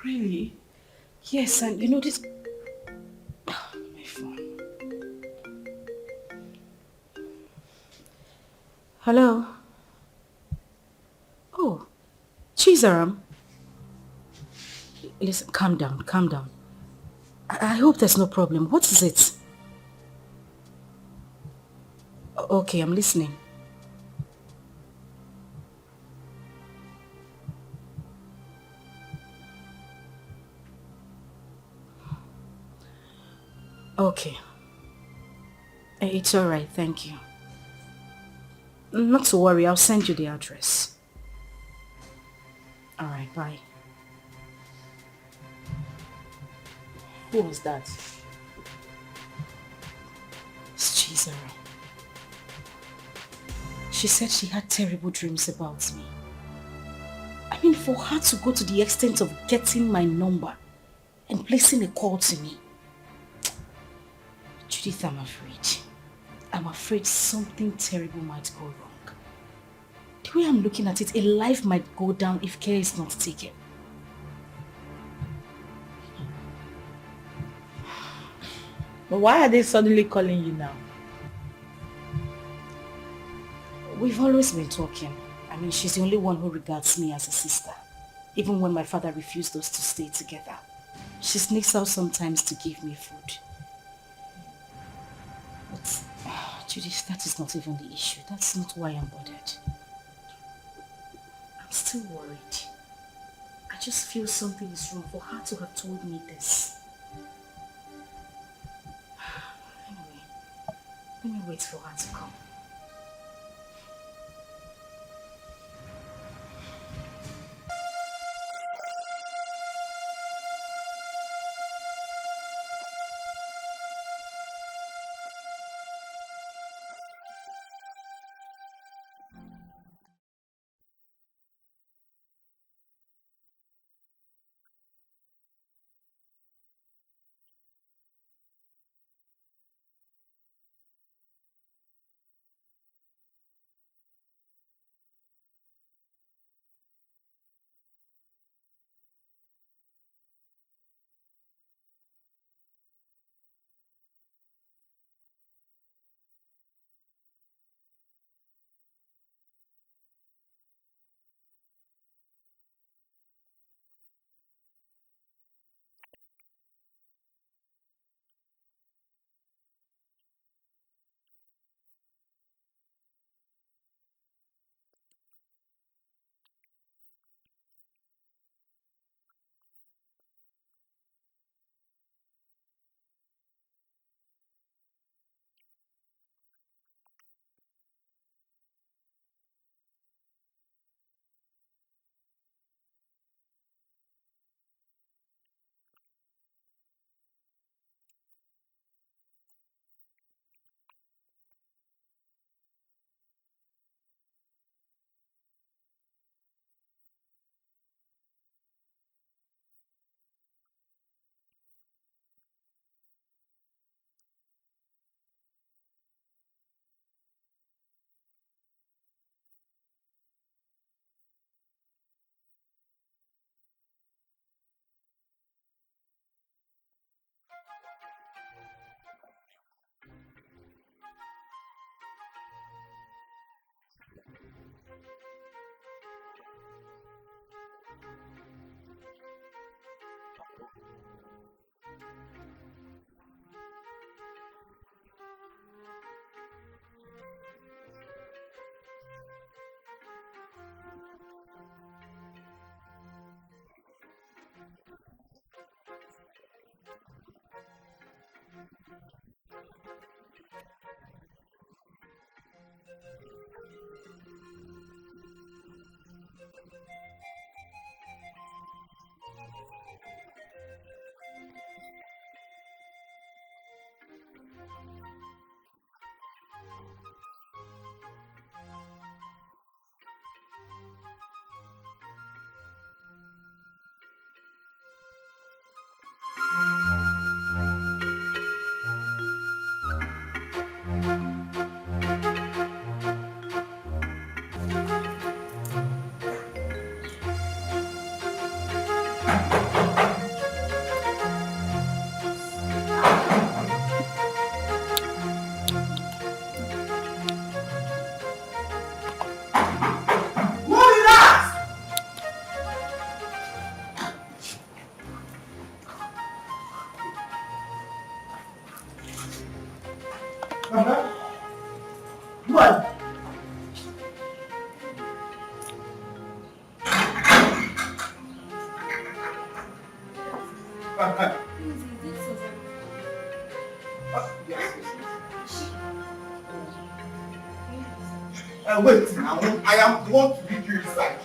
Speaker 14: Really?
Speaker 4: Yes, and you know this... my phone. Hello? Oh, Chizaram. Listen, calm down. I hope there's no problem. What is it? Okay, I'm listening. Okay. It's alright, thank you. Not to worry, I'll send you the address. Alright, bye.
Speaker 14: Who was that?
Speaker 4: It's Chizara. She said she had terrible dreams about me. I mean, for her to go to the extent of getting my number and placing a call to me. Judith, I'm afraid. I'm afraid something terrible might go wrong. The way I'm looking at it, a life might go down if care is not taken.
Speaker 14: But why are they suddenly calling you now?
Speaker 4: We've always been talking. I mean, she's the only one who regards me as a sister. Even when my father refused us to stay together. She sneaks out sometimes to give me food. But, Judith, that is not even the issue. That's not why I'm bothered. I'm still worried. I just feel something is wrong for her to have told me this. Anyway, let me wait for her to come.
Speaker 2: What? Wait, I am the one to lead you inside.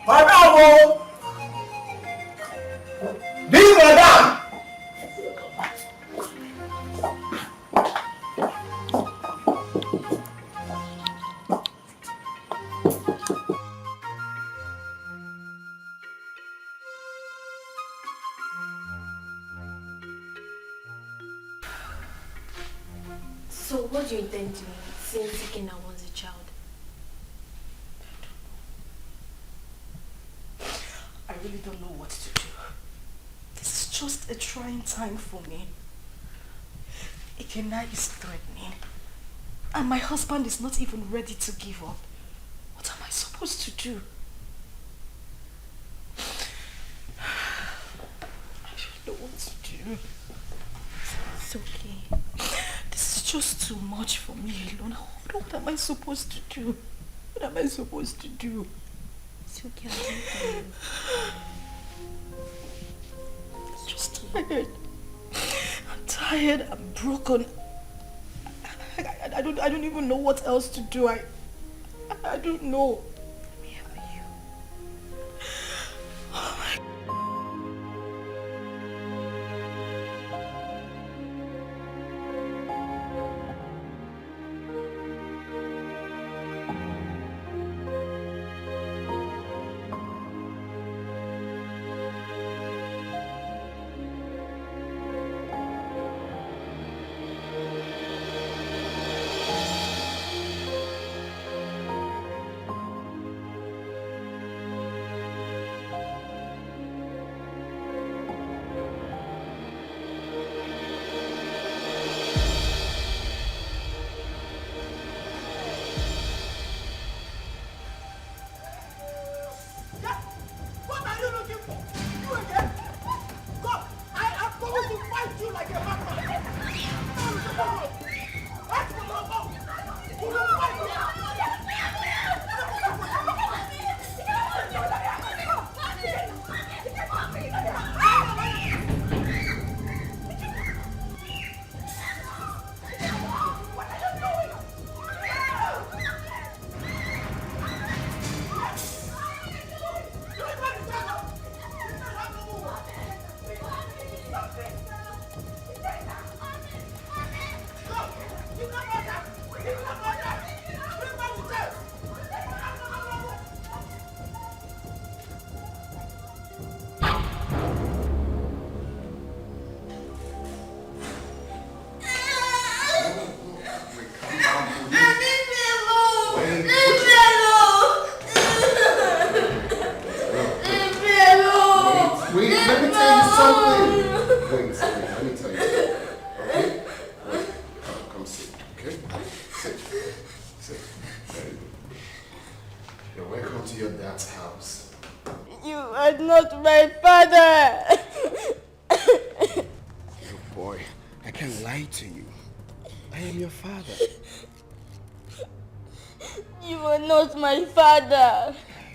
Speaker 2: Madam! This madam!
Speaker 5: So what do you intend doing since Ikenna wants a child?
Speaker 4: I really don't know what to do. This is just a trying time for me. Ikenna is threatening. And my husband is not even ready to give up. What am I supposed to do? I don't know what to do.
Speaker 5: It's okay.
Speaker 4: This is just too much for me alone. What am I supposed to do? What am I supposed to do?
Speaker 5: It's okay, I'll do for you.
Speaker 4: I'm just tired. I'm tired. I'm broken. I don't even know what else to do. I don't know.
Speaker 5: Let me help you.
Speaker 4: Oh my God.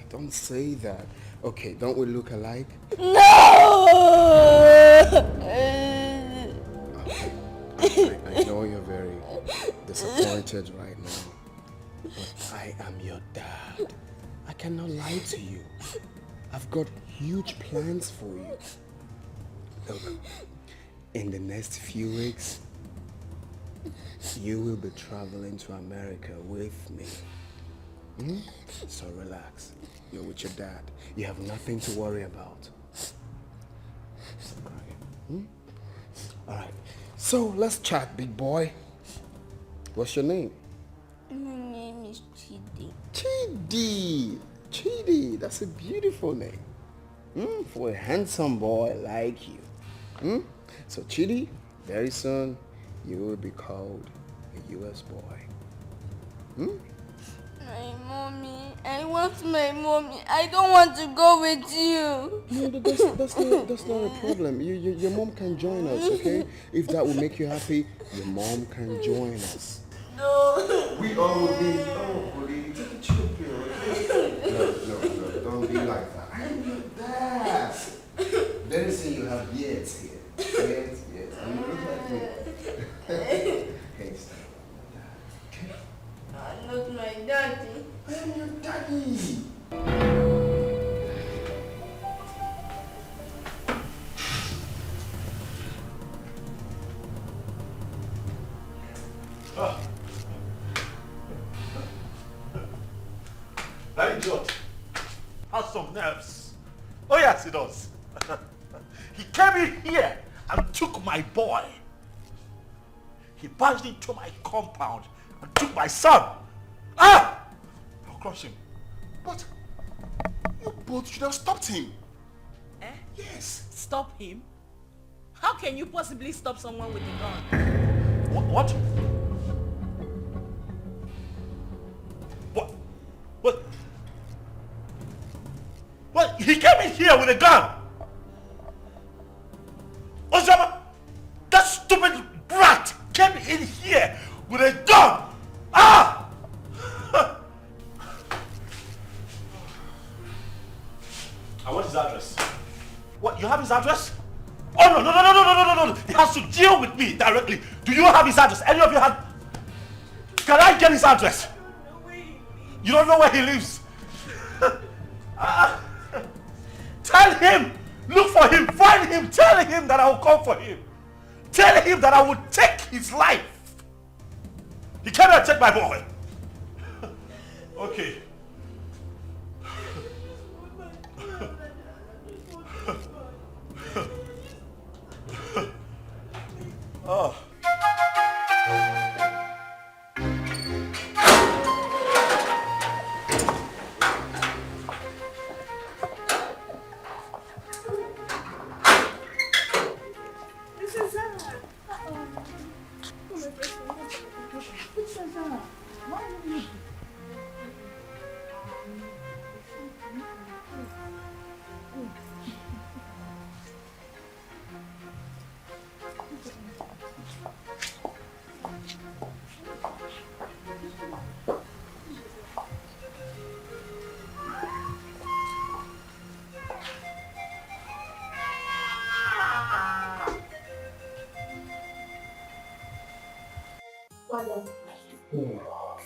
Speaker 7: Don't say that. Okay, don't we look alike?
Speaker 5: No!
Speaker 7: I know you're very disappointed right now, but I am your dad. I cannot lie to you. I've got huge plans for you. Look, in the next few weeks, you will be traveling to America with me. So relax. You're with your dad. You have nothing to worry about. Stop crying. Alright. So let's chat, big boy. What's your name?
Speaker 5: My name is Chidi.
Speaker 7: Chidi. Chidi. That's a beautiful name. For a handsome boy like you. So Chidi, very soon you will be called a US boy.
Speaker 5: My mommy. not my mommy. I don't want to go with you.
Speaker 7: No, that's not a problem. Your mom can join us, okay? If that will make you happy, your mom can join us.
Speaker 5: No.
Speaker 7: We all will be. Oh, buddy, take a chill pill, okay? No, don't be like that. I'm your dad. Let me see you have beards here. Beards. I'm not like me. Okay, stop.
Speaker 5: I'm not my daddy.
Speaker 7: I'm your daddy.
Speaker 16: That idiot has some nerves. Oh yes, he does. He came in here and took my boy. He barged into my compound and took my son. I'll crush him.
Speaker 20: But you both should have stopped him.
Speaker 14: Eh?
Speaker 20: Yes.
Speaker 14: Stop him? How can you possibly stop someone with a gun?
Speaker 16: What? What? He came in here with a gun. Osama, that stupid brat came in here with a gun. I want his address. What? You have his address? Oh no! He has to deal with me directly. Do you have his address? Any of you have? Can I get his address? You don't know where he lives. Tell him, look for him, find him, tell him that I will come for him. Tell him that I will take his life. He cannot take my boy. Okay. Oh.
Speaker 5: Father,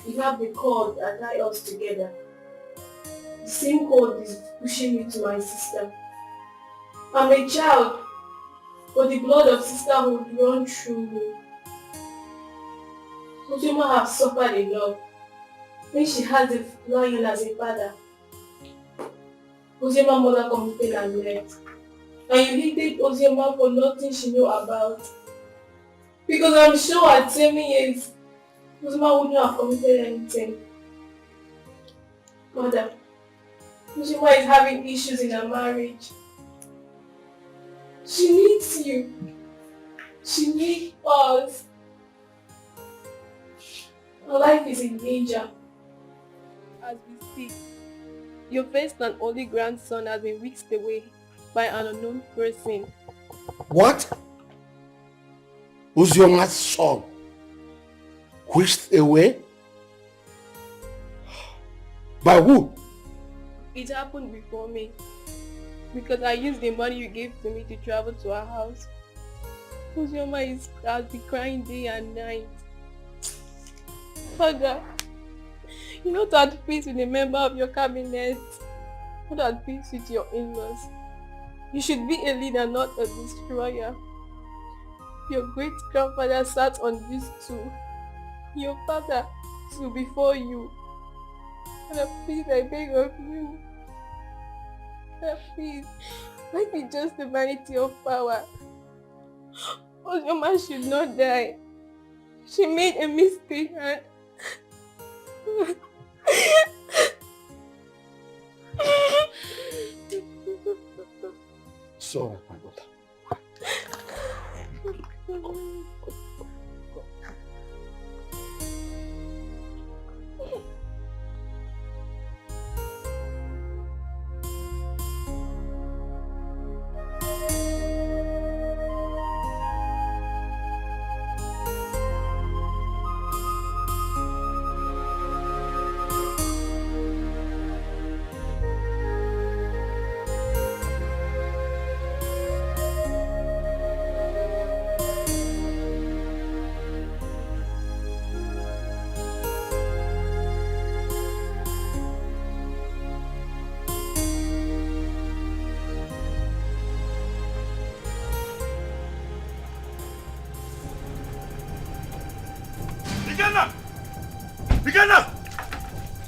Speaker 5: you have the cord that tie us together. The same cord is pushing me to my sister. I'm a child, but the blood of sisterhood runs through me. Ojima has suffered a lot when she has a lion as a father. Ozima's mother committed and left. And you hated Ozima for nothing she knew about. Because I'm sure at 7 years, Ozima wouldn't have committed anything. Mother, Ozima is having issues in her marriage. She needs you. She needs us. Her life is in danger.
Speaker 10: As we speak, your first and only grandson has been whisked away by an unknown person.
Speaker 2: What? Uzioma's son whisked away? By who?
Speaker 10: It happened before me because I used the money you gave to me to travel to our house. Uzioma has been crying day and night. Father, you're not at peace with a member of your cabinet, not at peace with your in-laws. You should be a leader, not a destroyer. Your great-grandfather sat on this stool. Your father stood before you. Father, please, I beg of you. Father, please, let me just the vanity of power. Uzioma should not die. She made a mistake and...
Speaker 2: So, my daughter.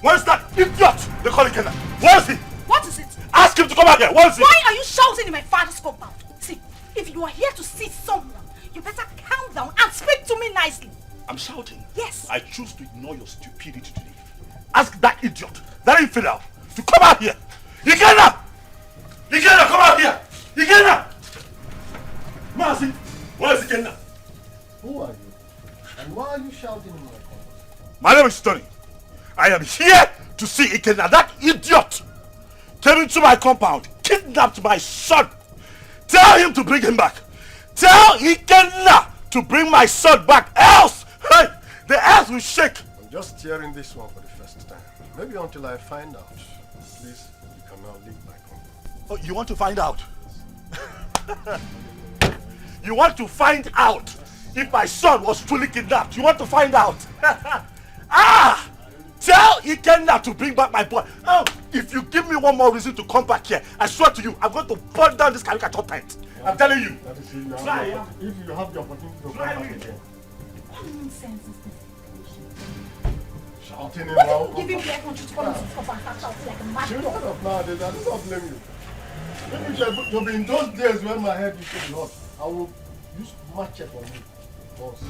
Speaker 16: Where's that idiot? They call Ikenna. Where is he?
Speaker 3: What is it?
Speaker 16: Ask him to come out here. Where is he?
Speaker 3: Why are you shouting in my father's compound? See, if you are here to see someone, you better calm down and speak to me nicely.
Speaker 16: I'm shouting.
Speaker 3: Yes.
Speaker 16: I choose to ignore your stupidity today. Ask that idiot, that infidel, to come out here. Ikenna! Ikenna, come out here! Ikenna! Mazi, where is Ikenna?
Speaker 11: Who are you? And why are you shouting in my compound?
Speaker 16: My name is Tony. I am here to see Ikenna. That idiot came into my compound, kidnapped my son. Tell him to bring him back. Tell Ikenna to bring my son back, else, hey, the earth will shake.
Speaker 13: I'm just hearing this one for the first time. Maybe until I find out. Please, you can now leave my compound.
Speaker 16: Oh, you want to find out? You want to find out if my son was truly kidnapped? You want to find out? Ah! Tell Ikenna to bring back my boy. Oh, if you give me one more reason to come back here, I swear to you, I'm going to burn down this caricature tent. I'm telling you.
Speaker 11: That is it now.
Speaker 16: Try,
Speaker 11: If you have the opportunity to come back again.
Speaker 3: What nonsense is this?
Speaker 11: Shouting in
Speaker 3: What
Speaker 11: my
Speaker 3: did you give him the air control to come into this compound and start shouting like a mad
Speaker 11: You
Speaker 3: dog?
Speaker 11: know of nowadays, I do not blame you. Maybe it should be in those days when my head used to be hot. I will use matchup on you. Boss.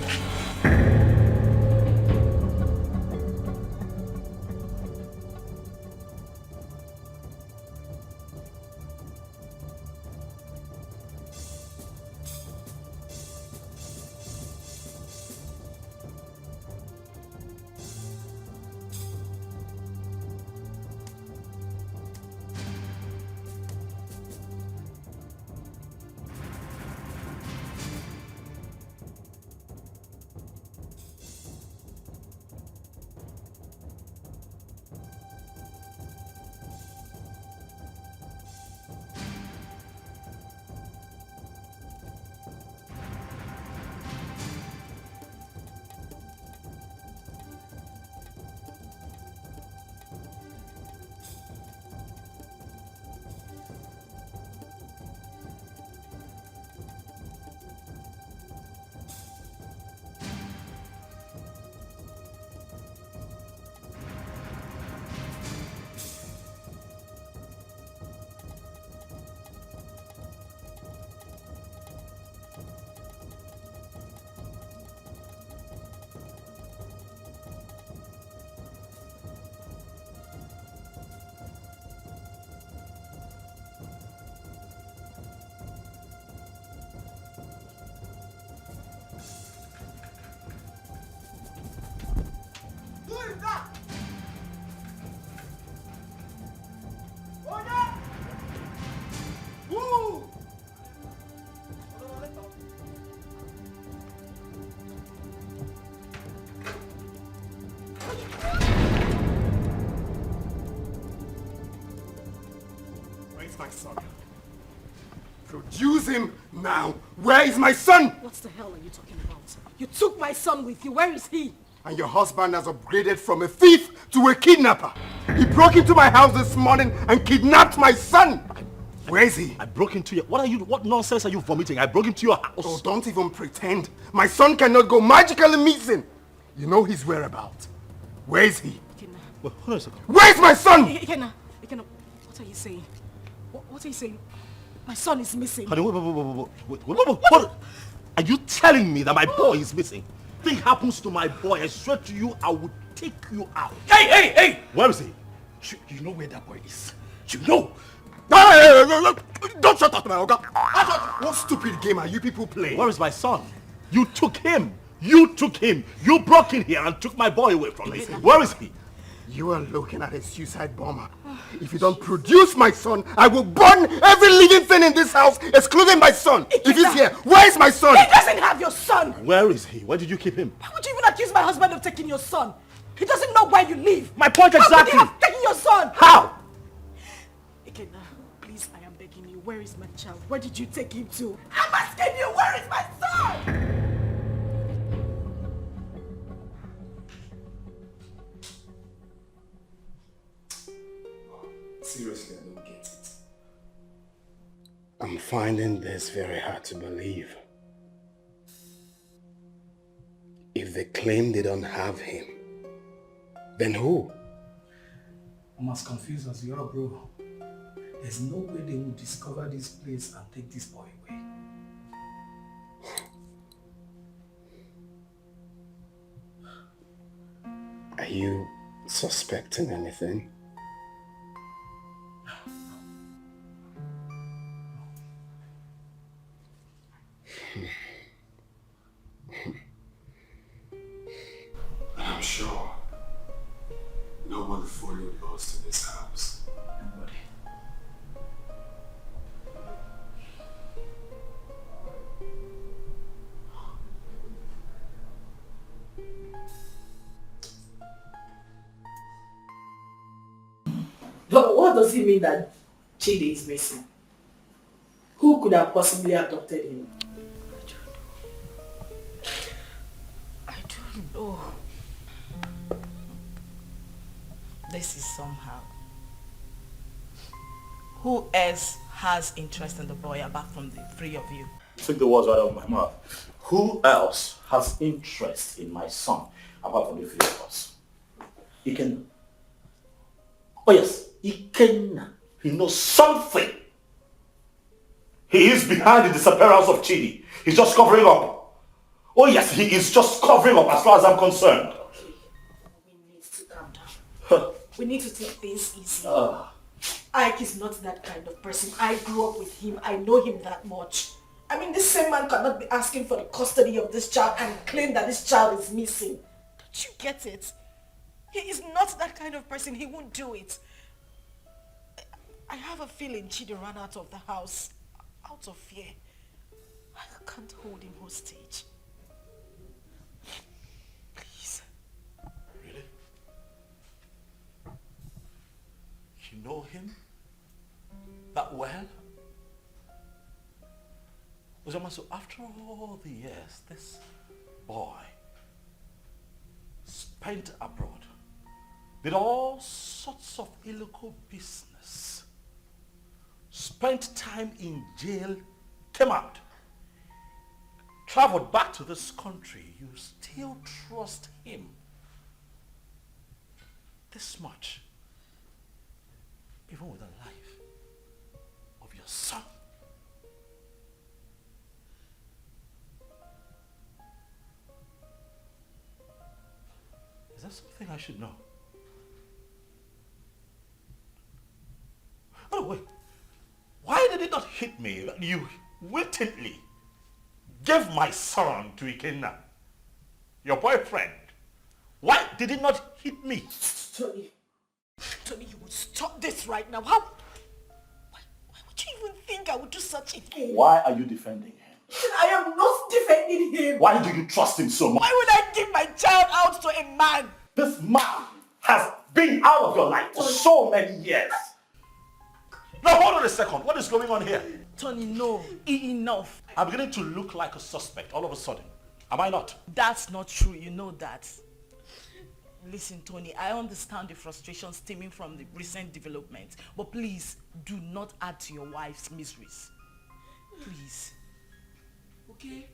Speaker 11: My son. Produce him now. Where is my son?
Speaker 4: What the hell are you talking about? You took my son with you. Where is he?
Speaker 11: And your husband has upgraded from a thief to a kidnapper. He broke into my house this morning and kidnapped my son. Where is he?
Speaker 16: I broke into your... What nonsense are you vomiting? I broke into your house.
Speaker 11: Oh, don't even pretend. My son cannot go magically missing. You know his whereabouts. Where is he?
Speaker 16: Well, hold on a second.
Speaker 11: Where is my son?
Speaker 4: Ikenna, what are you saying? What are you saying? My son is missing.
Speaker 16: Honey, wait. Are you telling me that my boy is missing? Thing happens to my boy, I swear to you, I will take you out.
Speaker 1: Hey!
Speaker 16: Where is he?
Speaker 1: You know where that boy is. You know.
Speaker 11: Don't shut up, my Oga. What stupid game are you people playing?
Speaker 16: Where is my son? You took him. You broke in here and took my boy away from me. Where is he?
Speaker 11: You are looking at a suicide bomber. If you don't produce my son, I will burn every living thing in this house, excluding my son. If he's here, where is my son?
Speaker 4: He doesn't have your son.
Speaker 16: Where is he? Where did you keep him?
Speaker 4: Why would you even accuse my husband of taking your son? He doesn't know where you live.
Speaker 16: My point exactly.
Speaker 4: How could he have taken your son?
Speaker 16: How?
Speaker 4: Ikenna, please, I am begging you. Where is my child? Where did you take him to? I'm asking you, where is my son?
Speaker 2: Seriously, I don't get it.
Speaker 6: I'm finding this very hard to believe. If they claim they don't have him, then who?
Speaker 1: I'm as confused as you are, bro. There's no way they will discover this place and take this boy away.
Speaker 7: Are you suspecting anything?
Speaker 11: I'm sure nobody followed us to this house.
Speaker 1: Nobody.
Speaker 14: But what does it mean that Chidi is missing? Who could have possibly adopted him?
Speaker 18: I don't know. This is somehow. Who else has interest in the boy apart from the three of you?
Speaker 16: Took the words right out of my mouth. Who else has interest in my son apart from the three of us? Ikenna. Oh yes, Ikenna. He knows something. He is behind the disappearance of Chidi. He's just covering up. Oh yes, he is just covering up as far as I'm concerned.
Speaker 3: We need to calm down. We need to take things easy. Ike is not that kind of person. I grew up with him. I know him that much. I mean, this same man cannot be asking for the custody of this child and claim that this child is missing. Don't you get it? He is not that kind of person. He won't do it. I have a feeling Chidi ran out of the house out of fear. I can't hold him hostage. Please.
Speaker 16: Really? You know him that well? Uzoma, so after all the years, this boy spent abroad, did all sorts of illegal business, spent time in jail, came out, traveled back to this country. You still trust him this much, even with the life of your son. Is that something I should know? Oh wait, why did it not hit me that you wittingly gave my son to Ikenna, your boyfriend? Why did it not hit me?
Speaker 3: Tony, you would stop this right now. Why would you even think I would do such a thing?
Speaker 16: Why are you defending him?
Speaker 3: I am not defending him.
Speaker 16: Why do you trust him so much?
Speaker 3: Why would I give my child out to a man?
Speaker 16: This man has been out of your life for so many years. Now hold on a second. What is going on here?
Speaker 18: Tony, no. Enough.
Speaker 16: I'm beginning to look like a suspect all of a sudden. Am I not?
Speaker 18: That's not true. You know that. Listen, Tony, I understand the frustration stemming from the recent developments, but please do not add to your wife's miseries. Please. Okay?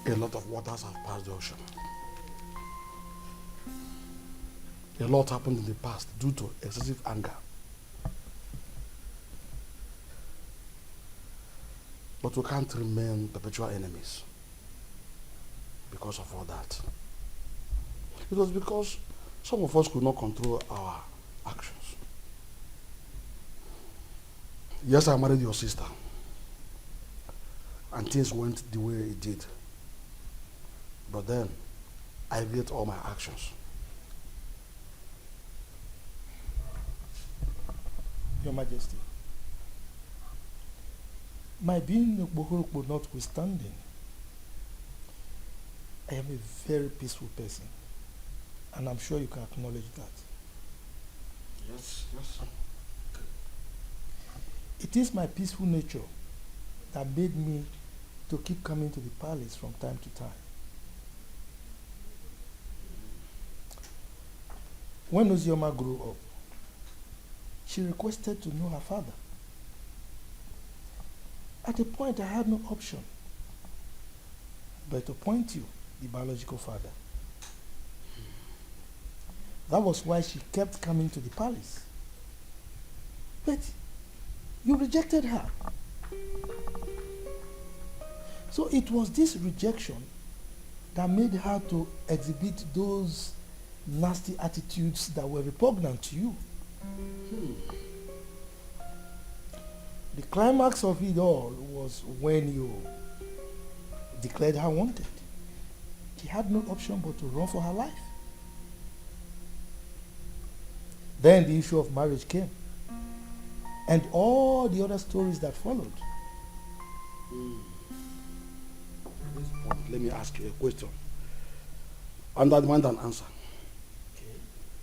Speaker 6: A lot of waters have passed the ocean. A lot happened in the past due to excessive anger. But we can't remain perpetual enemies because of all that. It was because some of us could not control our actions. Yes, I married your sister, and things went the way it did.
Speaker 2: But then, I regret all my actions.
Speaker 6: Your Majesty, my being a Bohorokbo notwithstanding, I am a very peaceful person, and I'm sure you can acknowledge that.
Speaker 2: Yes, yes.
Speaker 6: It is my peaceful nature that made me to keep coming to the palace from time to time. When Ozioma grew up, she requested to know her father. At a point, I had no option but to point you, the biological father. That was why she kept coming to the palace. But you rejected her. So it was this rejection that made her to exhibit those nasty attitudes that were repugnant to you. The climax of it all was when you declared her wanted. She had no option but to run for her life. Then the issue of marriage came, and all the other stories that followed.
Speaker 2: At this point, let me ask you a question. And I demand an answer. Okay.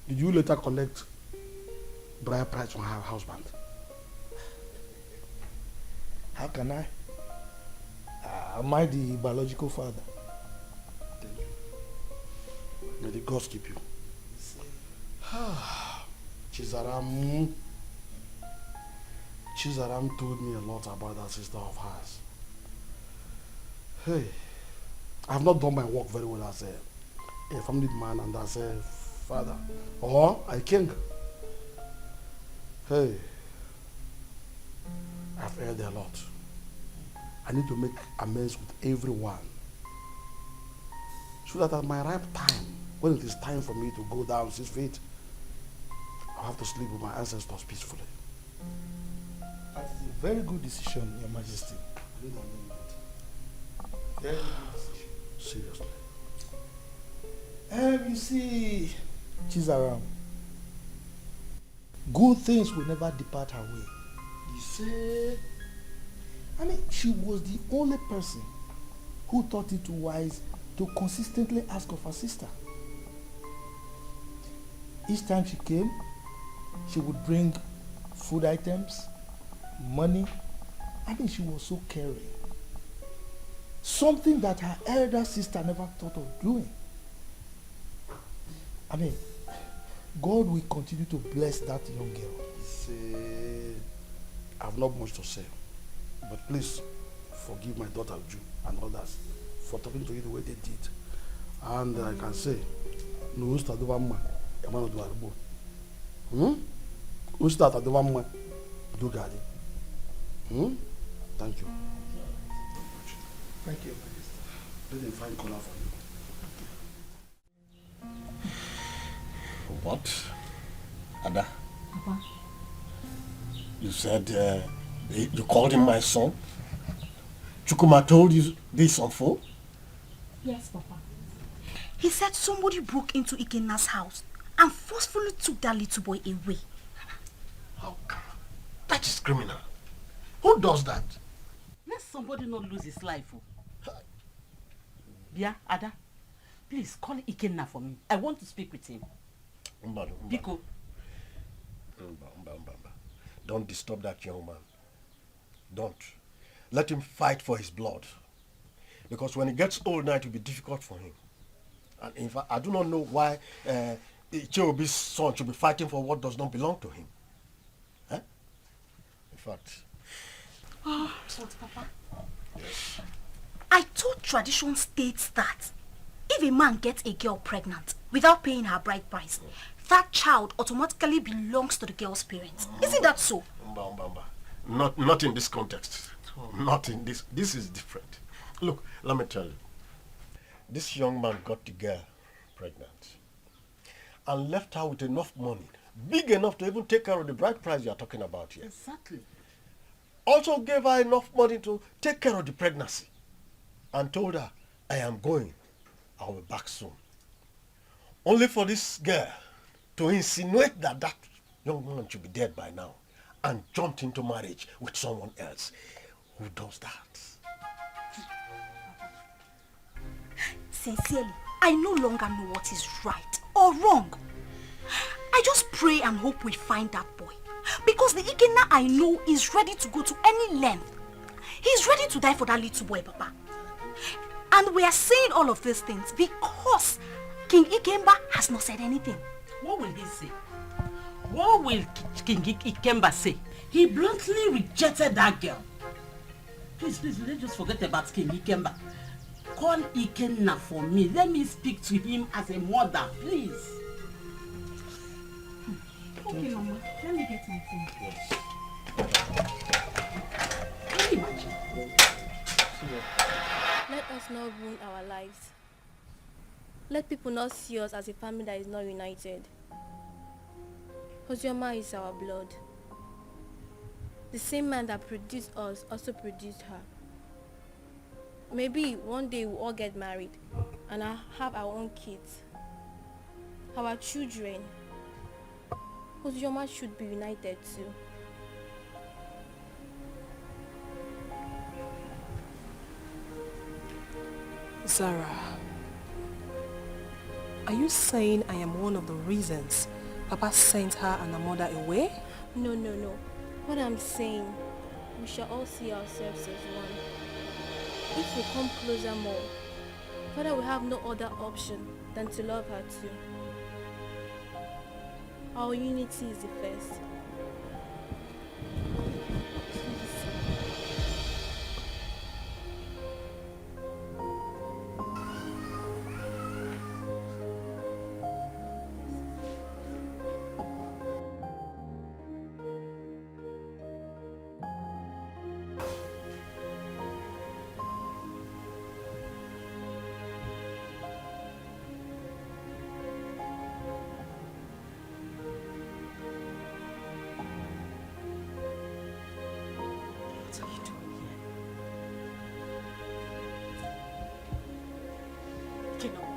Speaker 2: Did you later collect bride price from her husband?
Speaker 6: How can I? Am I the biological father?
Speaker 2: Thank you. May the gods keep you. Chizaram told me a lot about that sister of hers. Hey, I have not done my work very well as a family man and as a father or a king. Hey, I've heard a lot. I need to make amends with everyone so that at my ripe time, when it is time for me to go down 6 feet, I'll have to sleep with my ancestors peacefully.
Speaker 6: That is a very good decision, Your Majesty. Very good decision.
Speaker 2: Seriously.
Speaker 6: You see, Chizaram, good things will never depart her way.
Speaker 2: You say?
Speaker 6: I mean, she was the only person who thought it wise to consistently ask of her sister. Each time she came, she would bring food items, money. I mean, she was so caring. Something that her elder sister never thought of doing. I mean, God will continue to bless that young girl.
Speaker 2: See, I have not much to say, but please forgive my daughter Uju and others for talking to you the way they did. And I can say, no start over ma, emano do arbo. Who start at the one ma, do gadi. Thank you.
Speaker 6: Thank you.
Speaker 2: Let them find color for you.
Speaker 21: What? Ada?
Speaker 4: Papa.
Speaker 21: You said you called him my son? Chukuma told you this on phone?
Speaker 4: Yes, Papa.
Speaker 22: He said somebody broke into Ikenna's house and forcefully took that little boy away.
Speaker 21: How come? That is criminal. Who does that?
Speaker 14: Let somebody not lose his life. Bia, Ada, please call Ikenna for me. I want to speak with him. Biko.
Speaker 21: Don't disturb that young man. Don't. Let him fight for his blood. Because when he gets old now, it will be difficult for him. And in fact, I do not know why Icheobi's son should be fighting for what does not belong to him. Eh? In fact.
Speaker 22: Oh, Papa. Yes. I thought tradition states that if a man gets a girl pregnant without paying her bride price, that child automatically belongs to the girl's parents. Isn't that so?
Speaker 21: Not in this context. Not in this. This is different. Look, let me tell you. This young man got the girl pregnant and left her with enough money, big enough to even take care of the bride price you are talking about here.
Speaker 14: Exactly.
Speaker 21: Also gave her enough money to take care of the pregnancy and told her, I am going. I'll be back soon. Only for this girl to insinuate that that young man should be dead by now and jumped into marriage with someone else. Who does that?
Speaker 22: Sincerely, I no longer know what is right or wrong. I just pray and hope we find that boy. Because the Ikenna I know is ready to go to any length. He's ready to die for that little boy, Papa. And we are saying all of these things because King Ikemba has not said anything.
Speaker 14: What will he say? What will King Ikemba say? He bluntly rejected that girl. Please, let's just forget about King Ikemba. Call Ikenna for me. Let me speak to him as a mother, please.
Speaker 22: Okay, Mama. Let me get my phone.
Speaker 14: Yes. Can you imagine?
Speaker 5: Let us not ruin our lives. Let people not see us as a family that is not united. Ozioma is our blood. The same man that produced us also produced her. Maybe one day we'll all get married and have our own kids. Our children. Ozioma should be united too.
Speaker 9: Zara, are you saying I am one of the reasons Papa sent her and her mother away?
Speaker 5: No. What I'm saying, we shall all see ourselves as one. If we come closer more, Father will have no other option than to love her too. Our unity is the first.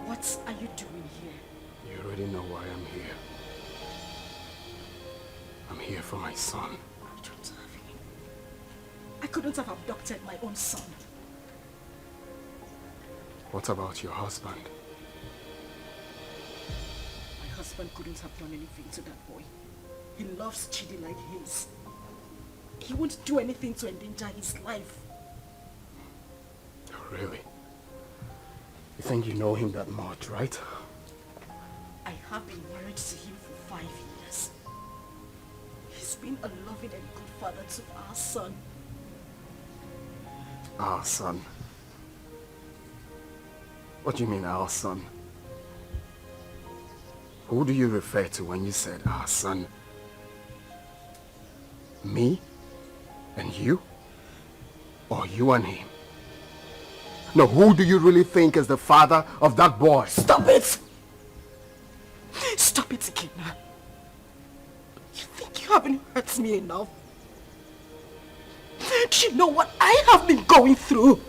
Speaker 22: What are you doing here?
Speaker 7: You already know why I'm here. I'm here for my son.
Speaker 22: I don't have him. I couldn't have abducted my own son.
Speaker 7: What about your husband?
Speaker 22: My husband couldn't have done anything to that boy. He loves Chidi like his. He won't do anything to endanger his life.
Speaker 7: Oh, really? You think you know him that much, right?
Speaker 22: I have been married to him for 5 years. He's been a loving and good father to our son.
Speaker 7: Our son? What do you mean, our son? Who do you refer to when you said our son? Me? And you? Or you and him? No, who do you really think is the father of that boy?
Speaker 22: Stop it! Stop it, Ikenna. You think you haven't hurt me enough? Do you know what I have been going through?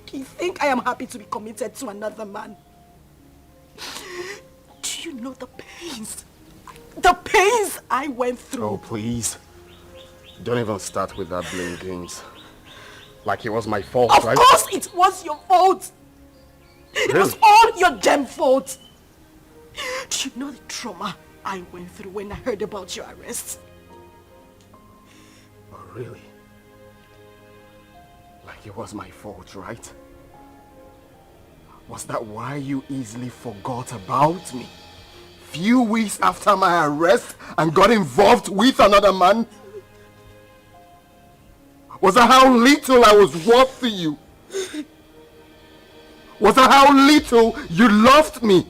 Speaker 22: Do you think I am happy to be committed to another man? Do you know the pains? The pains I went through.
Speaker 7: Oh, please. Don't even start with that blame games. Like it was my fault, right?
Speaker 22: Of course it was your fault. It was all your damn fault. Do you know the trauma I went through when I heard about your arrest?
Speaker 7: Oh, really? Like it was my fault, right? Was that why you easily forgot about me? Few weeks after my arrest and got involved with another man? Was that how little I was worth to you? Was that how little you loved me?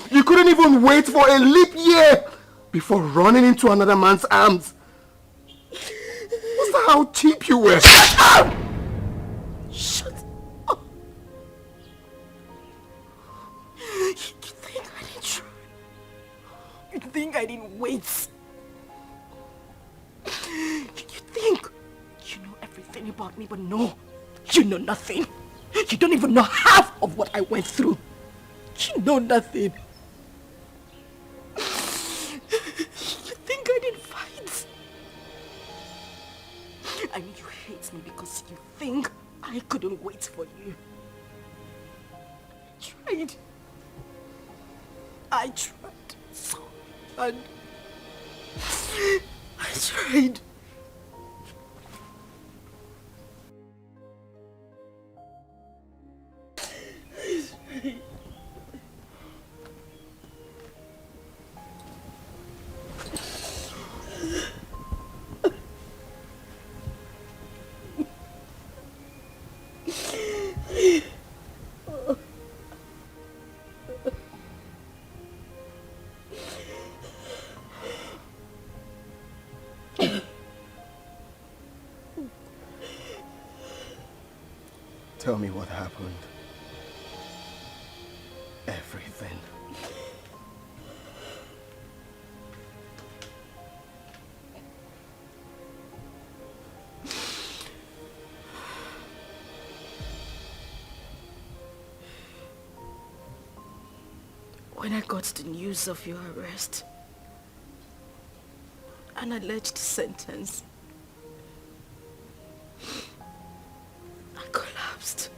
Speaker 7: You couldn't even wait for a leap year before running into another man's arms. Was that how cheap you were?
Speaker 22: Shut up! Shut up! You think I didn't try? You think I didn't wait? You think you know everything about me, but no,
Speaker 15: You know nothing. You don't even know half of what I went through. You know nothing. You think I didn't fight? I mean, you hate me because you think I couldn't wait for you. I tried so hard. I tried.
Speaker 21: Tell me what happened. Everything.
Speaker 15: When I got the news of your arrest, an alleged sentence, I collapsed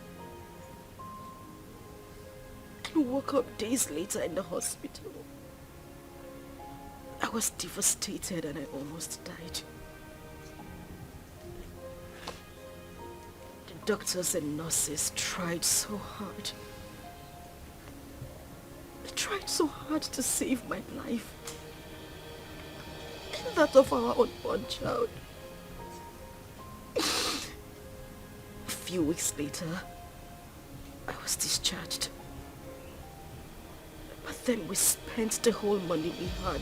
Speaker 15: and woke up days later in the hospital. I was devastated and I almost died. The doctors and nurses tried so hard. They tried so hard to save my life and that of our unborn child. A few weeks later, I was discharged. But then we spent the whole money we had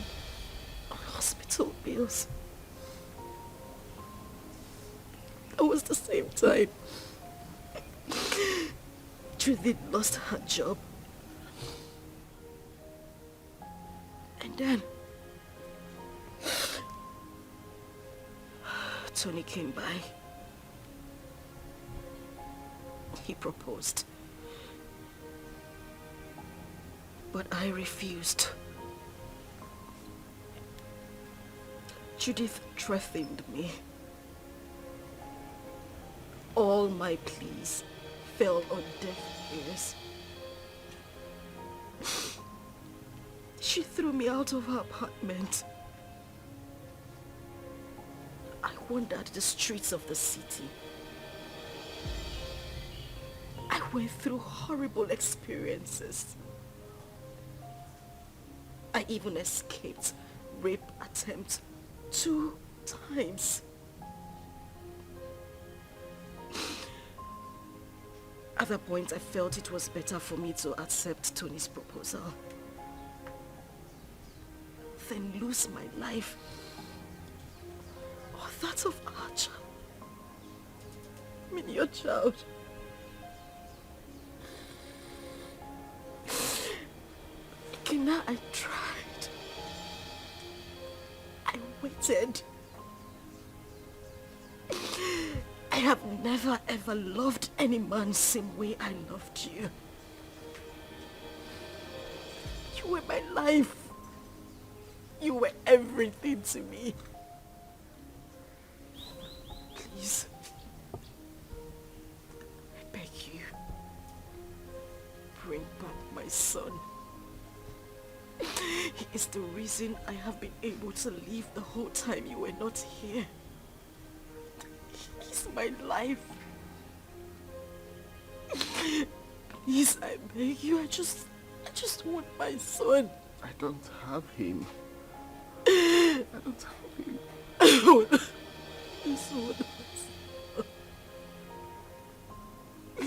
Speaker 15: on hospital bills. That was the same time Judith lost her job. And then Tony came by. He proposed. But I refused. Judith threatened me. All my pleas fell on deaf ears. She threw me out of her apartment. I wandered the streets of the city. I went through horrible experiences. I even escaped rape attempt 2 times. At that point, I felt it was better for me to accept Tony's proposal than lose my life or that of our child. I mean, your child. Kina, I tried. I waited. I have never ever loved any man the same way I loved you. You were my life. You were everything to me. Please, I beg you, bring back my son. He is the reason I have been able to live the whole time you were not here. He's my life. Please, I beg you, I just want my son.
Speaker 21: I don't have him. I don't have him.
Speaker 15: I want my son. I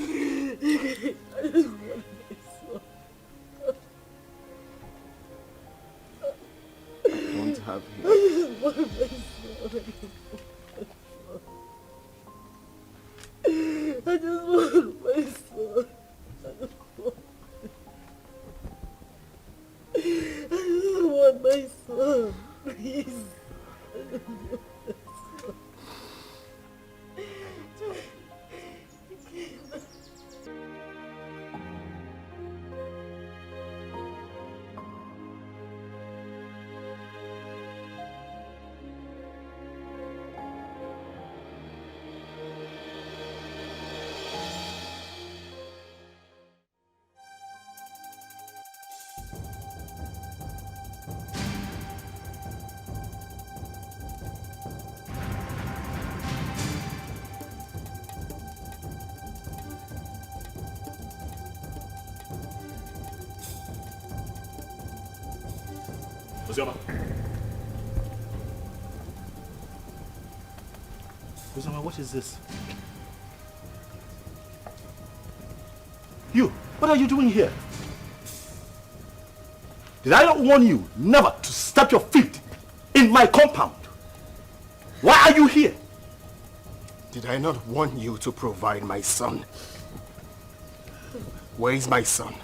Speaker 15: just want my son.
Speaker 21: I don't have him.
Speaker 15: I just want my son. I just want my son. I just want my son. Please.
Speaker 16: Uzioma. Uzioma, what is this? You, what are you doing here? Did I not warn you never to step your feet in my compound? Why are you here?
Speaker 21: Did I not warn you to provide my son? Where is my son?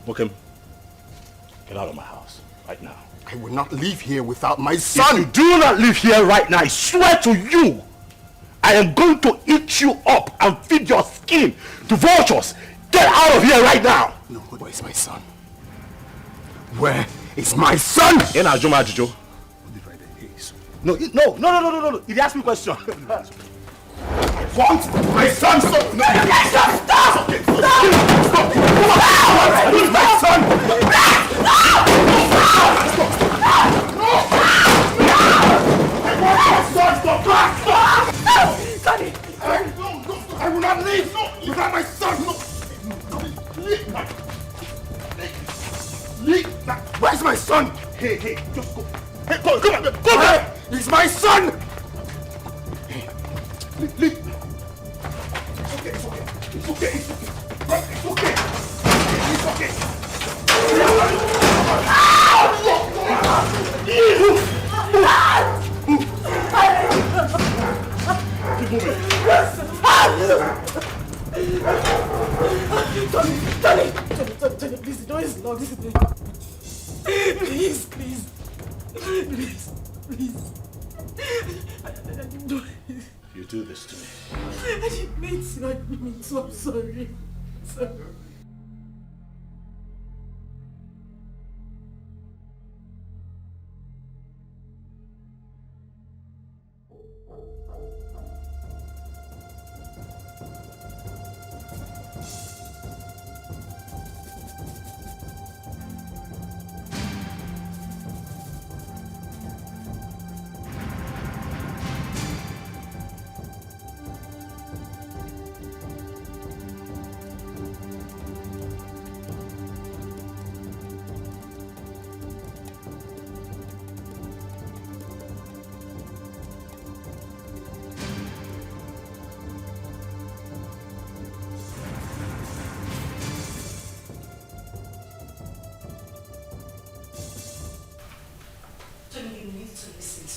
Speaker 16: Mokem, get out of my house right now.
Speaker 21: I will not leave here without my son.
Speaker 16: If you do not leave here right now, I swear to you, I am going to eat you up and feed your skin to vultures. Get out of here right now.
Speaker 21: No, where is my son? Where is my son?
Speaker 16: In Ajuma Jojo. No, no. He asked me a question.
Speaker 21: I want my son. Stop! No, stop! Okay. Stop! My son! I will not leave without my son. Where's my son? Hey, just go. Hey, go back. He's my son. Hey, leave. It's okay. It's okay. Keep moving.
Speaker 14: Tony, please, the door is locked. Please.
Speaker 16: You do this to me.
Speaker 14: I didn't mean to, I'm sorry.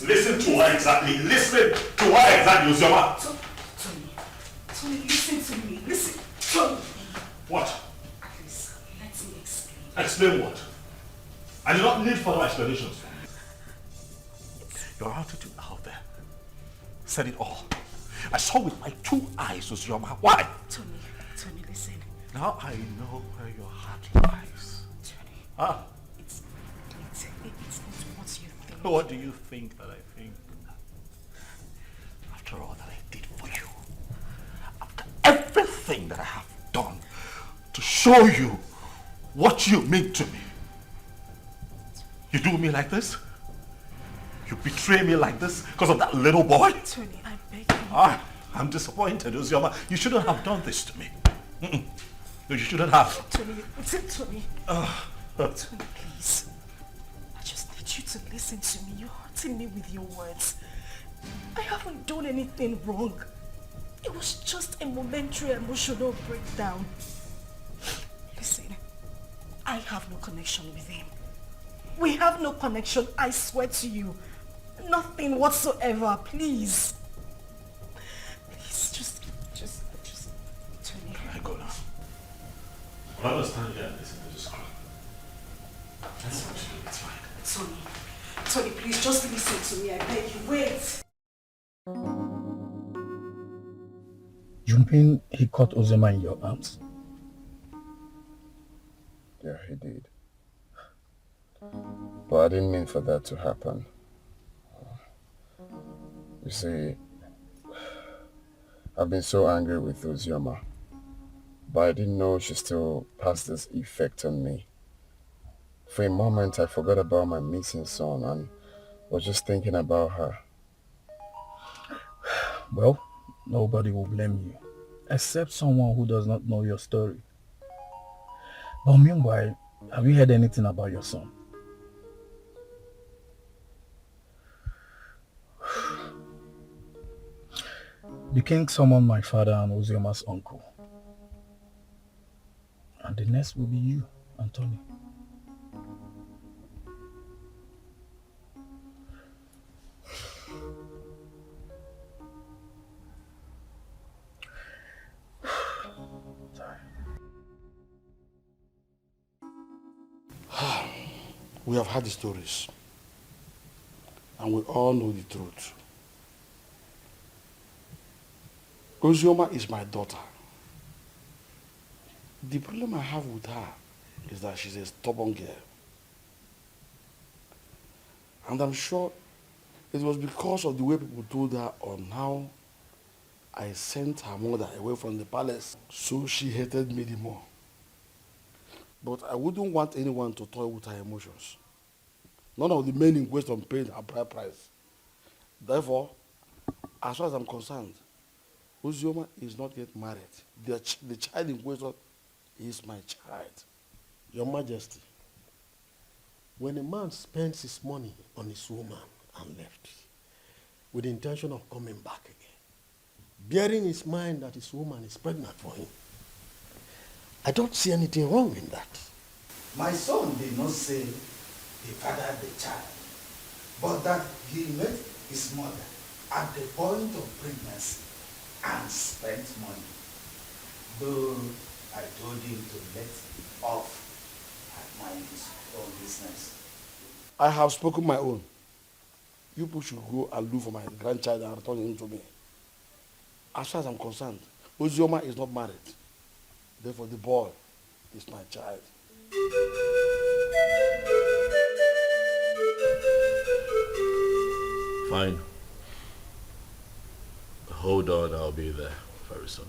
Speaker 16: Listen to her exactly, Uzioma.
Speaker 14: Tony, listen to me. Listen, Tony.
Speaker 16: What?
Speaker 14: At least, let me explain.
Speaker 16: Explain what? I do not need further explanations. Your attitude out there said it all. I saw with my 2 eyes, Uzioma. Why?
Speaker 14: Tony, listen.
Speaker 16: Now I know where your heart lies.
Speaker 14: Tony. It's not what you think.
Speaker 16: What do you think that I think? After all that I did for you, after everything that I have done to show you what you mean to me, you do me like this? You betray me like this because of that little boy?
Speaker 14: Tony, I beg you.
Speaker 16: I'm disappointed, Uzioma. You shouldn't have done this to me. No, you shouldn't have.
Speaker 14: Tony. Tony, please. I just need you to listen to me. You're hurting me with your words. I haven't done anything wrong. It was just a momentary emotional breakdown. Listen, I have no connection with him. We have no connection, I swear to you. Nothing whatsoever, please. Please, just Tony.
Speaker 16: I go now. I'll understand here and listen to this call. That's what you do, it's fine.
Speaker 14: Tony, please, just listen to me, I beg you. Wait.
Speaker 1: You mean he caught Uzioma in your arms?
Speaker 7: Yeah, he did. But I didn't mean for that to happen. You see, I've been so angry with Uzioma, but I didn't know she still has this effect on me. For a moment, I forgot about my missing son and was just thinking about her.
Speaker 1: Well, nobody will blame you, except someone who does not know your story. But meanwhile, have you heard anything about your son? The king summoned my father and Ozioma's uncle. And the next will be you, Anthony.
Speaker 2: We have heard the stories. And we all know the truth. Ozioma is my daughter. The problem I have with her is that she's a stubborn girl. And I'm sure it was because of the way people told her on how I sent her mother away from the palace. So she hated me the more. But I wouldn't want anyone to toy with her emotions. None of the men in question paid a bride price. Therefore, as far as I'm concerned, Ozioma is not yet married. The child in question is my child.
Speaker 6: Your Majesty, when a man spends his money on his woman and left, with the intention of coming back again, bearing in his mind that his woman is pregnant for him, I don't see anything wrong in that.
Speaker 12: My son did not say he fathered the child, but that he met his mother at the point of pregnancy and spent money. Though I told him to let off and mind his own business.
Speaker 2: I have spoken my own. You people should go and look for my grandchild and return him to me. As far as I'm concerned, Ozioma is not married. Therefore, the boy is my child.
Speaker 16: Fine. Hold on, I'll be there very soon.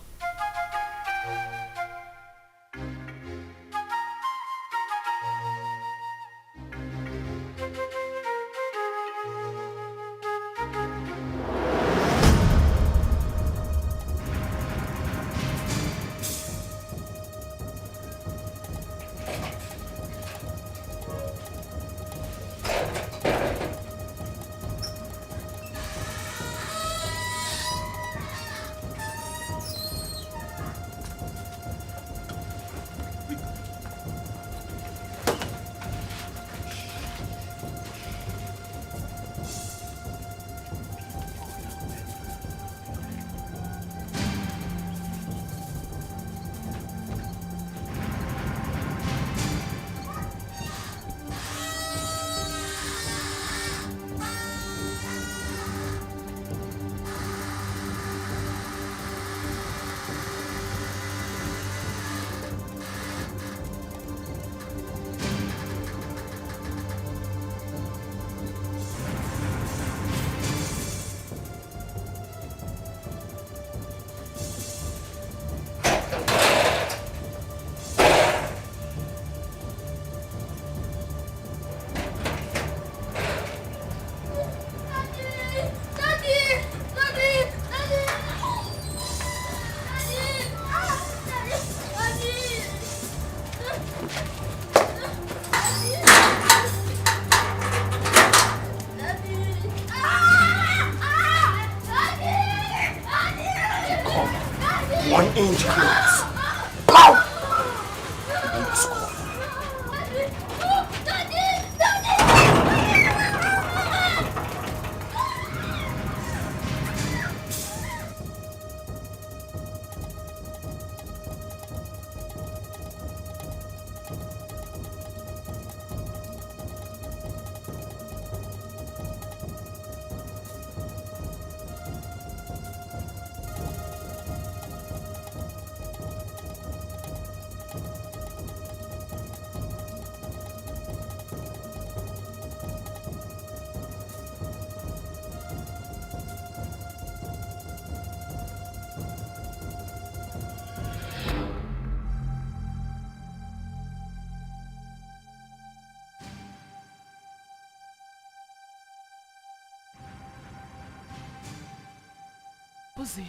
Speaker 18: Pussy,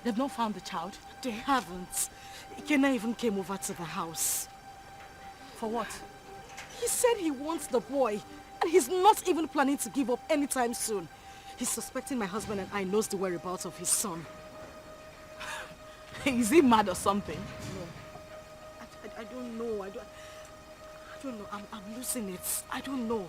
Speaker 18: they've not found the child. They haven't. Ikena even came over to the house. For what? He said he wants the boy, and he's not even planning to give up anytime soon.
Speaker 4: He's suspecting my husband and I knows the whereabouts of his son.
Speaker 18: Is he mad or something?
Speaker 4: No. I don't know. I don't know. I'm losing it. I don't know.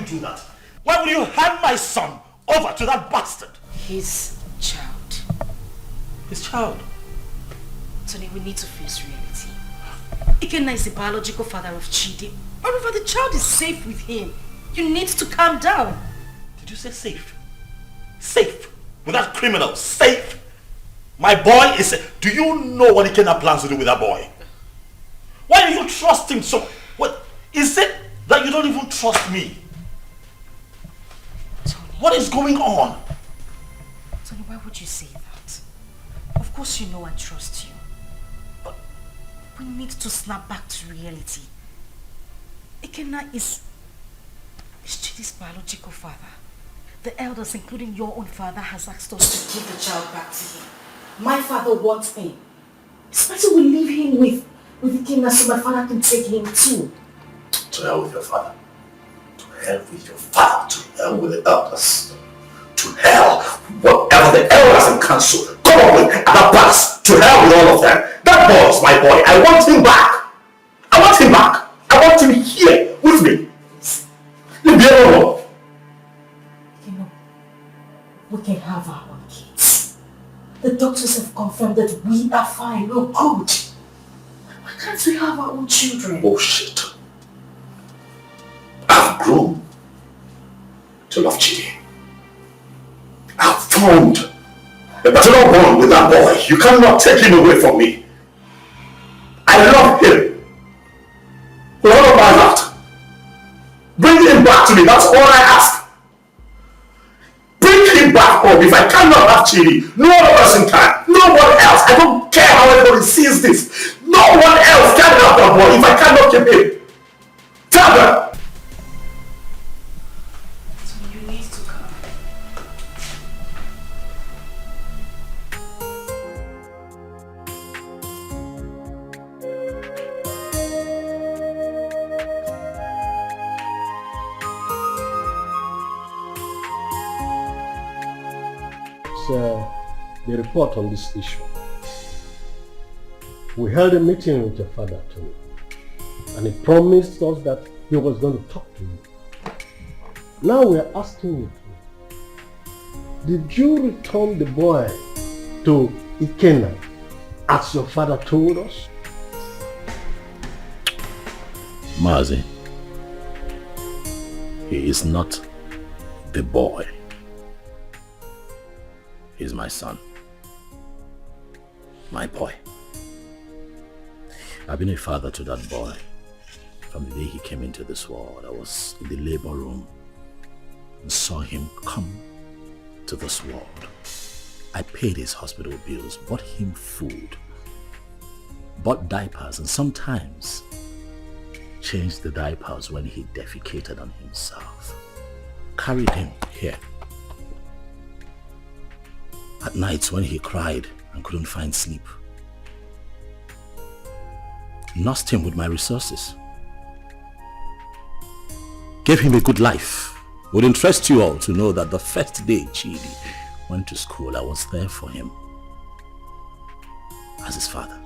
Speaker 12: Do that? Why would you hand my son over to that bastard?
Speaker 22: His child.
Speaker 12: His child?
Speaker 22: Tony, we need to face reality. Ikenna is the biological father of Chidi. Moreover, the child is safe with him. You need to calm down.
Speaker 12: Did you say safe? Safe? With that criminal? Safe? My boy is... Do you know what Ikenna plans to do with that boy? Why do you trust him so... What? Is it that you don't even trust me? What is going on?
Speaker 22: Tony, why would you say that? Of course you know I trust you. But we need to snap back to reality. Ikenna is Chidi's biological father. The elders, including your own father, has asked us to give the child back to him. My father wants him. It's better we leave him with Ikenna so my father can take him too.
Speaker 2: To hell with your father. To hell with your father. To hell with the elders. To hell. Whatever the elders and council come up with at the past. To hell with all of them. That boy is my boy. I want him back. I want him back. I want him here with me. Leave me alone.
Speaker 22: You know, we can have our own kids. The doctors have confirmed that we are fine. We're good. Why can't we have our own children?
Speaker 2: Bullshit. I've grown to love Chidi. I've found a paternal bond with that boy. You cannot take him away from me. I love him with all of my heart. Bring him back to me. That's all I ask. Bring him back home. If I cannot have Chidi, no other person can. No one else. I don't care how everybody sees this. No one else can have that boy if I cannot keep him. Tell them.
Speaker 21: The report on this issue. We held a meeting with your father, Tony, and he promised us that he was going to talk to you. Now we are asking you, did you return the boy to Ikenna as your father told us?
Speaker 1: Mazi, he is not the boy. He's my son. My boy. I've been a father to that boy from the day he came into this world. I was in the labor room and saw him come to this world. I paid his hospital bills, bought him food, bought diapers, and sometimes changed the diapers when he defecated on himself. Carried him here. At nights when he cried and couldn't find sleep, nursed him with my resources. Gave him a good life. It would interest you all to know that the first day Chidi went to school, I was there for him as his father.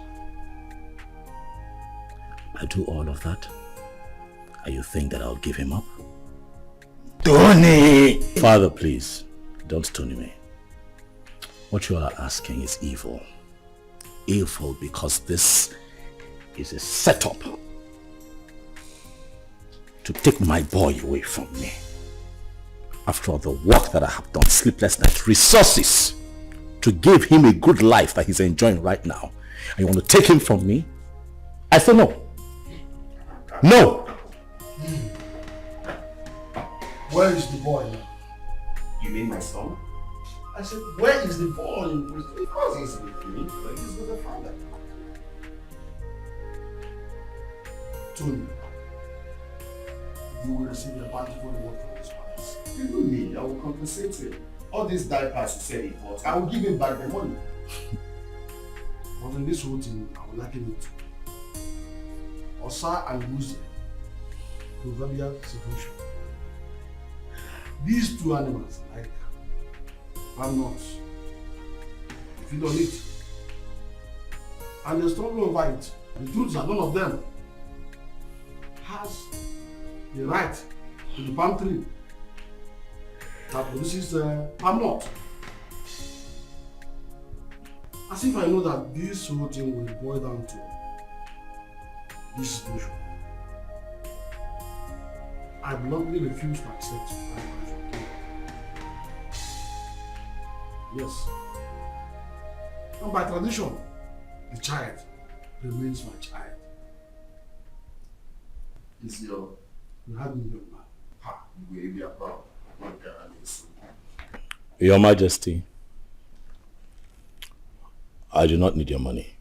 Speaker 1: I do all of that, and you think that I'll give him up?
Speaker 11: Tony!
Speaker 1: Father, please, don't stone me. What you are asking is evil. Evil because this is a setup to take my boy away from me. After all the work that I have done, sleepless nights, resources to give him a good life that he's enjoying right now, and you want to take him from me? I say no. No!
Speaker 2: Where is the boy now?
Speaker 16: You mean my son?
Speaker 2: I said, where is the boy in prison? Of course he's with me, but he's with the father. Tony, you will receive a bountiful reward from his palace.
Speaker 16: Even me, I will compensate him. All these diapers he said he bought, I will give him back the money.
Speaker 2: But in this whole thing, I would like him to. Osa and Lucy, proverbial situation. These two animals, like palm nuts, they feed on it. And they struggle over it. The truth is that none of them has the right to the palm tree that produces palm nut. As if I know that this whole thing will boil down to this situation. I bluntly refuse to accept my wife. Yes. And by tradition, the child remains my child.
Speaker 16: Is your...
Speaker 2: You have me young man.
Speaker 16: Ha, you will be proud.
Speaker 1: Your Majesty, I do not need your money.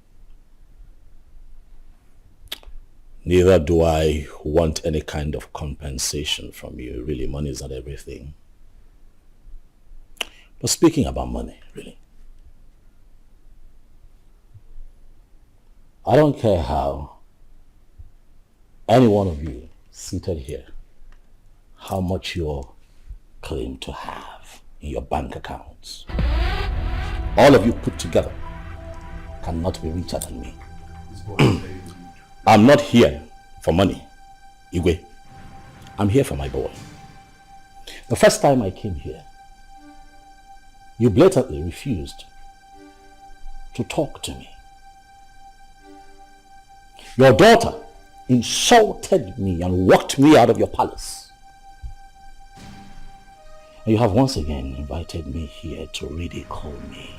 Speaker 1: Neither do I want any kind of compensation from you. Really, money is not everything. But speaking about money, really, I don't care how any one of you seated here, how much you claim to have in your bank accounts. All of you put together cannot be richer than me. I'm not here for money, Igwe. I'm here for my boy. The first time I came here, you blatantly refused to talk to me. Your daughter insulted me and walked me out of your palace. And you have once again invited me here to ridicule me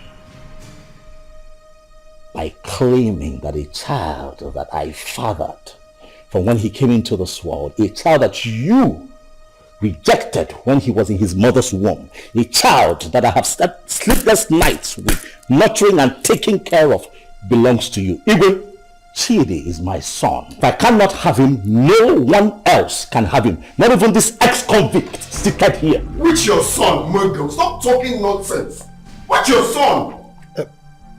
Speaker 1: by claiming that a child that I fathered from when he came into this world, a child that you rejected when he was in his mother's womb, a child that I have slept sleepless nights with, nurturing and taking care of, belongs to you. Even Chidi is my son. If I cannot have him, no one else can have him. Not even this ex-convict seated here.
Speaker 2: Which your son, Murgo? Stop talking nonsense. What's your son?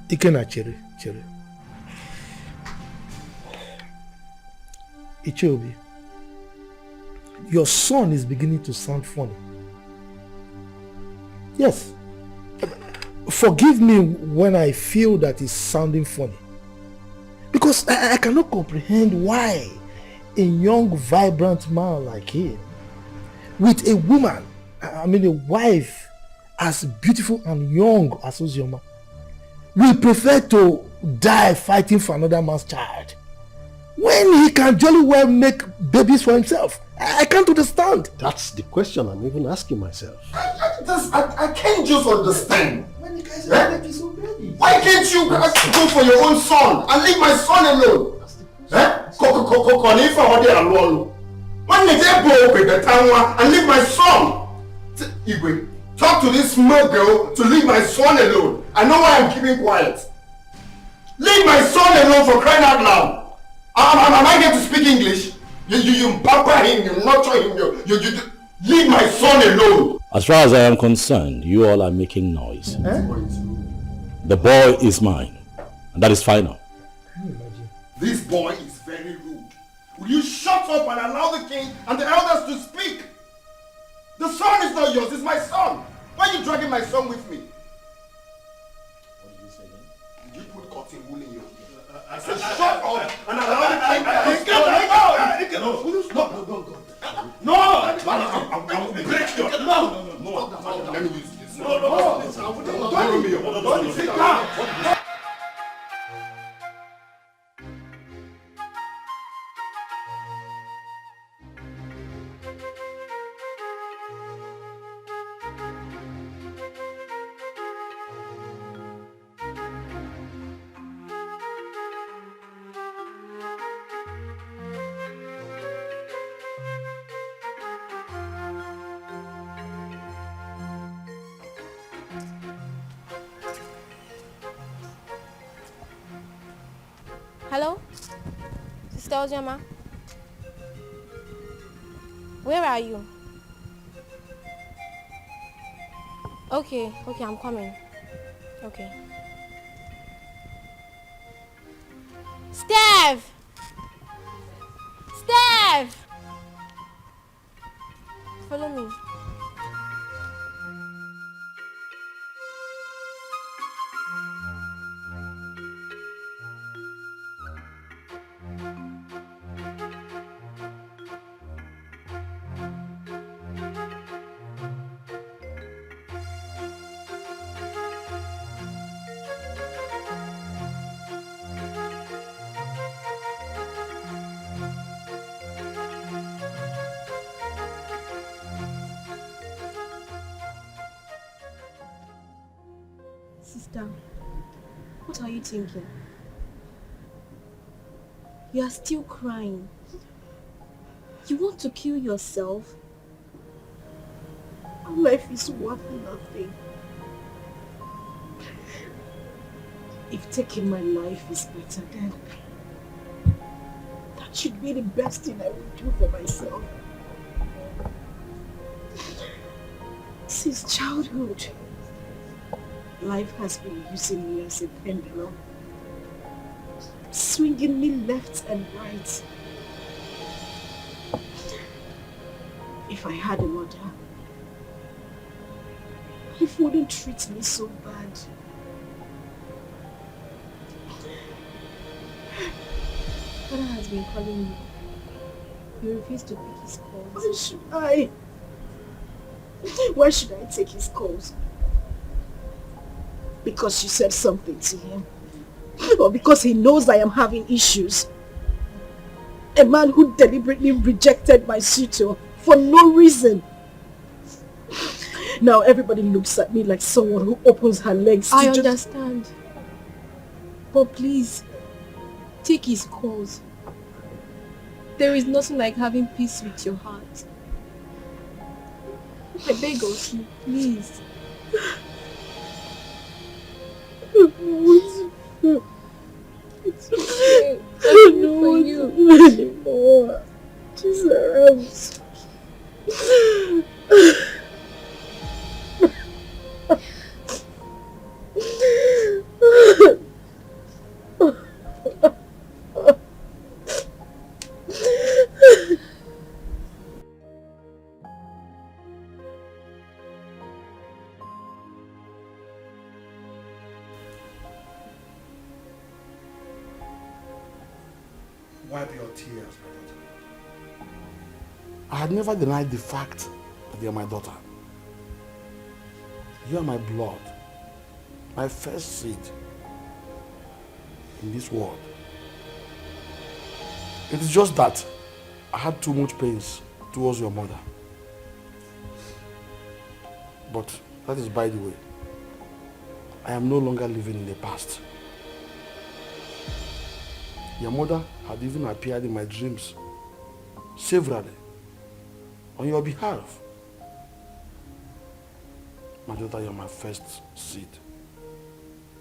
Speaker 6: Ikena Chere. Ichiobi, your son is beginning to sound funny. Yes. Forgive me when I feel that it's sounding funny. Because I cannot comprehend why a young, vibrant man like him, with a woman, a wife as beautiful and young as Ozioma, will prefer to die fighting for another man's child when he can jolly well make babies for himself. I can't understand.
Speaker 21: That's the question I'm even asking myself.
Speaker 2: I can't just understand. When the guys are making so babies. Why can't you go for your own son and leave my son alone? When they go with the town and leave my son. Igwe, talk to this smart girl to leave my son alone. I know why I'm keeping quiet. Leave my son alone, for crying out loud. Am I going to speak English? You pamper him, you nurture him, you leave my son alone.
Speaker 1: As far as I am concerned, you all are making noise. The boy is mine, and that is final.
Speaker 2: This boy is
Speaker 21: very rude. Will you shut up and allow the king and the elders to speak? The son is not yours, it's my son. Why are you dragging my son with me?
Speaker 16: What did you say again?
Speaker 21: Did you put cotton wool in your hair? I said shut up and allow the king to speak. No, I'll break your... No, let me use this. No, sit down.
Speaker 8: Hello? Sister Ozema? Where are you? Okay, I'm coming. Okay. Steph! Steph! Follow me.
Speaker 10: Sister, what are you thinking? You are still crying. You want to kill yourself? Our life is worth nothing. If taking my life is better, then that should be the best thing I would do for myself. Since childhood, life has been using me as a pendulum, swinging me left and right. If I had a mother, life wouldn't treat me so bad. Father has been calling you. You refuse to pick his calls. Why should I? Why should I take his calls? Because you said something to him? Or because he knows I am having issues? A man who deliberately rejected my suitor for no reason. Now everybody looks at me like someone who opens her legs to
Speaker 8: I understand. But please, take his calls. There is nothing like having peace with your heart. I beg of you, please. It's okay. I know for you anymore. Jesus.
Speaker 21: Wipe your tears, my daughter.
Speaker 11: I had never denied the fact that you are my daughter. You are my blood, my first seed in this world. It is just that I had too much pains towards your mother. But that is by the way. I am no longer living in the past. Your mother had even appeared in my dreams severally on your behalf. My daughter, you're my first seed.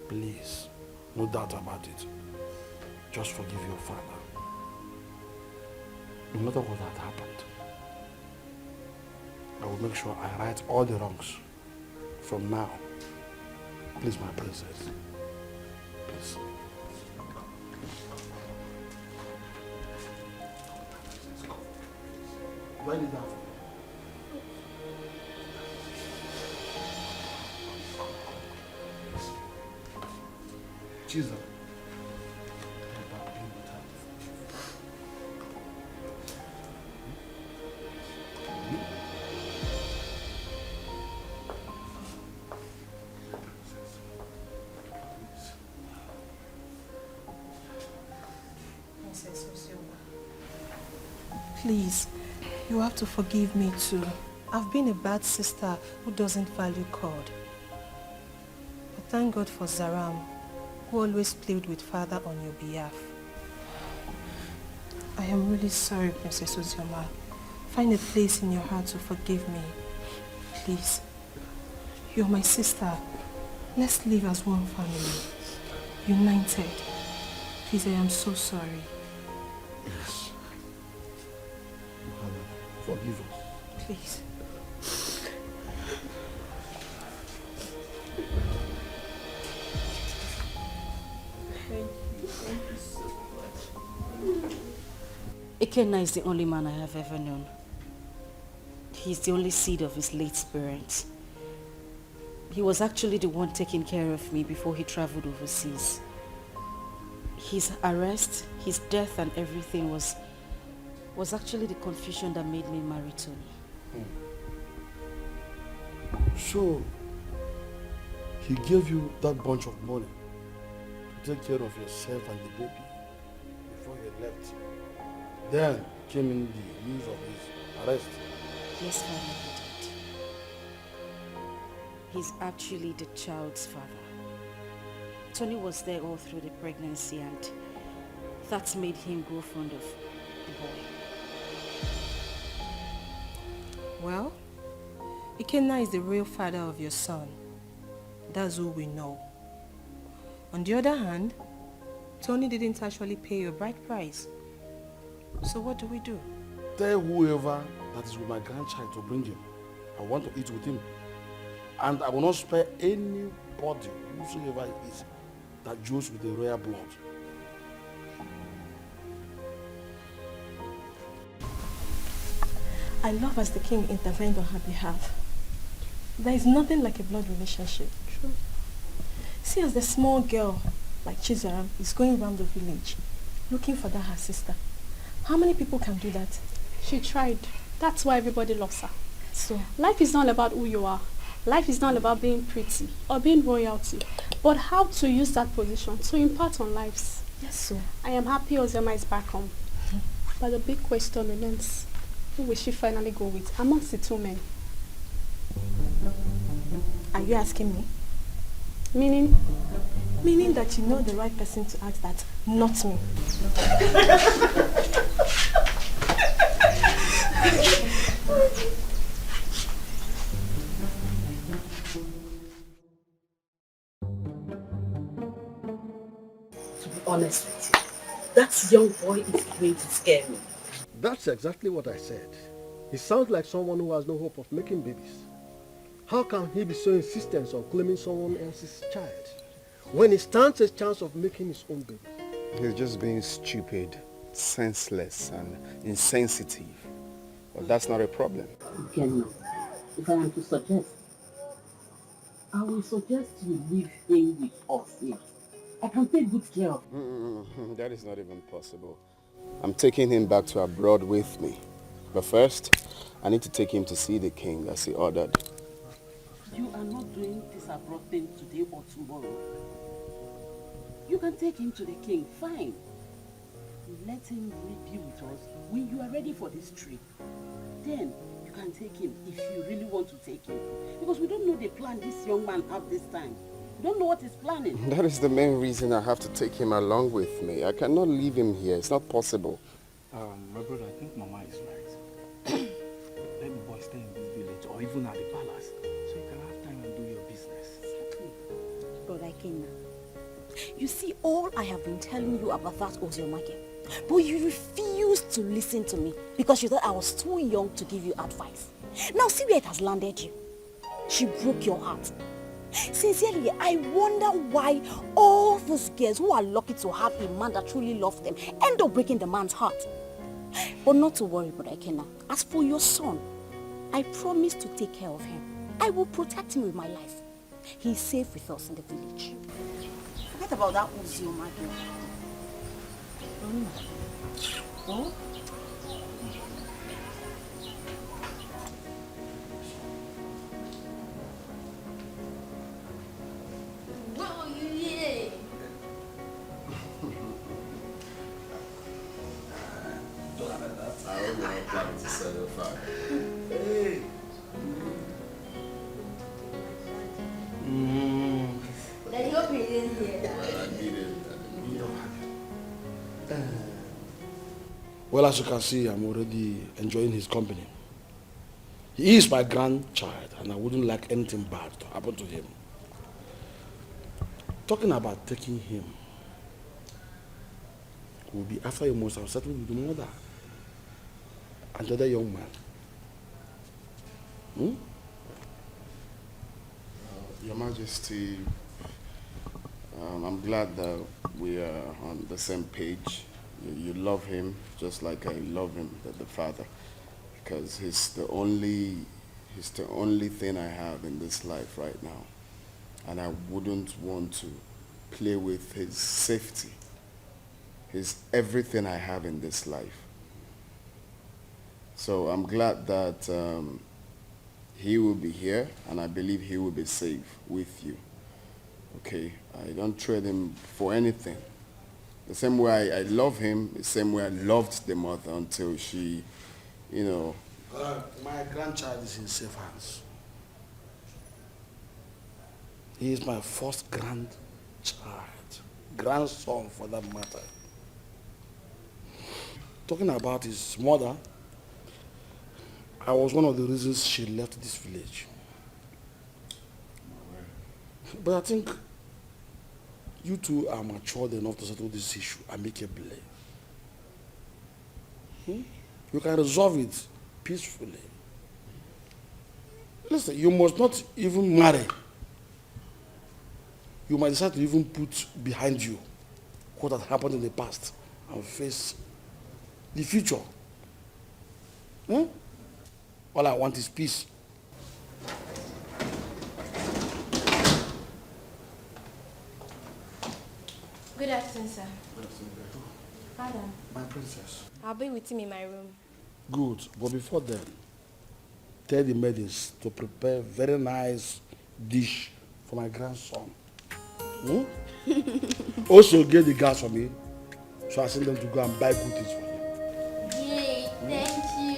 Speaker 11: Please, no doubt about it. Just forgive your father. No matter what had happened, I will make sure I right all the wrongs from now. Please, my princess. Please. Do I need that? Jesus.
Speaker 9: Please, you have to forgive me too. I've been a bad sister who doesn't value God. But thank God for Zaram, who always played with Father on your behalf. I am really sorry, Princess Ozioma. Find a place in your heart to forgive me. Please. You're my sister. Let's live as one family. United. Please, I am so sorry.
Speaker 11: Yes. Forgive us.
Speaker 9: Please.
Speaker 14: Thank you so much.
Speaker 17: Ikenna is the only man I have ever known. He's the only seed of his late parents. He was actually the one taking care of me before he traveled overseas. His arrest, his death and everything was actually the confusion that made me marry Tony.
Speaker 11: So, he gave you that bunch of money to take care of yourself and the baby before you left. Then came in the news of his arrest.
Speaker 17: Yes, Father, he did. He's actually the child's father. Tony was there all through the pregnancy and that's made him grow fond of the boy.
Speaker 9: Well, Ikenna is the real father of your son. That's who we know. On the other hand, Tony didn't actually pay your bride price. So what do we do?
Speaker 11: Tell whoever that is with my grandchild to bring him. I want to eat with him. And I will not spare anybody, whosoever it is, that deals with the royal blood.
Speaker 8: I love as the king intervened on her behalf. There is nothing like a blood relationship. True. See, as the small girl, like Chizaram, is going around the village, looking for that her sister. How many people can do that?
Speaker 10: She tried. That's why everybody loves her.
Speaker 8: So,
Speaker 10: life is not about who you are. Life is not about being pretty or being royalty, but how to use that position to impart on lives.
Speaker 8: Yes, so.
Speaker 10: I am happy Ozioma is back home. But the big question remains, who will she finally go with amongst the two men?
Speaker 8: Are you asking me?
Speaker 10: Meaning?
Speaker 8: Meaning that you know the right person to ask that, not me.
Speaker 15: To be honest with you, that young boy is going to scare me.
Speaker 21: That's exactly what I said. He sounds like someone who has no hope of making babies. How can he be so insistent on claiming someone else's child when he stands a chance of making his own baby?
Speaker 7: He's just being stupid, senseless, and insensitive. But that's not a problem.
Speaker 15: Again, if I am to suggest, I will suggest you leave him with us here. I can take good care of him.
Speaker 7: That is not even possible. I'm taking him back to abroad with me. But first, I need to take him to see the king as he ordered.
Speaker 15: You are not doing this abroad thing today or tomorrow. You can take him to the king, fine. Let him be with us when you are ready for this trip. Then you can take him if you really want to take him. Because we don't know the plan this young man has this time. We don't know what he's planning.
Speaker 7: That is the main reason I have to take him along with me. I cannot leave him here. It's not possible.
Speaker 1: My brother, I think Mama is right. Let the boy stay in this village or even at the palace so you can have time and do your business.
Speaker 22: Brother Ikenna, you see, all I have been telling you about that Ozioma girl, but you refused to listen to me because you thought I was too young to give you advice. Now see where it has landed you. She broke your heart. Sincerely, I wonder why all those girls who are lucky to have a man that truly loves them end up breaking the man's heart.
Speaker 4: But not to worry, Brother Ikenna. As for your son, I promise to take care of him. I will protect him with my life. He is safe with us in the village. Forget about that Uju, my girl. Oh?
Speaker 2: Hey.
Speaker 22: Daddy, hope you didn't hear that.
Speaker 2: Well, as you can see, I'm already enjoying his company. He is my grandchild, and I wouldn't like anything bad to happen to him. Talking about taking him, will be after you must have settled with the mother and the other young man.
Speaker 7: Your Majesty, I'm glad that we are on the same page. You love him just like I love him, the father, because he's the only thing I have in this life right now, and I wouldn't want to play with his safety. He's everything I have in this life. So I'm glad that he will be here, and I believe he will be safe with you. Okay, I don't trade him for anything. The same way I love him, the same way I loved the mother until she,
Speaker 2: My grandchild is in safe hands. He is my first grandchild, grandson for that matter. Talking about his mother, I was one of the reasons she left this village. But I think you two are matured enough to settle this issue amicably. You can resolve it peacefully. Listen, you must not even marry. You might decide to even put behind you what had happened in the past and face the future. All I want is peace.
Speaker 22: Good afternoon, sir.
Speaker 2: Good afternoon.
Speaker 22: Father.
Speaker 2: My princess.
Speaker 22: I'll be with him in my room.
Speaker 2: Good, but before then, tell the maidens to prepare a very nice dish for my grandson. Also get the gas for me, so I send them to go and buy good things for him.
Speaker 22: Yay, thank you.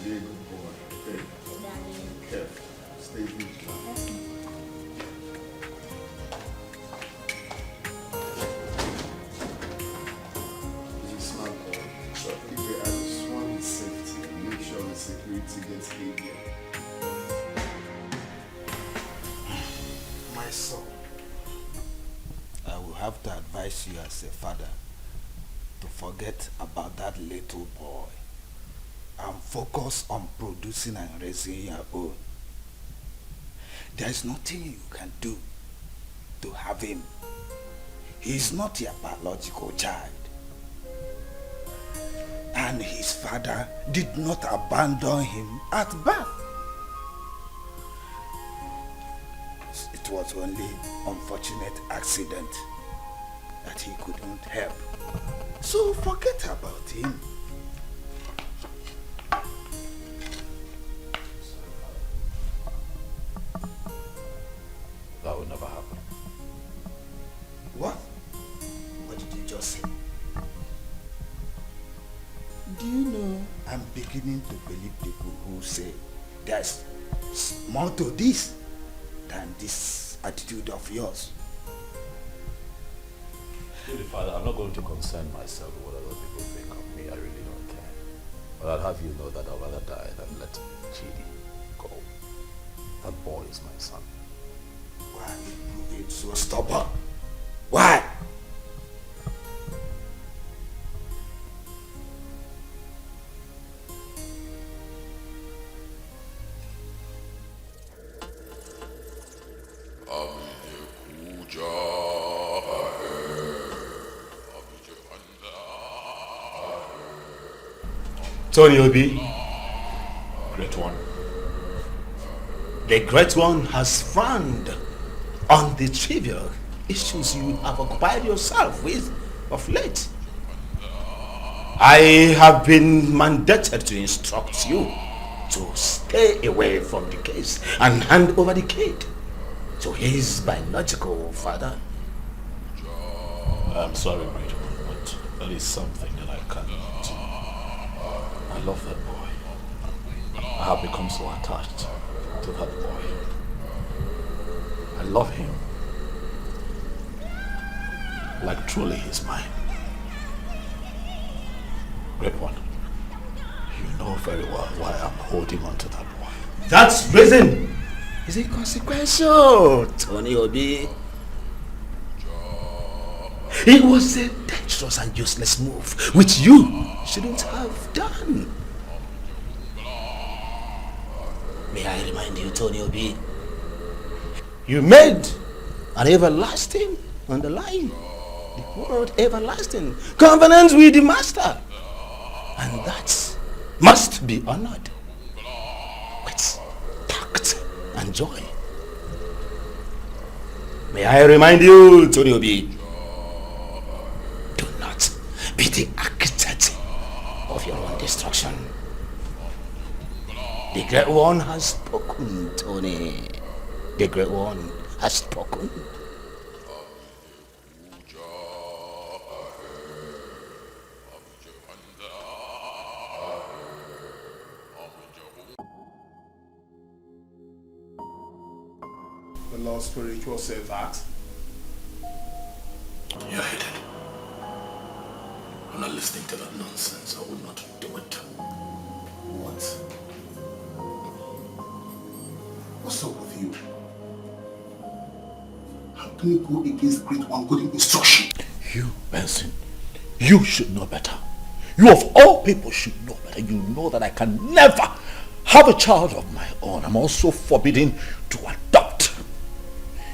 Speaker 7: Be a good boy. Okay. Careful. Stay vigilant. He's a smart boy. So if I just want his safety, make sure the security gets heavier.
Speaker 12: My son, I will have to advise you as a father to forget about that little boy and focus on producing and raising your own. There is nothing you can do to have him. He is not your biological child. And his father did not abandon him at birth. It was only unfortunate accident that he couldn't help. So forget about him.
Speaker 1: That will never happen.
Speaker 12: What? What did you just say? Do you know I'm beginning to believe people who say there's more to this than this attitude of yours?
Speaker 1: Really, Father, I'm not going to concern myself with what other people think of me. I really don't care. But I'll have you know that I'd rather die than let Chidi go. That boy is my son.
Speaker 12: Why are you being so stubborn? Why?
Speaker 16: Tony Obi, Great One. The Great One has frowned on the trivial issues you have occupied yourself with of late. I have been mandated to instruct you to stay away from the case and hand over the kid to his biological father.
Speaker 12: I'm sorry, Great One, but there is something that I cannot do. I love that boy. I have become so attached to that boy. I love him. Like truly he's mine. Great One, you know very well why I'm holding on to that boy.
Speaker 16: That reason is inconsequential, Tony Obi. It was a dangerous and useless move, which you shouldn't have done. May I remind you, Tony Obi, you made an everlasting underlying, the word everlasting, covenant with the master. And that must be honored with tact and joy. May I remind you, Tony Obi, do not be the architect of your own destruction. The Great One has spoken, Tony. The Great One has spoken.
Speaker 19: The Lord Spiritual said that.
Speaker 12: You're hated. I'm not listening to that nonsense. I would not do it.
Speaker 19: What? What's up with you? How can you go against Great One good instruction?
Speaker 12: You, Benson, you should know better. You of all people should know better. You know that I can never have a child of my own. I'm also forbidden to adopt.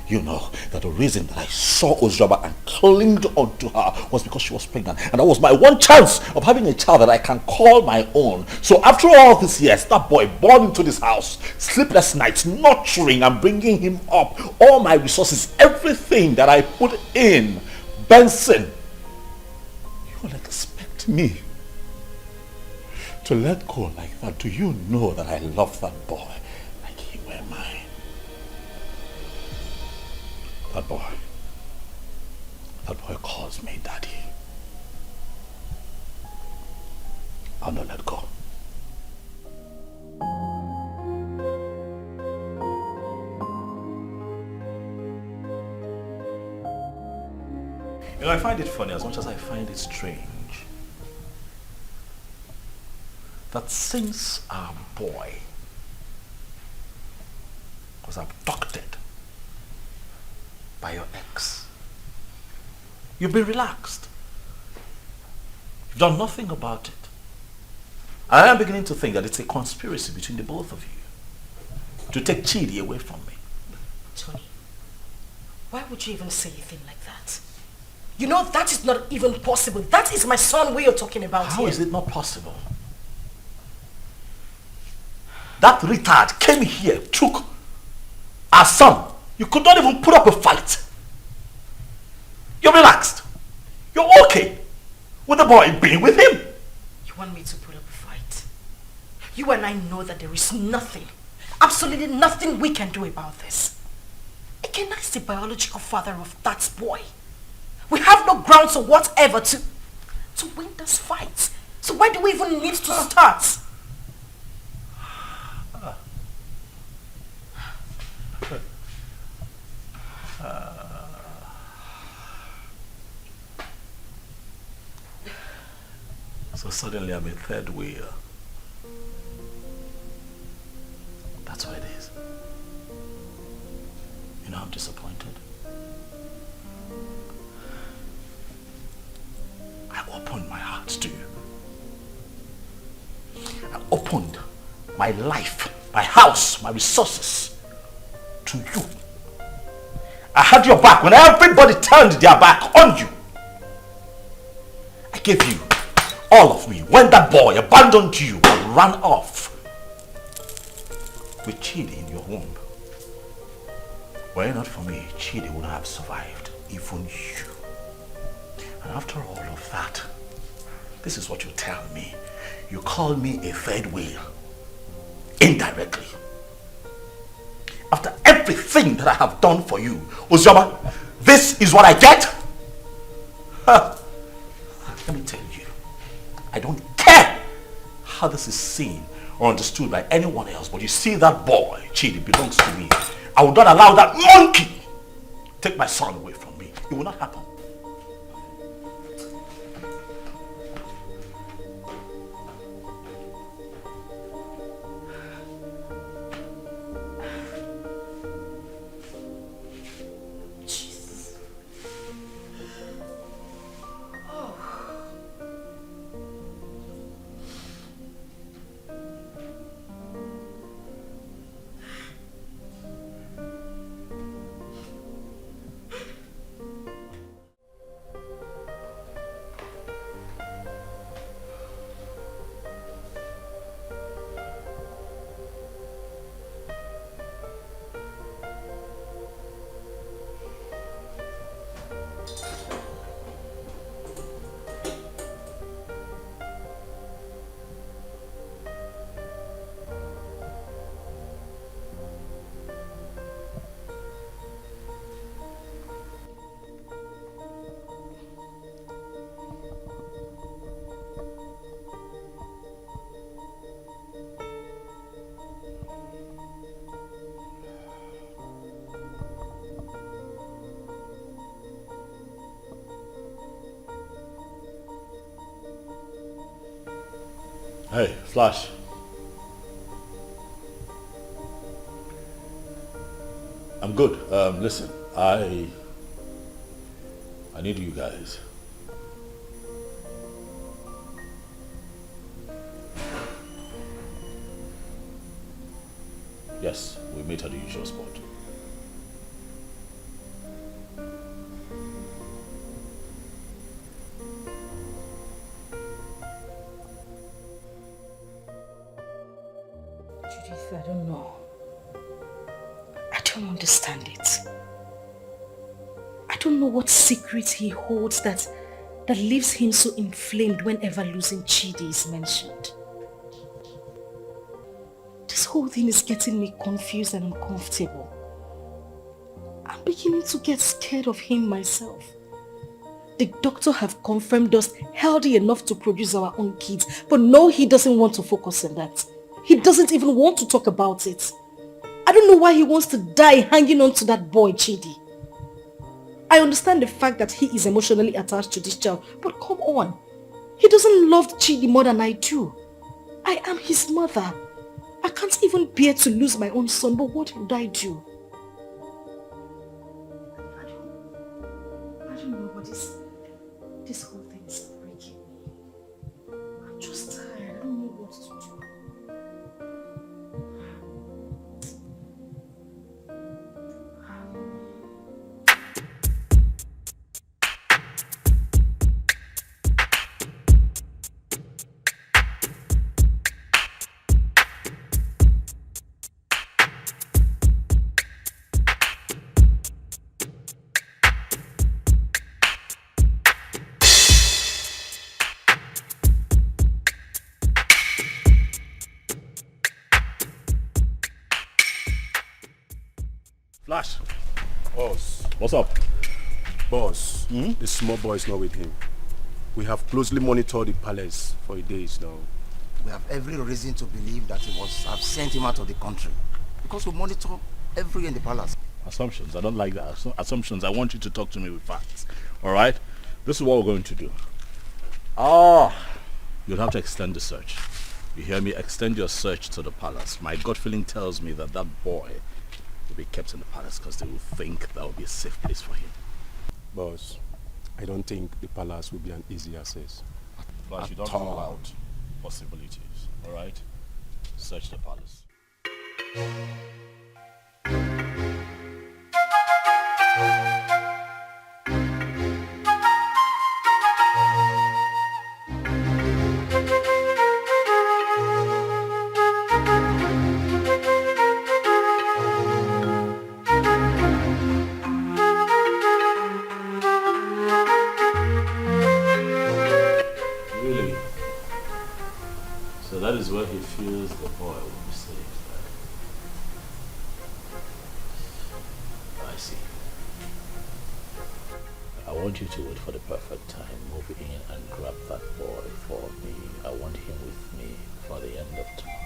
Speaker 12: You know that the reason that I saw Ozraba and clinged onto her was because she was pregnant. And that was my one chance of having a child that I can call my own. So after all these years, that boy born into this house, sleepless nights, nurturing and bringing him up, all my resources, everything that I put in, Benson, you will expect me to let go like that? Do you know that I love that boy like he were mine? That boy calls me daddy. I'll not let go. You know, I find it funny as much as I find it strange that since our boy was abducted by your ex, you've been relaxed. You've done nothing about it. I am beginning to think that it's a conspiracy between the both of you to take Chidi away from me.
Speaker 22: Tony, why would you even say a thing like that? You know that is not even possible. That is my son we are talking about here.
Speaker 12: How is it not possible? That retard came here, took our son. You could not even put up a fight. You're relaxed. You're okay with the boy being with him.
Speaker 22: You want me to put up a fight? You and I know that there is nothing, absolutely nothing we can do about this. Again, is the biological father of that boy. We have no grounds or whatever to win this fight. So why do we even need to start?
Speaker 12: So suddenly I'm a third wheel. That's what it is. You know, I'm disappointed. I opened my heart to you. I opened my life, my house, my resources to you. I had your back when everybody turned their back on you. I gave you
Speaker 13: all of me, when that boy abandoned you and ran off with Chidi in your womb, were it not for me, Chidi would have survived, even you. And after all of that, this is what you tell me. You call me a third wheel, indirectly. After everything that I have done for you, Uzoma, this is what I get? Huh. Let me tell you, I don't care how this is seen or understood by anyone else, but you see that boy, Chidi, belongs to me. I will not allow that monkey take my son away from me. It will not happen. Hey, Flash. I'm good. Listen, I need you guys. Yes, we meet at the usual spot.
Speaker 4: Judith, I don't know. I don't understand it. I don't know what secret he holds that leaves him so inflamed whenever losing Chidi is mentioned. This whole thing is getting me confused and uncomfortable. I'm beginning to get scared of him myself. The doctor have confirmed us healthy enough to produce our own kids, but no, he doesn't want to focus on that. He doesn't even want to talk about it. I don't know why he wants to die hanging on to that boy, Chidi. I understand the fact that he is emotionally attached to this child, but come on. He doesn't love Chidi more than I do. I am his mother. I can't even bear to lose my own son, but what would I do? I don't know, but this whole thing is breaking me. I'm just tired. I don't know what to do.
Speaker 13: Flash.
Speaker 7: Boss.
Speaker 13: What's up?
Speaker 7: Boss, the small boy is not with him. We have closely monitored the palace for days now.
Speaker 20: We have every reason to believe that he must have sent him out of the country. Because we monitor everywhere in the palace.
Speaker 13: Assumptions. I don't like that. Assumptions. I want you to talk to me with facts. Alright? This is what we're going to do. You'll have to extend the search. You hear me? Extend your search to the palace. My gut feeling tells me that that boy will be kept in the palace because they will think that will be a safe place for him.
Speaker 7: Boss, I don't think the palace will be an easy access.
Speaker 13: But you don't rule out possibilities. Alright? Search the palace. boy will be safe. I see. I want you to wait for the perfect time, move in and grab that boy for me. I want him with me for the end of tomorrow.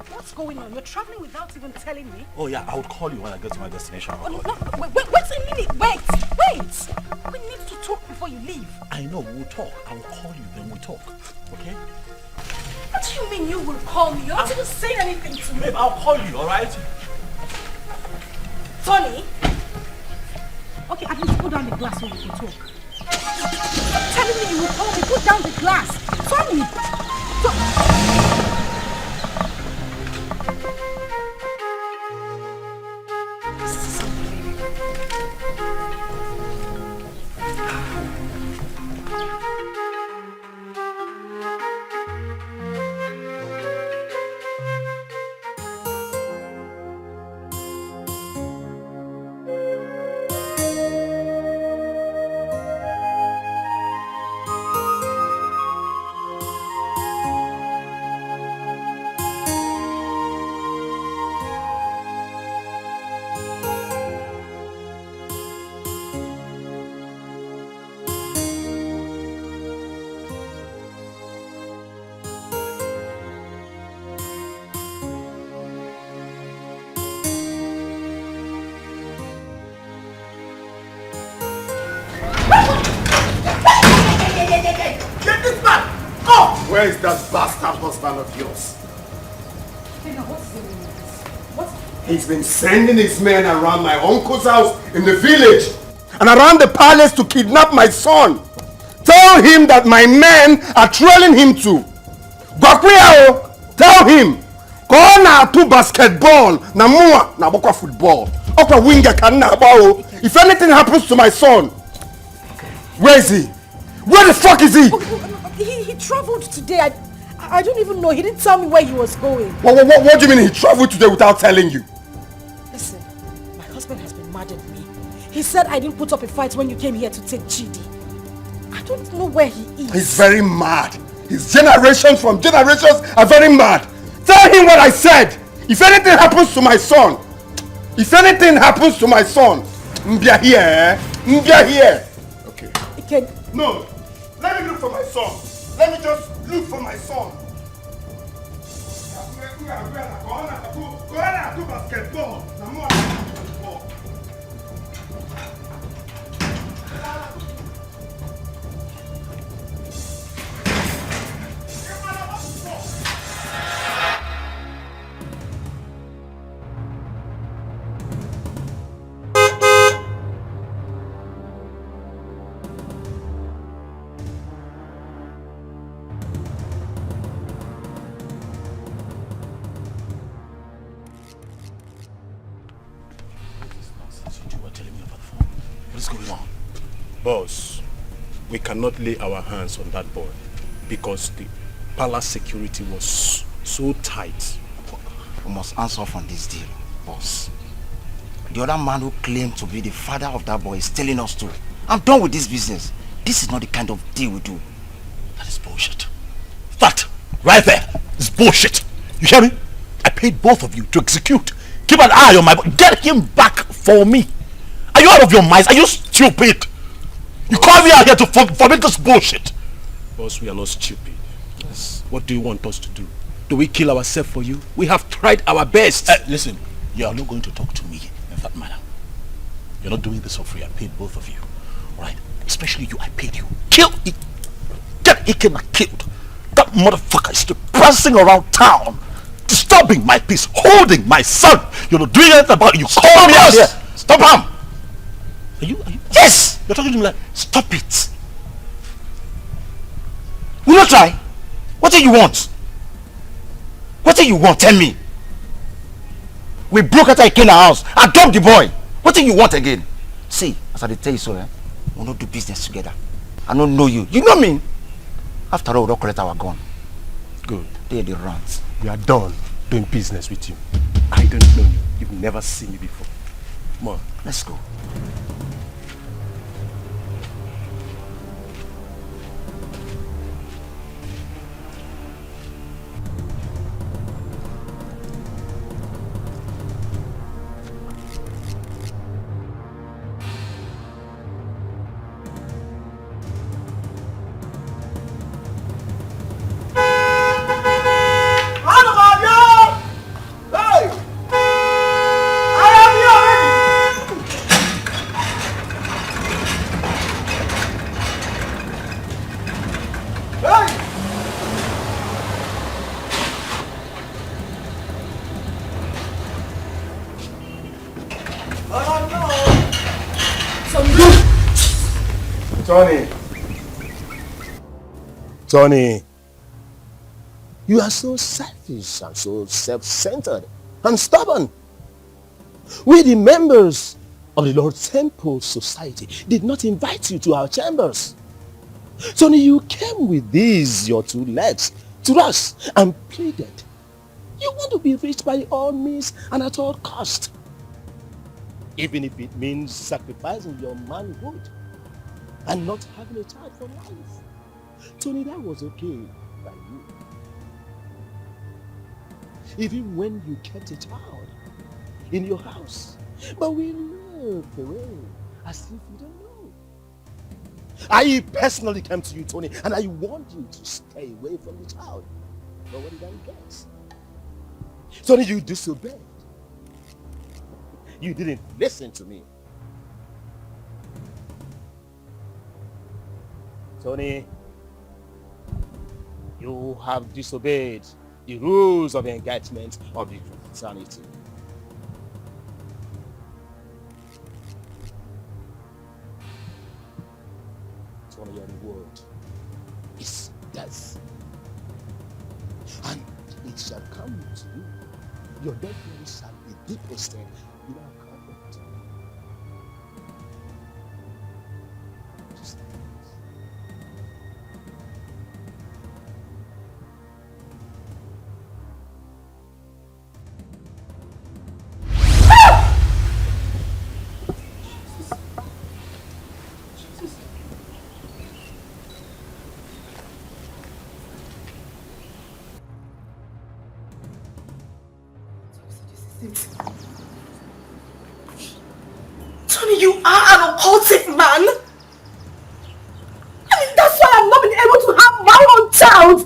Speaker 4: What's going on? You're traveling without even telling me?
Speaker 13: Oh yeah, I will call you when I get to my destination.
Speaker 4: Oh, no, wait a minute. Wait. We need to talk before you leave.
Speaker 13: I know, we'll talk. I will call you, then we'll talk. Okay?
Speaker 4: What do you mean you will call me? You're not even saying anything to me.
Speaker 13: Babe, I'll call you, alright?
Speaker 4: Tony? Okay, at least put down the glass so we can talk. Stop telling me you will call me. Put down the glass. Tony!
Speaker 2: Where is that bastard husband of yours? He's been sending his men around my uncle's house in the village and around the palace to kidnap my son. Tell him that my men are trailing him to. Gwakwiyao, tell him. Go na to basketball, na mua na bokwa football. Okwa winger kan na bao. If anything happens to my son, where is he? Where the fuck is he?
Speaker 4: He traveled today. I don't even know. He didn't tell me where he was going.
Speaker 2: What do you mean he traveled today without telling you?
Speaker 4: Listen, my husband has been mad at me. He said I didn't put up a fight when you came here to take Chidi. I don't know where he is.
Speaker 2: He's very mad. His generations from generations are very mad. Tell him what I said. If anything happens to my son, Mbia here, Mbia here. Okay. No, let me look for my son. Let me just look for my son. Go on to basketball.
Speaker 16: Boss, we cannot lay our hands on that boy because the palace security was so tight.
Speaker 20: We must answer on this deal, boss. The other man who claimed to be the father of that boy is telling us to. I'm done with this business. This is not the kind of deal we do.
Speaker 13: That is bullshit. That right there is bullshit. You hear me? I paid both of you to execute. Keep an eye on my boy. Get him back for me. Are you out of your minds? Are you stupid? You call me out here to forbid this bullshit.
Speaker 16: Boss, we are not stupid. Yes. What do you want us to do? Do we kill ourselves for you? We have tried our best.
Speaker 13: Listen, you are not going to talk to me in that manner. You're not doing this for free. I paid both of you. Alright? Especially you, I paid you. Kill it. Get Ikena killed. That motherfucker is still prancing around town, disturbing my peace, holding my son. You're not doing anything about it. You call me out here. Stop him. Are you?
Speaker 20: Yes!
Speaker 13: You're talking to me like,
Speaker 20: stop it. Will you try? What do you want? What do you want? Tell me. We broke out Ikena's house. I dumped the boy. What do you want again? See, as I tell you so, we'll not do business together. I don't know you. You know me. After all, we'll not collect our gun.
Speaker 21: Good.
Speaker 20: They're the runs.
Speaker 21: We are done doing business with you. I don't know you. You've never seen me before. Come on.
Speaker 20: Let's go.
Speaker 21: Tony, you are so selfish and so self-centered and stubborn. We, the members of the Lord Temple Society, did not invite you to our chambers. Tony, you came with these, your 2 legs, to us and pleaded. You want to be rich by all means and at all cost. Even if it means sacrificing your manhood and not having a child for life. Tony, that was okay by you. Even when you kept a child in your house. But we looked away as if you don't know. I personally came to you, Tony, and I warned you to stay away from the child. But what did I get? Tony, you disobeyed. You didn't listen to me. Tony, you have disobeyed the rules of engagement of the fraternity. Tony, your reward is death. And it shall come to you. Your death shall be deposited in our covenant.
Speaker 15: Tony, you are an occultic man. I mean, that's why I've not been able to have my own child.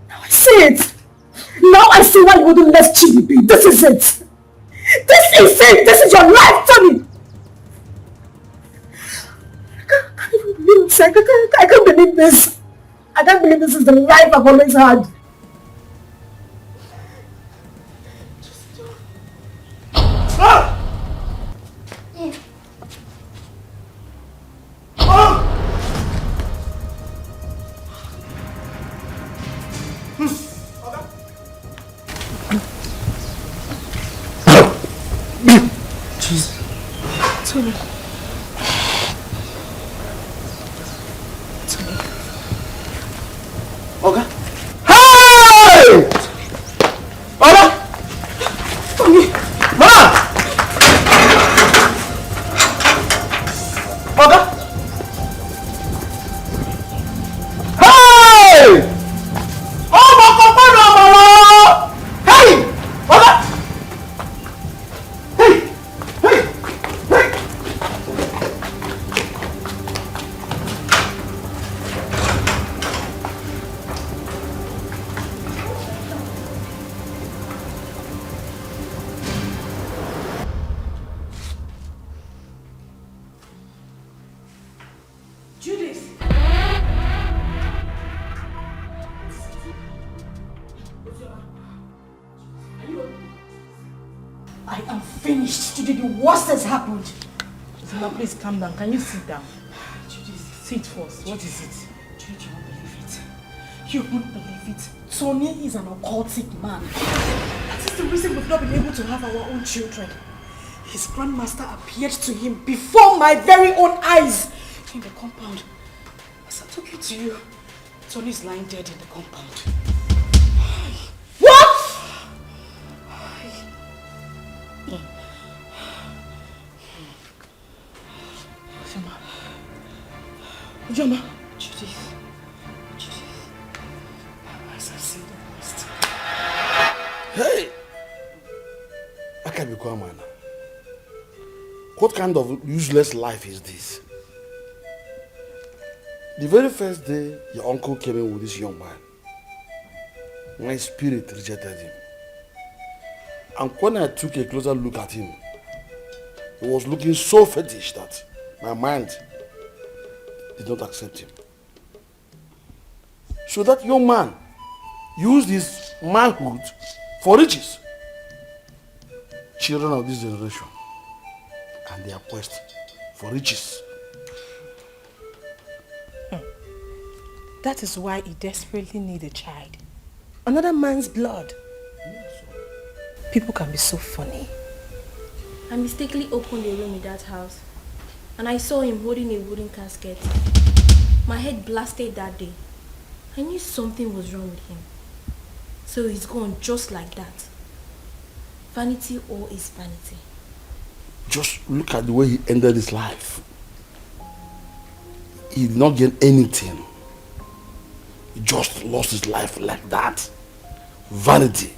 Speaker 15: Now I see it. Now I see why you wouldn't let Chidi be. This is it. This is it. This is your life, Tony. I can't believe this. I can't believe this is the life I've always had.
Speaker 9: Tony.
Speaker 2: Oga? Hey! Oga?
Speaker 9: Tony!
Speaker 2: Mama! Oga? Hey! Oh, Mama! Hey! Oga? Hey! Hey! Hey!
Speaker 9: Judith!
Speaker 18: I am finished. Today the worst has happened. Now please calm down. Can you sit down? Judith, sit first. What is it?
Speaker 9: Judith, you won't believe it. You won't believe it. Tony is an occultic man. That is the reason we've not been able to have our own children.
Speaker 4: His grandmaster appeared to him before my very own eyes in the compound. As I'm talking to you, Tony is lying dead in the compound. What? Ujoma. Judith. As I said the worst.
Speaker 2: Hey! I can't be quiet, man. What kind of useless life is this? The very first day your uncle came in with this young man, my spirit rejected him. And when I took a closer look at him, he was looking so fetish that my mind did not accept him. So that young man used his manhood for riches. Children of this generation and their quest for riches.
Speaker 4: That is why he desperately needs a child. Another man's blood. People can be so funny.
Speaker 8: I mistakenly opened a room in that house and I saw him holding a wooden casket. My head blasted that day. I knew something was wrong with him. So he's gone just like that. Vanity all is vanity.
Speaker 2: Just look at the way he ended his life. He did not gain anything. He just lost his life like that. Vanity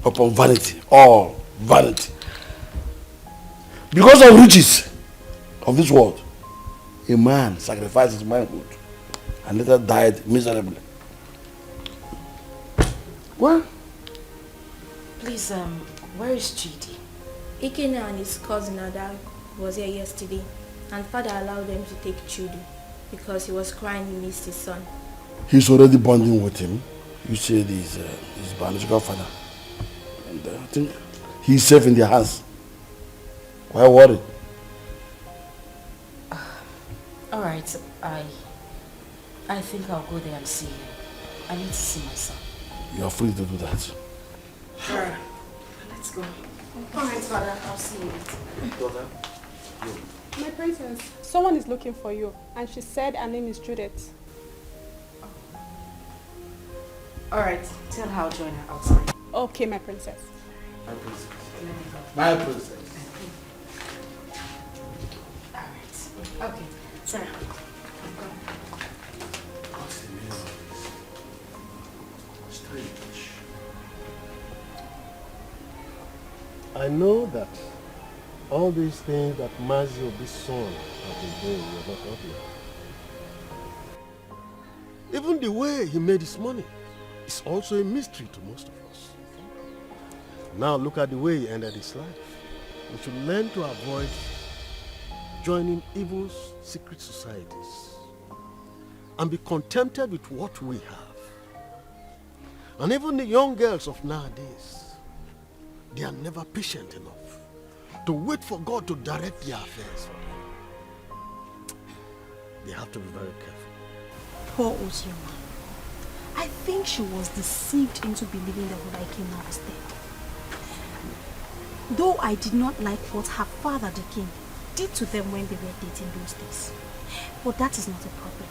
Speaker 2: upon vanity, all vanity. Because of riches of this world, a man sacrificed his manhood and later died miserably. What?
Speaker 17: Please, where is Chidi?
Speaker 8: Ikena and his cousin Ada was here yesterday and father allowed them to take Chudi because he was crying he missed his son.
Speaker 2: He's already bonding with him. You said he's his biological father. And I think he's safe in their hands. Why worry?
Speaker 17: Alright, I think I'll go there and see him. I need to see my son.
Speaker 2: You are free to do that.
Speaker 17: Sure. Let's go. Alright, father, I'll see you later.
Speaker 2: Daughter,
Speaker 10: My princess, someone is looking for you, and she said her name is Judith.
Speaker 17: Alright, tell her I'll join her outside.
Speaker 10: Okay, my princess.
Speaker 2: My princess. My princess.
Speaker 17: Alright. Okay, Sarah.
Speaker 21: I know that all these things that Mazio, this son, have been doing, you're not happy. Even the way he made his money is also a mystery to most of us. Now look at the way he ended his life. We should learn to avoid joining evil secret societies and be contented with what we have. And even the young girls of nowadays, they are never patient enough to wait for God to direct their affairs for them. They have to be very careful.
Speaker 22: Poor Osioma. I think she was deceived into believing that Olaikina was dead. Though I did not like what her father, the king, did to them when they were dating those days. But that is not a problem.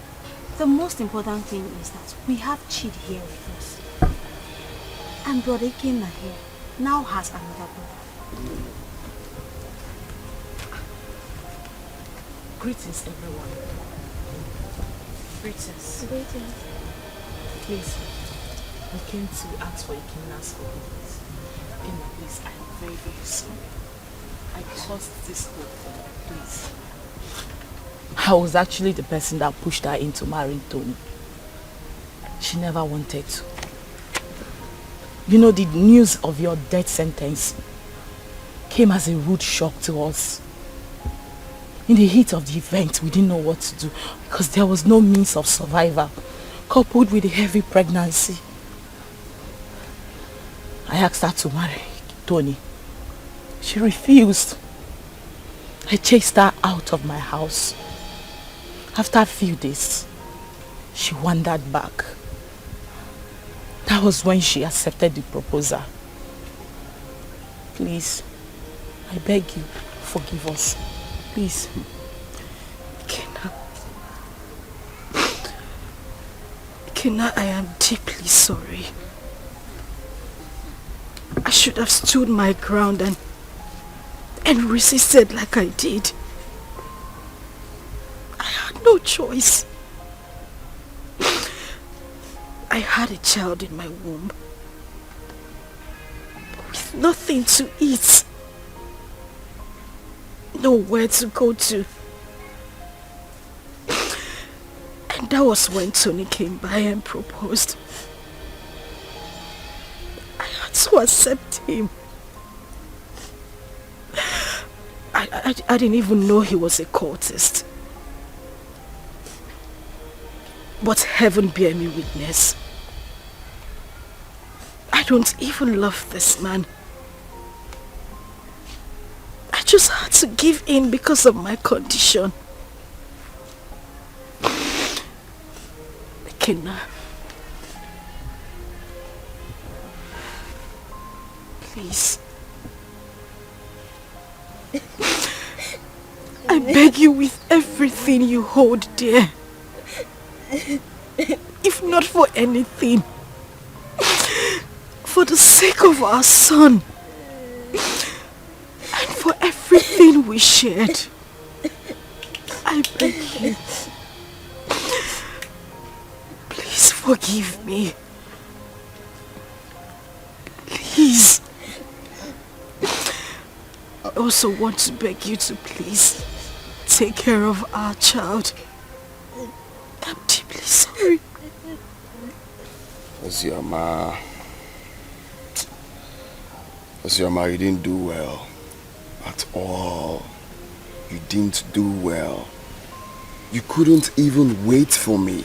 Speaker 22: The most important thing is that we have Chid here with us. And Brother Ikena here now has another brother.
Speaker 18: Greetings, everyone. Greetings.
Speaker 8: Greetings.
Speaker 18: Please, I came to ask for Ikena's forgiveness. Ikena, please, I am very, very sorry. I caused this whole thing, please. I was actually the person that pushed her into marrying Tony. She never wanted to. You know, the news of your death sentence came as a rude shock to us. In the heat of the event, we didn't know what to do because there was no means of survival, coupled with a heavy pregnancy. I asked her to marry Tony. She refused. I chased her out of my house. After a few days, she wandered back. That was when she accepted the proposal. Please,
Speaker 4: I beg you, forgive us. Please. Ikenna, I am deeply sorry. I should have stood my ground and resisted like I did. I had no choice. I had a child in my womb with nothing to eat, nowhere to go to. And that was when Tony came by and proposed. I had to accept him. I didn't even know he was a cultist. But heaven bear me witness. I don't even love this man. I just had to give in because of my condition. Ikenna, please. I beg you with everything you hold dear. If not for anything, for the sake of our son and for everything we shared, I beg you, please forgive me. Please. I also want to beg you to please take care of our child. I'm deeply sorry.
Speaker 2: Ozioma, you didn't do well. At all. You didn't do well. You couldn't even wait for me.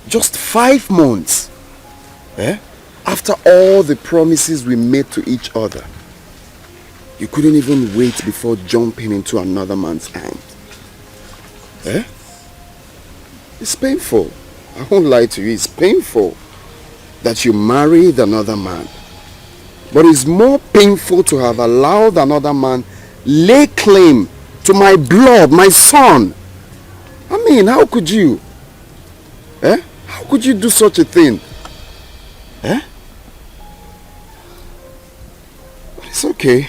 Speaker 2: Just 5 months. Eh? After all the promises we made to each other. You couldn't even wait before jumping into another man's arms. Eh? It's painful. I won't lie to you. It's painful that you married another man. But it's more painful to have allowed another man lay claim to my blood, my son. I mean, how could you? Eh? How could you do such a thing? Eh? But it's okay.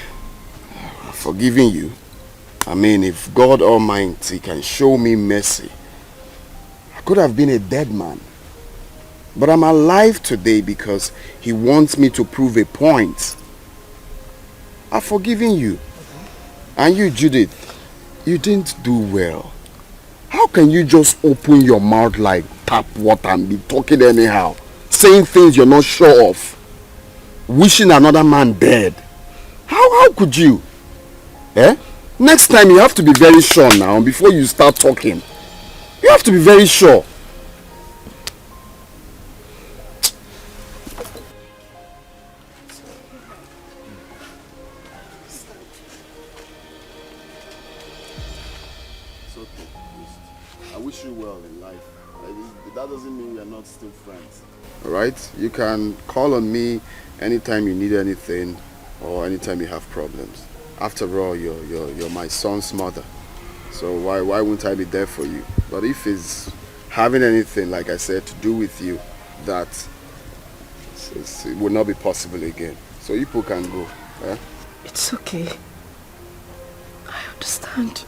Speaker 2: I'm forgiving you. I mean, if God Almighty can show me mercy, I could have been a dead man. But I'm alive today because he wants me to prove a point. I've forgiven you. And you, Judith, you didn't do well. How can you just open your mouth like tap water and be talking anyhow? Saying things you're not sure of. Wishing another man dead. How could you? Eh? Next time you have to be very sure now before you start talking. You have to be very sure.
Speaker 7: It's okay. I wish you well in life. That doesn't mean we are not still friends.
Speaker 2: Alright? You can call on me anytime you need anything or anytime you have problems. After all, you're my son's mother. So why wouldn't I be there for you? But if it's having anything, like I said, to do with you, that it will not be possible again. So you people can go. Eh?
Speaker 4: It's okay. I understand.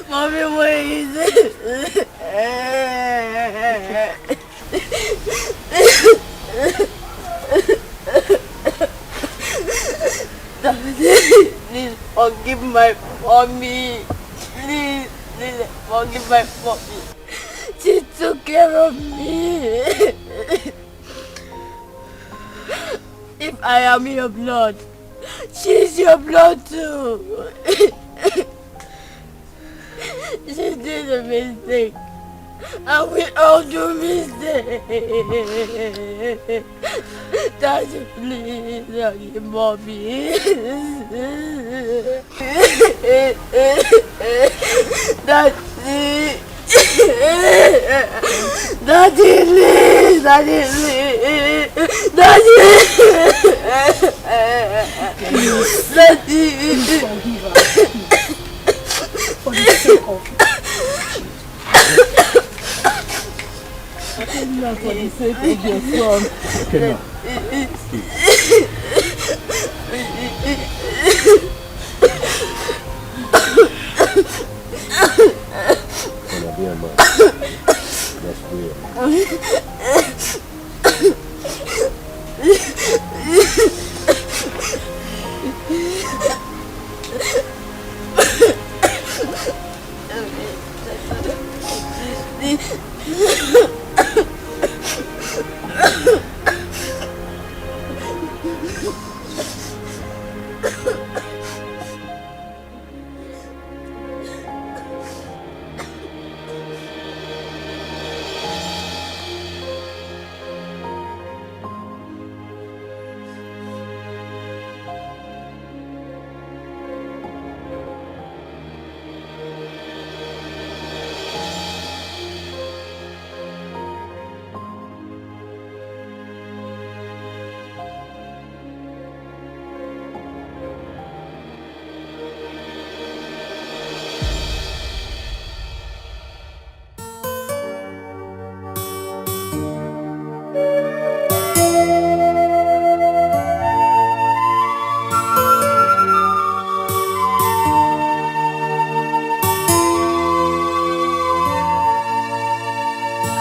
Speaker 15: Mommy, what is it? Please forgive my mommy. Please forgive my mommy. She took care of me. If I am your blood, she's your blood too. She did a mistake. And we all do mistakes. Daddy, please forgive mommy. Daddy. Daddy, please. Daddy, please. Daddy.
Speaker 10: Please forgive her. For the sake of
Speaker 14: Not for the sake of your son.
Speaker 1: Okay, now.
Speaker 16: Gonna be a man. That's weird.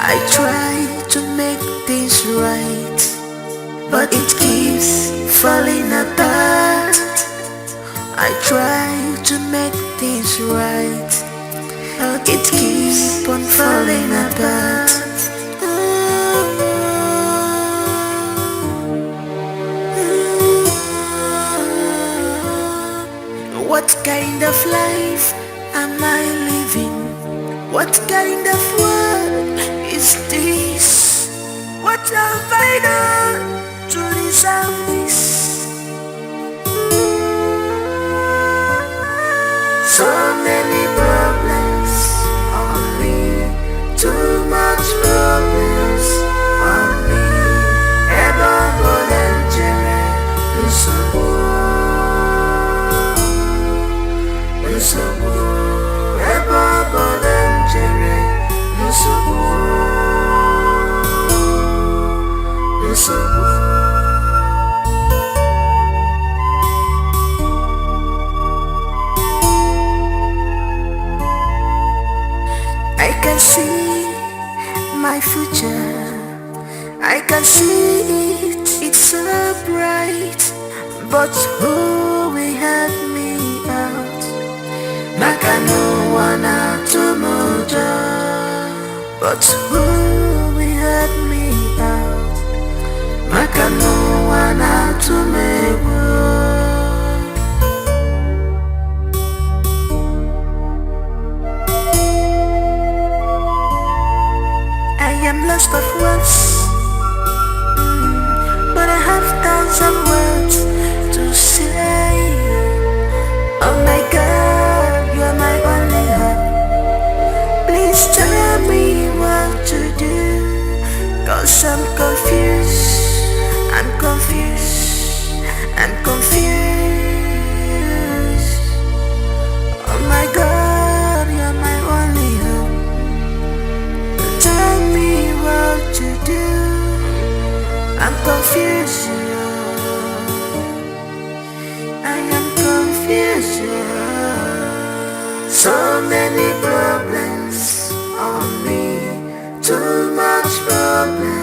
Speaker 3: I try to make things right, but it keeps falling apart. I try to make things right, but it keeps on falling apart. What kind of life am I living? What kind of world is this? What have I done to deserve this? So many problems on me, too much problems on me. Eba bolenjere, lusobu, eba bolenjere, lusobu. I can see my future, I can see it, it's so bright. But who will help me out? Maka no one out tomorrow. But who will help me out? Maka no one out tomorrow. I am lost of words, but I have thousand words to say. Oh my God, you are my only hope. Please tell me what to do, 'cause I'm confused, I'm confused, I'm confused. Oh my God, you are my only hope. Tell me what to do, I'm confused. I am confused. So many problems on me, too much problems.